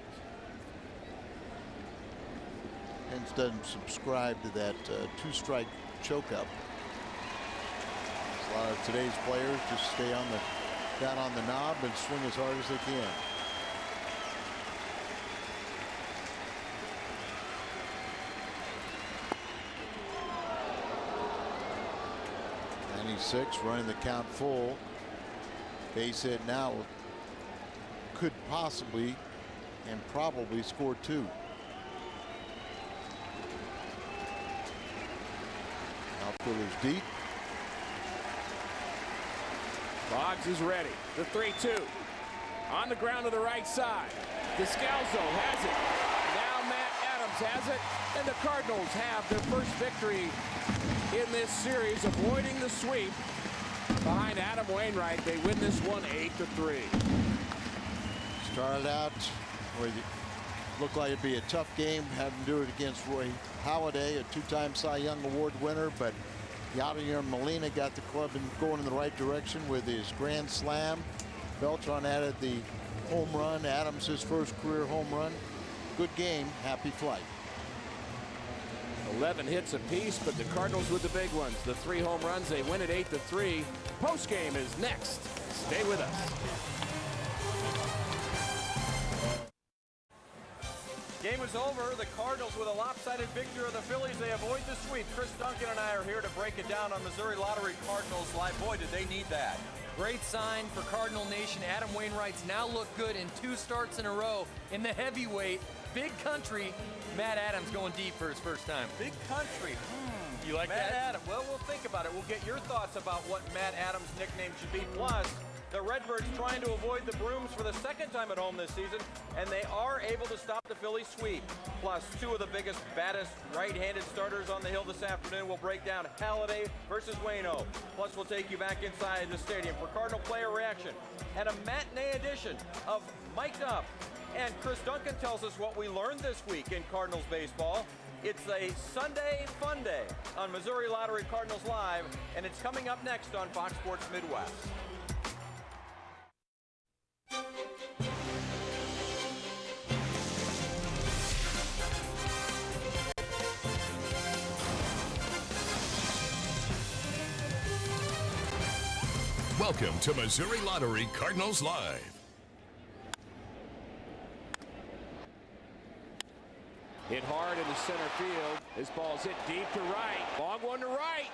Pence doesn't subscribe to that two-strike chokeup. A lot of today's players just stay on the down on the knob and swing as hard as they can. 96, running the count full. Base hit now, could possibly and probably score two. Outfielder's deep. Boggs is ready. The 3-2 on the ground to the right side. Descalzo has it. Now Matt Adams has it, and the Cardinals have their first victory in this series, avoiding the sweep behind Adam Wainwright. They win this one 8-3. Started out where it looked like it'd be a tough game, having to do it against Roy Halladay, a two-time Cy Young Award winner, but Yadier Molina got the club going in the right direction with his grand slam. Beltran added the home run. Adams his first career home run. Good game. Happy flight. 11 hits apiece, but the Cardinals with the big ones. The 3 home runs. They win it 8-3. Postgame is next. Stay with us. Game is over. The Cardinals with a lopsided victory of the Phillies. They avoid the sweep. Chris Duncan and I are here to break it down on Missouri Lottery Cardinals Live. Boy, did they need that. Great sign for Cardinal Nation. Adam Wainwright's now looked good in 2 starts in a row in the heavyweight. Big country. Matt Adams going deep for his first time. Big country. You like Matt that? Adams. Well, we'll think about it. We'll get your thoughts about what Matt Adams' nickname should be. Plus, the Redbirds trying to avoid the Brooms for the second time at home this season, and they are able to stop the Phillies sweep. Plus, 2 of the biggest, baddest right-handed starters on the hill this afternoon. We'll break down Halladay versus Waino. Plus, we'll take you back inside the stadium for Cardinal player reaction and a matinee edition of Mic'd Up. And Chris Duncan tells us what we learned this week in Cardinals baseball. It's a Sunday fun day on Missouri Lottery Cardinals Live, and it's coming up next on Fox Sports Midwest. Welcome to Missouri Lottery Cardinals Live. Hit hard in the center field. This ball's hit deep to right. Long one to right.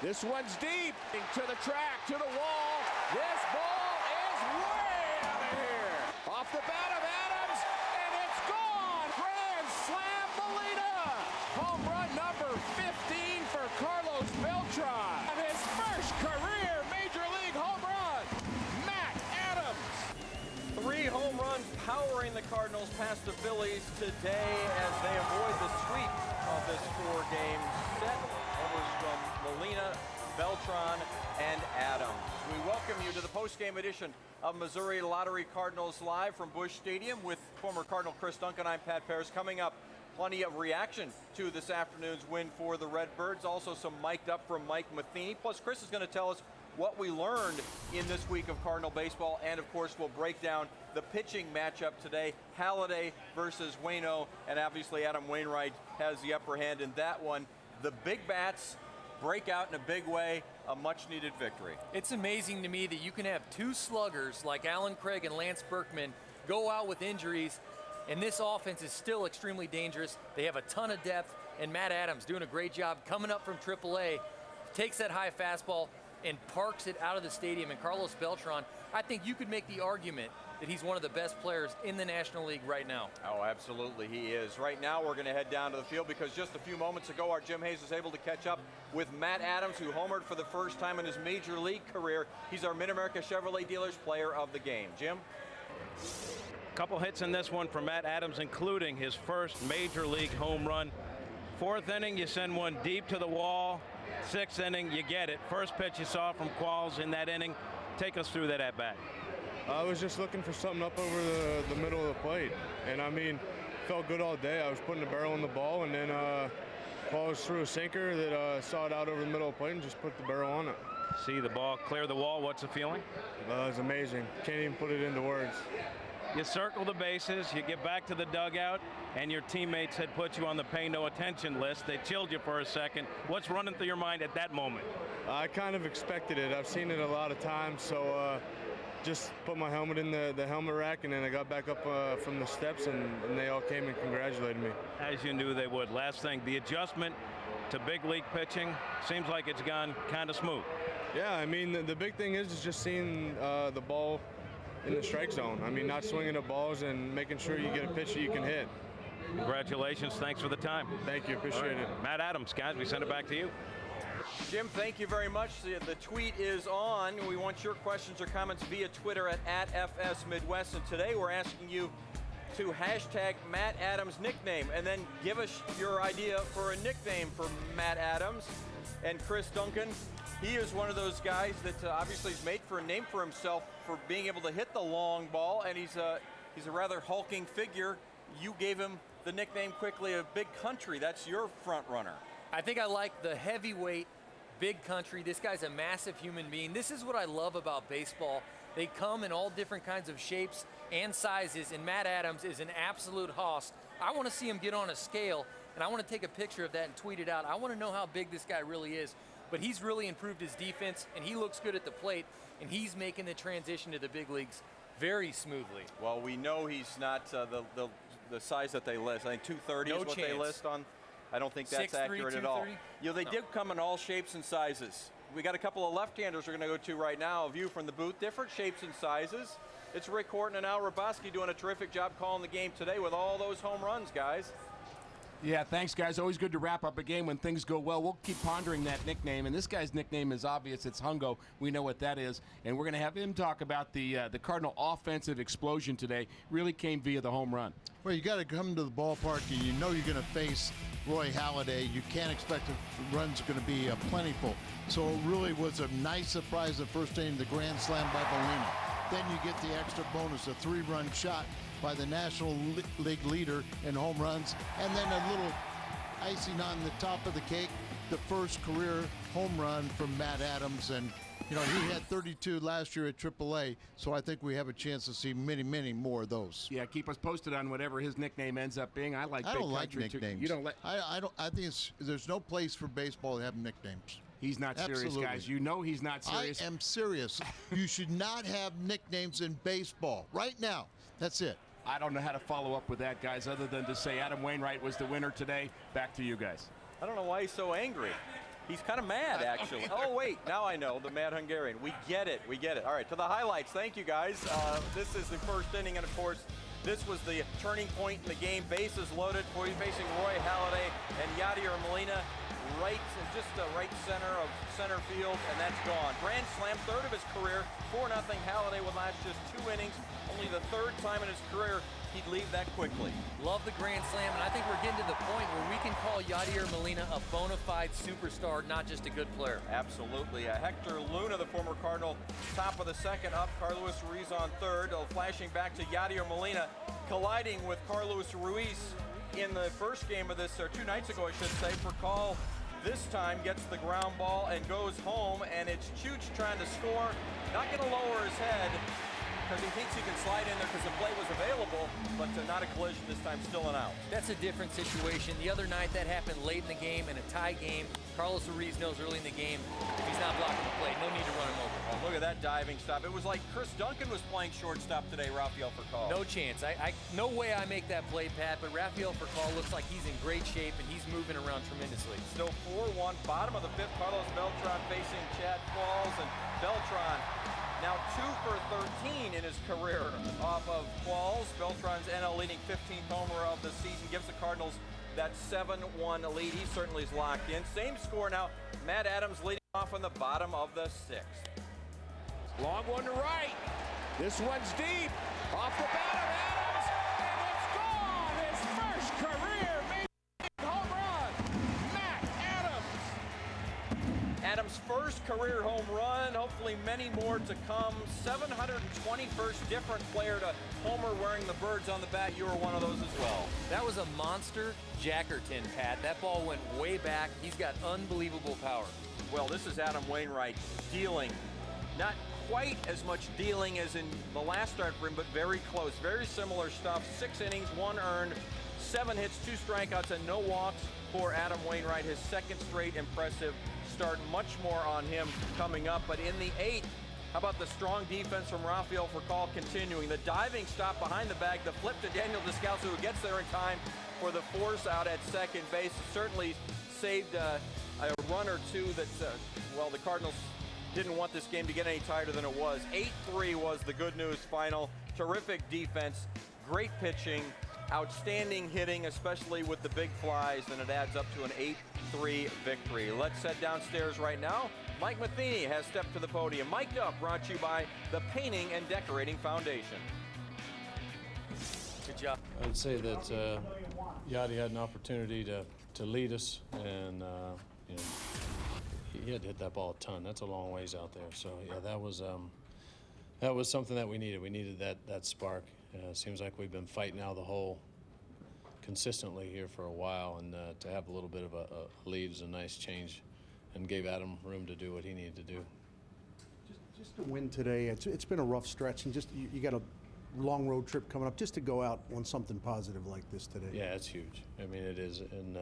This one's deep. To the track, to the wall. This ball is way out of here. Off the bat of Adams, and it's gone. Grand slam, Molina. Home run number 15 for Carlos Beltran. And his first career Major League home run. Matt Adams. 3 home runs powering the Cardinals past the Phillies today as they avoid the sweep of this 4-game set. Overs from Molina, Beltran, and Adams. We welcome you to the post-game edition of Missouri Lottery Cardinals Live from Busch Stadium with former Cardinal Chris Duncan. I'm Pat Parrish. Coming up, plenty of reaction to this afternoon's win for the Redbirds. Also some mic'd up from Mike Matheny. Plus, Chris is going to tell us what we learned in this week of Cardinal baseball, and of course we'll break down the pitching matchup today, Halladay versus Waino, and obviously Adam Wainwright has the upper hand in that one. The big bats break out in a big way, a much-needed victory. It's amazing to me that you can have two sluggers like Alan Craig and Lance Berkman go out with injuries, and this offense is still extremely dangerous. They have a ton of depth, and Matt Adams doing a great job coming up from AAA, takes that high fastball and parks it out of the stadium. And Carlos Beltran, I think you could make the argument that he's one of the best players in the National League right now. Oh, absolutely, he is. Right now, we're going to head down to the field because just a few moments ago, our Jim Hayes was able to catch up with Matt Adams, who homered for the first time in his Major League career. He's our Mid-America Chevrolet Dealers Player of the Game. Jim? Couple hits in this one for Matt Adams, including his first Major League home run. Fourth inning, you send one deep to the wall. Sixth inning, you get it. First pitch you saw from Qualls in that inning. Take us through that at-bat. I was just looking for something up over the middle of the plate. And I mean, felt good all day. I was putting the barrel on the ball, and then Qualls threw a sinker that saw it out over the middle of the plate and just put the barrel on it. See the ball clear the wall. What's the feeling? It was amazing. Can't even put it into words. You circle the bases, you get back to the dugout, and your teammates had put you on the pay no attention list. They chilled you for a second. What's running through your mind at that moment? I kind of expected it. I've seen it a lot of times, so just put my helmet in the helmet rack, and then I got back up from the steps, and they all came and congratulated me. As you knew they would. Last thing, the adjustment to big league pitching seems like it's gone kind of smooth. Yeah, I mean, the big thing is just seeing the ball in the strike zone. I mean, not swinging at balls and making sure you get a pitch that you can hit. Congratulations. Thanks for the time. Thank you. Appreciate it. Matt Adams, guys, we send it back to you. Jim, thank you very much. The tweet is on. We want your questions or comments via Twitter at FS Midwest. And today we're asking you to hashtag Matt Adams nickname and then give us your idea for a nickname for Matt Adams. And Chris Duncan, he is one of those guys that obviously has made for a name for himself for being able to hit the long ball, and he's a rather hulking figure. You gave him the nickname quickly of Big Country. That's your front runner. I think I like the heavyweight Big Country. This guy's a massive human being. This is what I love about baseball. They come in all different kinds of shapes and sizes, and Matt Adams is an absolute hoss. I want to see him get on a scale, and I want to take a picture of that and tweet it out. I want to know how big this guy really is. But he's really improved his defense, and he looks good at the plate, and he's making the transition to the big leagues very smoothly. Well, we know he's not the size that they list. I think 230 is what they list on. I don't think that's 6'3", accurate at all. 230? They did come in all shapes and sizes. We got a couple of left-handers we're going to go to right now. A view from the booth, different shapes and sizes. It's Rick Horton and Al Raboski doing a terrific job calling the game today with all those home runs, guys. Yeah, thanks, guys. Always good to wrap up a game when things go well. We'll keep pondering that nickname, and this guy's nickname is obvious. It's Hungo. We know what that is, and we're going to have him talk about the Cardinal offensive explosion today. Really came via the home run. Well, you got to come to the ballpark, and you know you're going to face Roy Halladay. You can't expect the runs are going to be plentiful. So it really was a nice surprise the first inning, the grand slam by Molina. Then you get the extra bonus, a 3-run shot by the National League leader in home runs, and then a little icing on the top of the cake, the first career home run from Matt Adams. And you know, he had 32 last year at AAA, so I think we have a chance to see many, many more of those. Yeah, keep us posted on whatever his nickname ends up being. I don't like nicknames. You don't like? I don't. I think there's no place for baseball to have nicknames. He's not serious, guys. You know he's not serious. I am serious. You should not have nicknames in baseball right now. That's it. I don't know how to follow up with that, guys, other than to say Adam Wainwright was the winner today. Back to you guys. I don't know why he's so angry. He's kind of mad, actually. Oh, wait, now I know, the Mad Hungarian. We get it, we get it. All right, to the highlights. Thank you, guys. This is the first inning, and of course, this was the turning point in the game. Bases loaded, facing Roy Halladay and Yadier Molina. Right, just right center of center field, and that's gone. Grand slam, third of his career, 4-0 Halladay would last just 2 innings. Only the third time in his career he'd leave that quickly. Love the grand slam, and I think we're getting to the point where we can call Yadier Molina a bona fide superstar, not just a good player. Absolutely. Hector Luna, the former Cardinal, top of the second, up. Carlos Ruiz on third. Flashing back to Yadier Molina, colliding with Carlos Ruiz in the first game of this, or 2 nights ago, I should say, for call This time gets the ground ball and goes home, and it's Chooch trying to score. Not going to lower his head because he thinks he can slide in there because the play was available, but not a collision this time, still an out. That's a different situation. The other night that happened late in the game in a tie game. Carlos Ruiz knows early in the game if he's not blocking the play, no need to run him over. Oh, look at that diving stop. It was like Chris Duncan was playing shortstop today, Rafael Furcal. No chance. No way I make that play, Pat, but Rafael Furcal looks like he's in great shape and he's moving around tremendously. Still 4-1, bottom of the fifth. Carlos Beltran facing Chad Qualls, and Beltran now 2 for 13 in his career off of Qualls. Beltran's NL leading 15th homer of the season gives the Cardinals that 7-1 lead. He certainly is locked in. Same score now. Matt Adams leading off on the bottom of the sixth. Long one to right. This one's deep. Off the bat of Adams, and it's gone. His first career major home run. Matt Adams. Adams' first career home run. Hopefully many more to come. 721st different player to homer wearing the birds on the bat. You were one of those as well. That was a monster Jackerton, Pat. That ball went way back. He's got unbelievable power. Well, this is Adam Wainwright dealing. Not quite as much dealing as in the last start for him, but very close. Very similar stuff. 6 innings, 1 earned, 7 hits, 2 strikeouts, and no walks for Adam Wainwright. His second straight impressive start. Much more on him coming up. But in the 8th, how about the strong defense from Rafael Furcal continuing? The diving stop behind the bag, the flip to Daniel Descalso, who gets there in time for the force out at second base. Certainly saved a run or two that, well, the Cardinals didn't want this game to get any tighter than it was. 8-3 was the good news final. Terrific defense, great pitching, outstanding hitting, especially with the big flies, and it adds up to an 8-3 victory. Let's head downstairs right now. Mike Matheny has stepped to the podium. Mic'd Up, brought to you by the Painting and Decorating Foundation. Good job. I would say that Yadi had an opportunity to lead us, and you know, he had to hit that ball a ton. That's a long ways out there. So yeah, that was something that we needed. We needed that spark. Seems like we've been fighting out of the hole consistently here for a while, and to have a little bit of a lead is a nice change, and gave Adam room to do what he needed to do. Just to win today, it's been a rough stretch, and just you got a long road trip coming up. Just to go out on something positive like this today. Yeah, it's huge. I mean, it is, and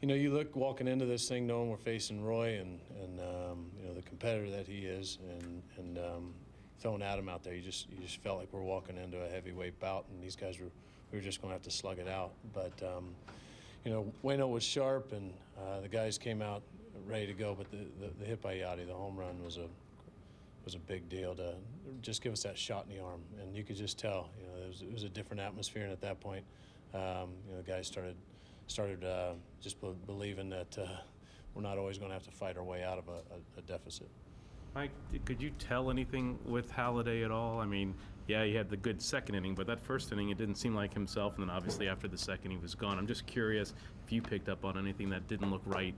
you know, you look walking into this thing knowing we're facing Roy and you know, the competitor that he is, and throwing Adam out there, you just felt like we're walking into a heavyweight bout, and these guys we were just going to have to slug it out. But you know, Waino was sharp, and the guys came out ready to go. But the hit by Yadi, the home run, was a big deal to just give us that shot in the arm, and you could just tell, you know, it was a different atmosphere, and at that point, you know, the guys started just believing that we're not always going to have to fight our way out of a deficit. Mike, could you tell anything with Halladay at all? I mean, yeah, he had the good second inning, but that first inning, it didn't seem like himself, and then obviously after the second, he was gone. I'm just curious if you picked up on anything that didn't look right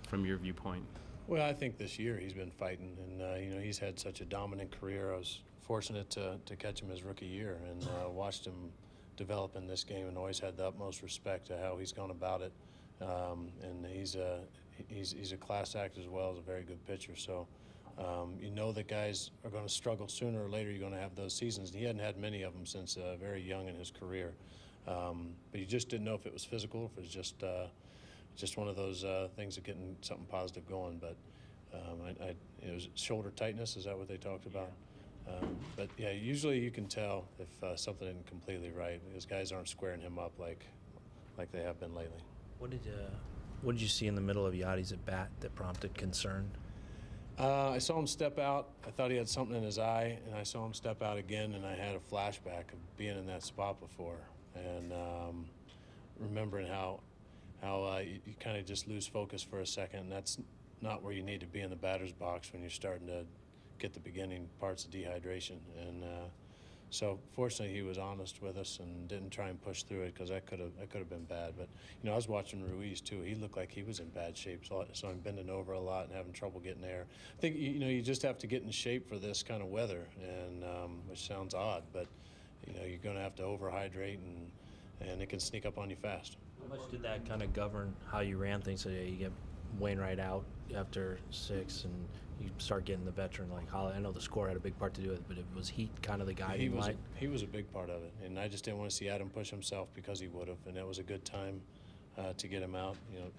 from your viewpoint. Well, I think this year he's been fighting, and you know, he's had such a dominant career. I was fortunate to catch him his rookie year, and watched him develop in this game, and always had the utmost respect to how he's gone about it. And he's a class act as well as a very good pitcher. So you know that guys are going to struggle sooner or later. You're going to have those seasons. He hadn't had many of them since very young in his career. But you just didn't know if it was physical, if it was just one of those things of getting something positive going. But it was shoulder tightness. Is that what they talked about? But yeah, usually you can tell if something isn't completely right, because guys aren't squaring him up like they have been lately. What did you see in the middle of Yadi's at bat that prompted concern? I saw him step out. I thought he had something in his eye, and I saw him step out again, and I had a flashback of being in that spot before, and remembering how you kind of just lose focus for a second, and that's not where you need to be in the batter's box when you're starting to get the beginning parts of dehydration. And so fortunately he was honest with us and didn't try and push through it, because that could have been bad. But you know, I was watching Ruiz too. He looked like he was in bad shape, so I'm bending over a lot and having trouble getting there. I think you know, you just have to get in shape for this kind of weather, and which sounds odd, but you know, you're going to have to overhydrate, and it can sneak up on you fast. How much did that kind of govern how you ran things today? You get Wainwright out after 6, and you start getting the veteran like Holly. I know the score had a big part to do with it, but was he kind of the guy? He was a big part of it, and I just didn't want to see Adam push himself because he would have, and it was a good time to get him out. You know,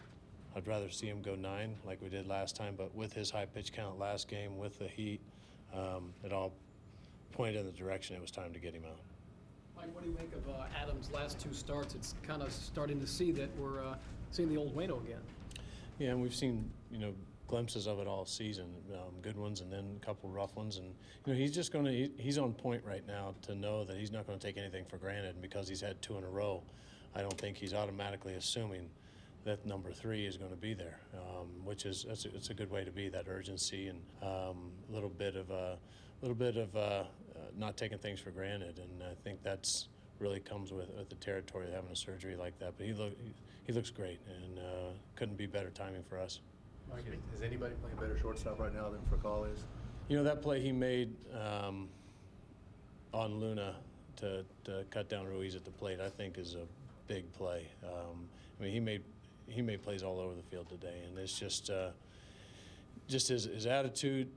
I'd rather see him go 9 like we did last time, but with his high pitch count last game, with the heat, it all pointed in the direction it was time to get him out. Mike, what do you make of Adams' last 2 starts? It's kind of starting to see that we're seeing the old Waino again. Yeah, and we've seen, you know, glimpses of it all season, good ones and then a couple rough ones. And, you know, he's on point right now to know that he's not going to take anything for granted. And because he's had 2 in a row, I don't think he's automatically assuming that number 3 is going to be there, which is it's a good way to be, that urgency and a little bit of not taking things for granted. And I think that's really comes with the territory of having a surgery like that. But he looks great, and couldn't be better timing for us. Mike, is anybody playing better shortstop right now than Furcal is? You know, that play he made on Luna to cut down Ruiz at the plate, I think is a big play. I mean, he made plays all over the field today, and it's just his attitude.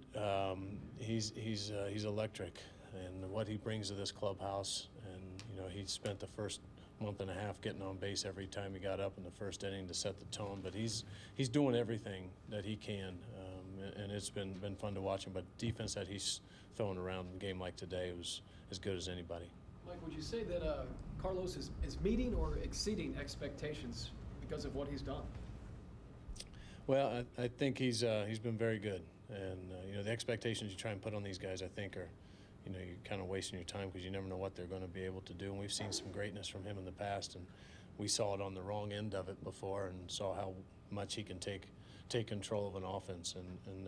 He's electric, and what he brings to this clubhouse. And you know, he spent the first month and a half getting on base every time he got up in the first inning to set the tone. But he's doing everything that he can, and it's been fun to watch him. But defense that he's throwing around in a game like today was as good as anybody. Mike, would you say that Carlos is meeting or exceeding expectations because of what he's done? Well, I think he's been very good, and you know, the expectations you try and put on these guys, I think, are, you know, you're kind of wasting your time because you never know what they're going to be able to do. And we've seen some greatness from him in the past, and we saw it on the wrong end of it before, and saw how much he can take control of an offense. And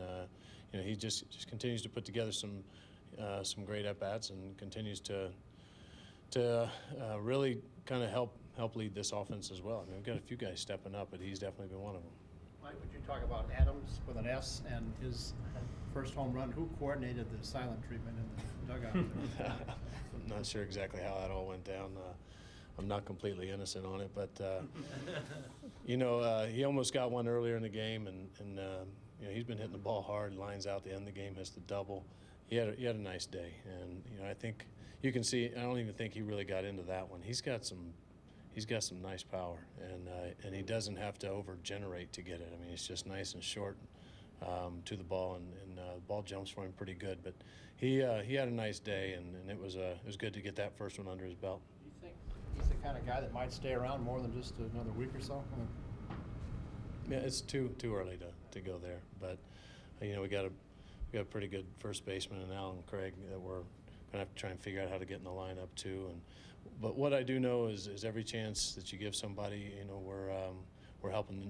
you know, he just continues to put together some great at bats, and continues to really kind of help lead this offense as well. I mean, we've got a few guys stepping up, but he's definitely been one of them. Mike, would you talk about Adams with an S and his first home run? Who coordinated the silent treatment in the dugout? I'm not sure exactly how that all went down. I'm not completely innocent on it, but you know, he almost got one earlier in the game, and you know, he's been hitting the ball hard, lines out the end of the game, hits the double. He had a nice day, and you know, I think you can see. I don't even think he really got into that one. He's got some nice power, and he doesn't have to over-generate to get it. I mean, it's just nice and short to the ball, and the ball jumps for him pretty good. But he had a nice day, and it was good to get that first one under his belt. Do you think he's the kind of guy that might stay around more than just another week or so? Yeah, it's too early to go there, but you know, we got a pretty good first baseman in Alan Craig that we're gonna have to try and figure out how to get in the lineup too. But what I do know is every chance that you give somebody, you know, we're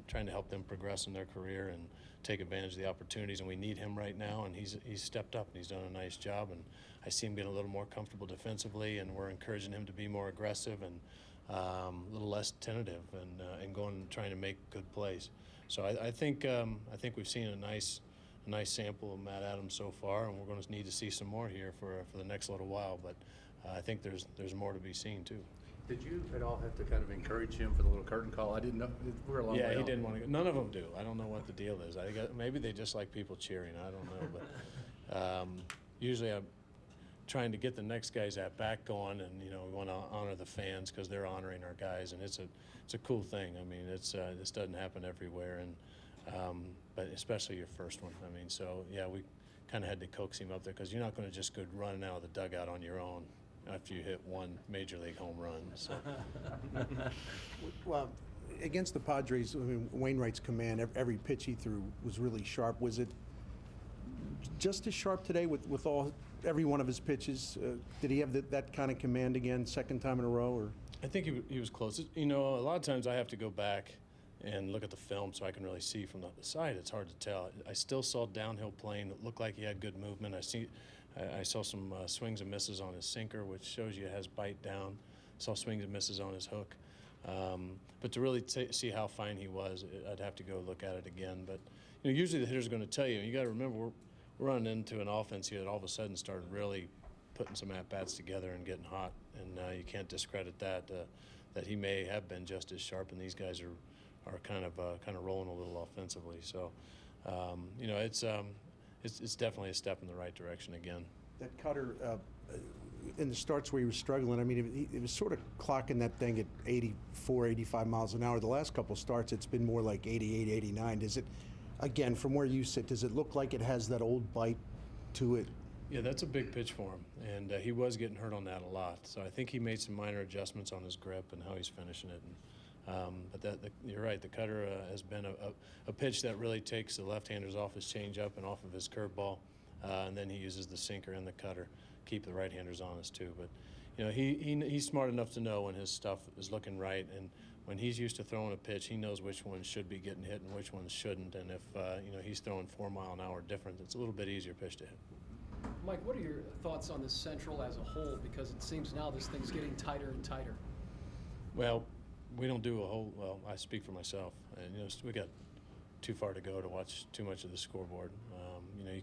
trying to help them progress in their career and take advantage of the opportunities. And we need him right now, and he's stepped up and he's done a nice job. And I see him getting a little more comfortable defensively, and we're encouraging him to be more aggressive and a little less tentative and going and trying to make good plays. So I think we've seen a nice sample of Matt Adams so far, and we're going to need to see some more here for the next little while. But I think there's more to be seen too. Did you at all have to kind of encourage him for the little curtain call? I didn't know. We're a long way Yeah, he off. didn't want to go. None of them do. I don't know what the deal is. Maybe they just like people cheering. I don't know. But usually I'm trying to get the next guys at bat going, and you know, we want to honor the fans because they're honoring our guys, and it's a cool thing. I mean, this doesn't happen everywhere, and but especially your first one. I mean, so yeah, we kind of had to coax him up there because you're not going to just go running out of the dugout on your own after you hit one major league home run. So. Well, against the Padres, I mean, Wainwright's command, every pitch he threw was really sharp. Was it just as sharp today with every one of his pitches? Did he have that kind of command again, second time in a row? Or? I think he was close. You know, a lot of times I have to go back and look at the film so I can really see from the side. It's hard to tell. I still saw downhill playing. It looked like he had good movement. I saw some swings and misses on his sinker, which shows you has bite down. Saw swings and misses on his hook. But to really see how fine he was, I'd have to go look at it again. But you know, usually the hitter's going to tell you. You got to remember we're running into an offense here that all of a sudden started really putting some at bats together and getting hot, and you can't discredit that he may have been just as sharp, and these guys are are kind of rolling a little offensively. So, you know, it's definitely a step in the right direction again. That cutter in the starts where he was struggling, I mean, it was sort of clocking that thing at 84, 85 miles an hour. The last couple starts, it's been more like 88, 89. Does it, again, from where you sit, does it look like it has that old bite to it? Yeah, that's a big pitch for him, and he was getting hurt on that a lot. So I think he made some minor adjustments on his grip and how he's finishing it. But you're right, the cutter has been a pitch that really takes the left-handers off his changeup and off of his curveball, and then he uses the sinker and the cutter, keep the right-handers honest too. But you know, he's smart enough to know when his stuff is looking right, and when he's used to throwing a pitch, he knows which ones should be getting hit and which ones shouldn't. And if you know, he's throwing 4 mile an hour difference, it's a little bit easier pitch to hit. Mike, what are your thoughts on this Central as a whole? Because it seems now this thing's getting tighter and tighter. Well, we don't do a whole, well, I speak for myself, and you know, we got too far to go to watch too much of the scoreboard. You know, you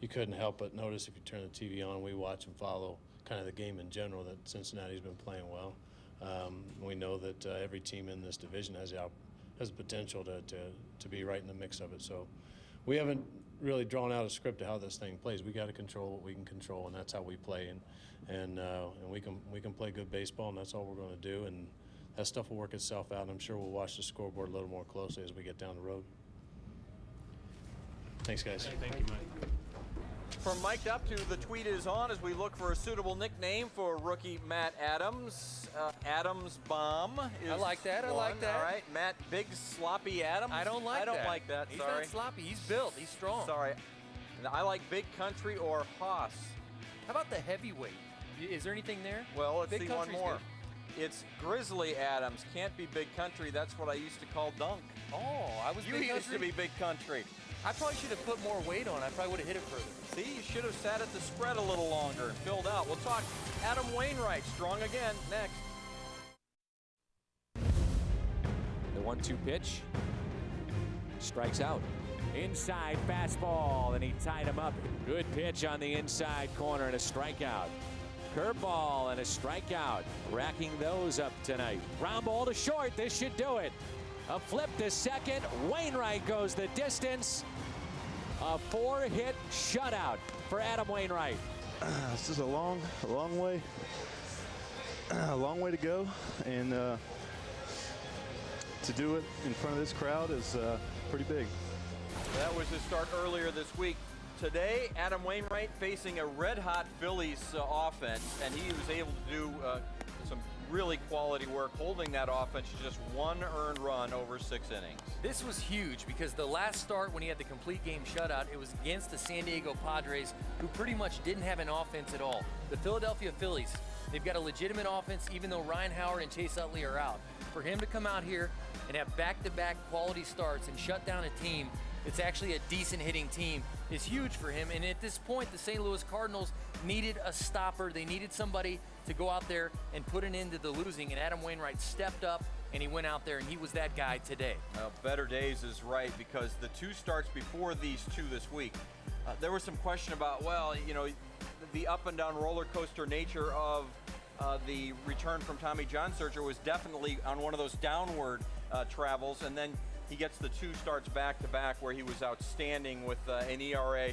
couldn't help but notice if you turn the TV on, we watch and follow kind of the game in general, that Cincinnati's been playing well. We know that every team in this division has the potential to be right in the mix of it. So we haven't really drawn out a script of how this thing plays. We got to control what we can control, and that's how we play. And we can play good baseball, and that's all we're going to do. And that stuff will work itself out. And I'm sure we'll watch the scoreboard a little more closely as we get down the road. Thanks, guys. Thank you, Mike. From Mic'd Up to the tweet is on as we look for a suitable nickname for rookie Matt Adams. Adams Bomb is I like that. I like that. All right, Matt Big Sloppy Adams. I don't like that. He's Sorry. He's not sloppy. He's built. He's strong. Sorry. I like Big Country or Haas. How about the heavyweight? Is there anything there? Well, let's Big see one Country's more. good. It's Grizzly Adams. Can't be Big Country. That's what I used to call Dunk. Oh, I was You Big used Country. to be Big Country. I probably should have put more weight on. I probably would have hit it further. See, you should have sat at the spread a little longer and filled out. We'll talk Adam Wainwright, strong again, next. The 1-2 pitch. Strikes out. Inside fastball, and he tied him up. Good pitch on the inside corner and a strikeout. Curveball and a strikeout. Racking those up tonight. Ground ball to short. This should do it. A flip to second. Wainwright goes the distance. A 4-hit shutout for Adam Wainwright. This is a long way to go, and to do it in front of this crowd is pretty big. That was his start earlier this week. Today, Adam Wainwright facing a red-hot Phillies offense, and he was able to do some really quality work holding that offense to just 1 earned run over 6 innings. This was huge because the last start when he had the complete game shutout, it was against the San Diego Padres, who pretty much didn't have an offense at all. The Philadelphia Phillies, they've got a legitimate offense even though Ryan Howard and Chase Utley are out. For him to come out here and have back-to-back quality starts and shut down a team that's actually a decent hitting team is huge for him. And at this point, the St. Louis Cardinals needed a stopper. They needed somebody to go out there and put an end to the losing. And Adam Wainwright stepped up and he went out there and he was that guy today. Better days is right, because the 2 starts before these 2 this week, there was some question about, well, you know, the up and down roller coaster nature of the return from Tommy John surgery was definitely on one of those downward travels, and then he gets the 2 starts back-to-back where he was outstanding with an ERA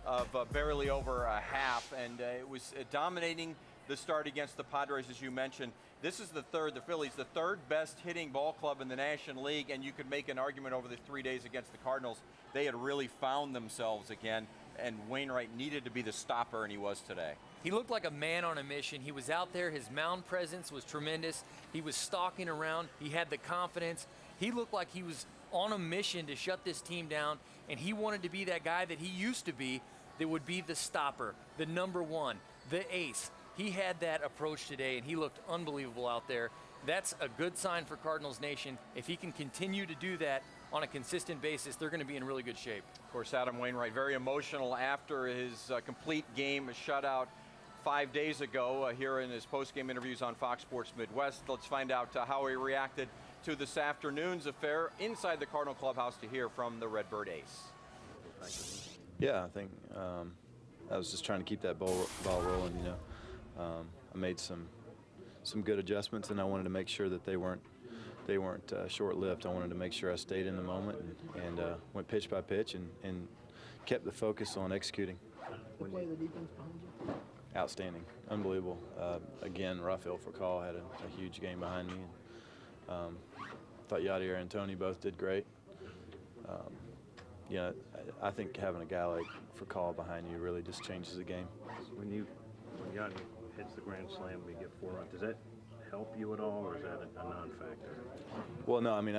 of barely over a half, and it was dominating the start against the Padres, as you mentioned. This is the Phillies, the 3rd best hitting ball club in the National League, and you could make an argument over the 3 days against the Cardinals. They had really found themselves again, and Wainwright needed to be the stopper, and he was today. He looked like a man on a mission. He was out there. His mound presence was tremendous. He was stalking around. He had the confidence. He looked like he was on a mission to shut this team down, and he wanted to be that guy that he used to be, that would be the stopper, the number 1, the ace. He had that approach today, and he looked unbelievable out there. That's a good sign for Cardinals Nation. If he can continue to do that on a consistent basis, they're going to be in really good shape. Of course, Adam Wainwright, very emotional after his complete game shutout 5 days ago here in his post-game interviews on Fox Sports Midwest. Let's find out how he reacted to this afternoon's affair inside the Cardinal clubhouse to hear from the Redbird ace. Yeah, I think I was just trying to keep that ball rolling, you know. I made some good adjustments, and I wanted to make sure that they weren't they weren't short-lived. I wanted to make sure I stayed in the moment and went pitch by pitch and kept the focus on executing. The play of the defense behind you. Outstanding, unbelievable. Again, Rafael Furcal had a huge game behind me. And, thought Yadier and Tony both did great. Yeah, I think having a guy like Furcal behind you really just changes the game. When Yadier hits the grand slam and you get 4 runs, does that help you at all, or is that a non-factor? Well, no, I mean,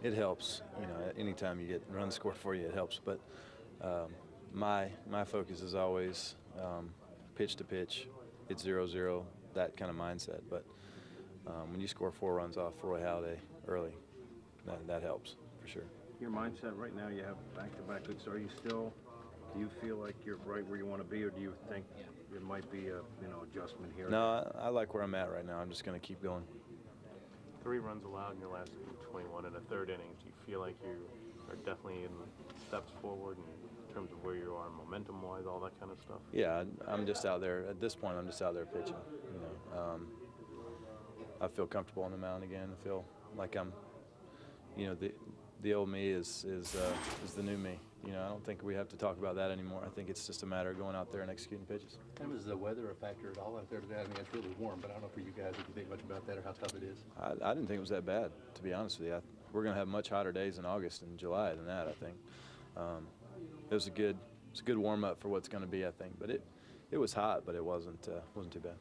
it helps. You know, anytime you get runs scored for you, it helps. But my focus is always pitch to pitch. It's 0-0, that kind of mindset. But when you score 4 runs off Roy Halladay early, that helps for sure. Your mindset right now, you have back-to-back good starts. Do you feel like you're right where you want to be, or do you think there might be a adjustment here? No, I like where I'm at right now. I'm just going to keep going. 3 runs allowed in your last 21 in the 3rd inning. Do you feel like you are definitely in steps forward in terms of where you are momentum-wise, all that kind of stuff? Yeah, I'm just out there. At this point, I'm just out there pitching. I feel comfortable on the mound again. I feel like I'm, the old me is the new me. I don't think we have to talk about that anymore. I think it's just a matter of going out there and executing pitches. And is the weather a factor at all out there today? I mean, it's really warm, but I don't know for you guys if you think much about that or how tough it is. I didn't think it was that bad, to be honest with you. We're going to have much hotter days in August and July than that, I think. It was a good warm up for what's going to be, I think. But it was hot, but it wasn't too bad.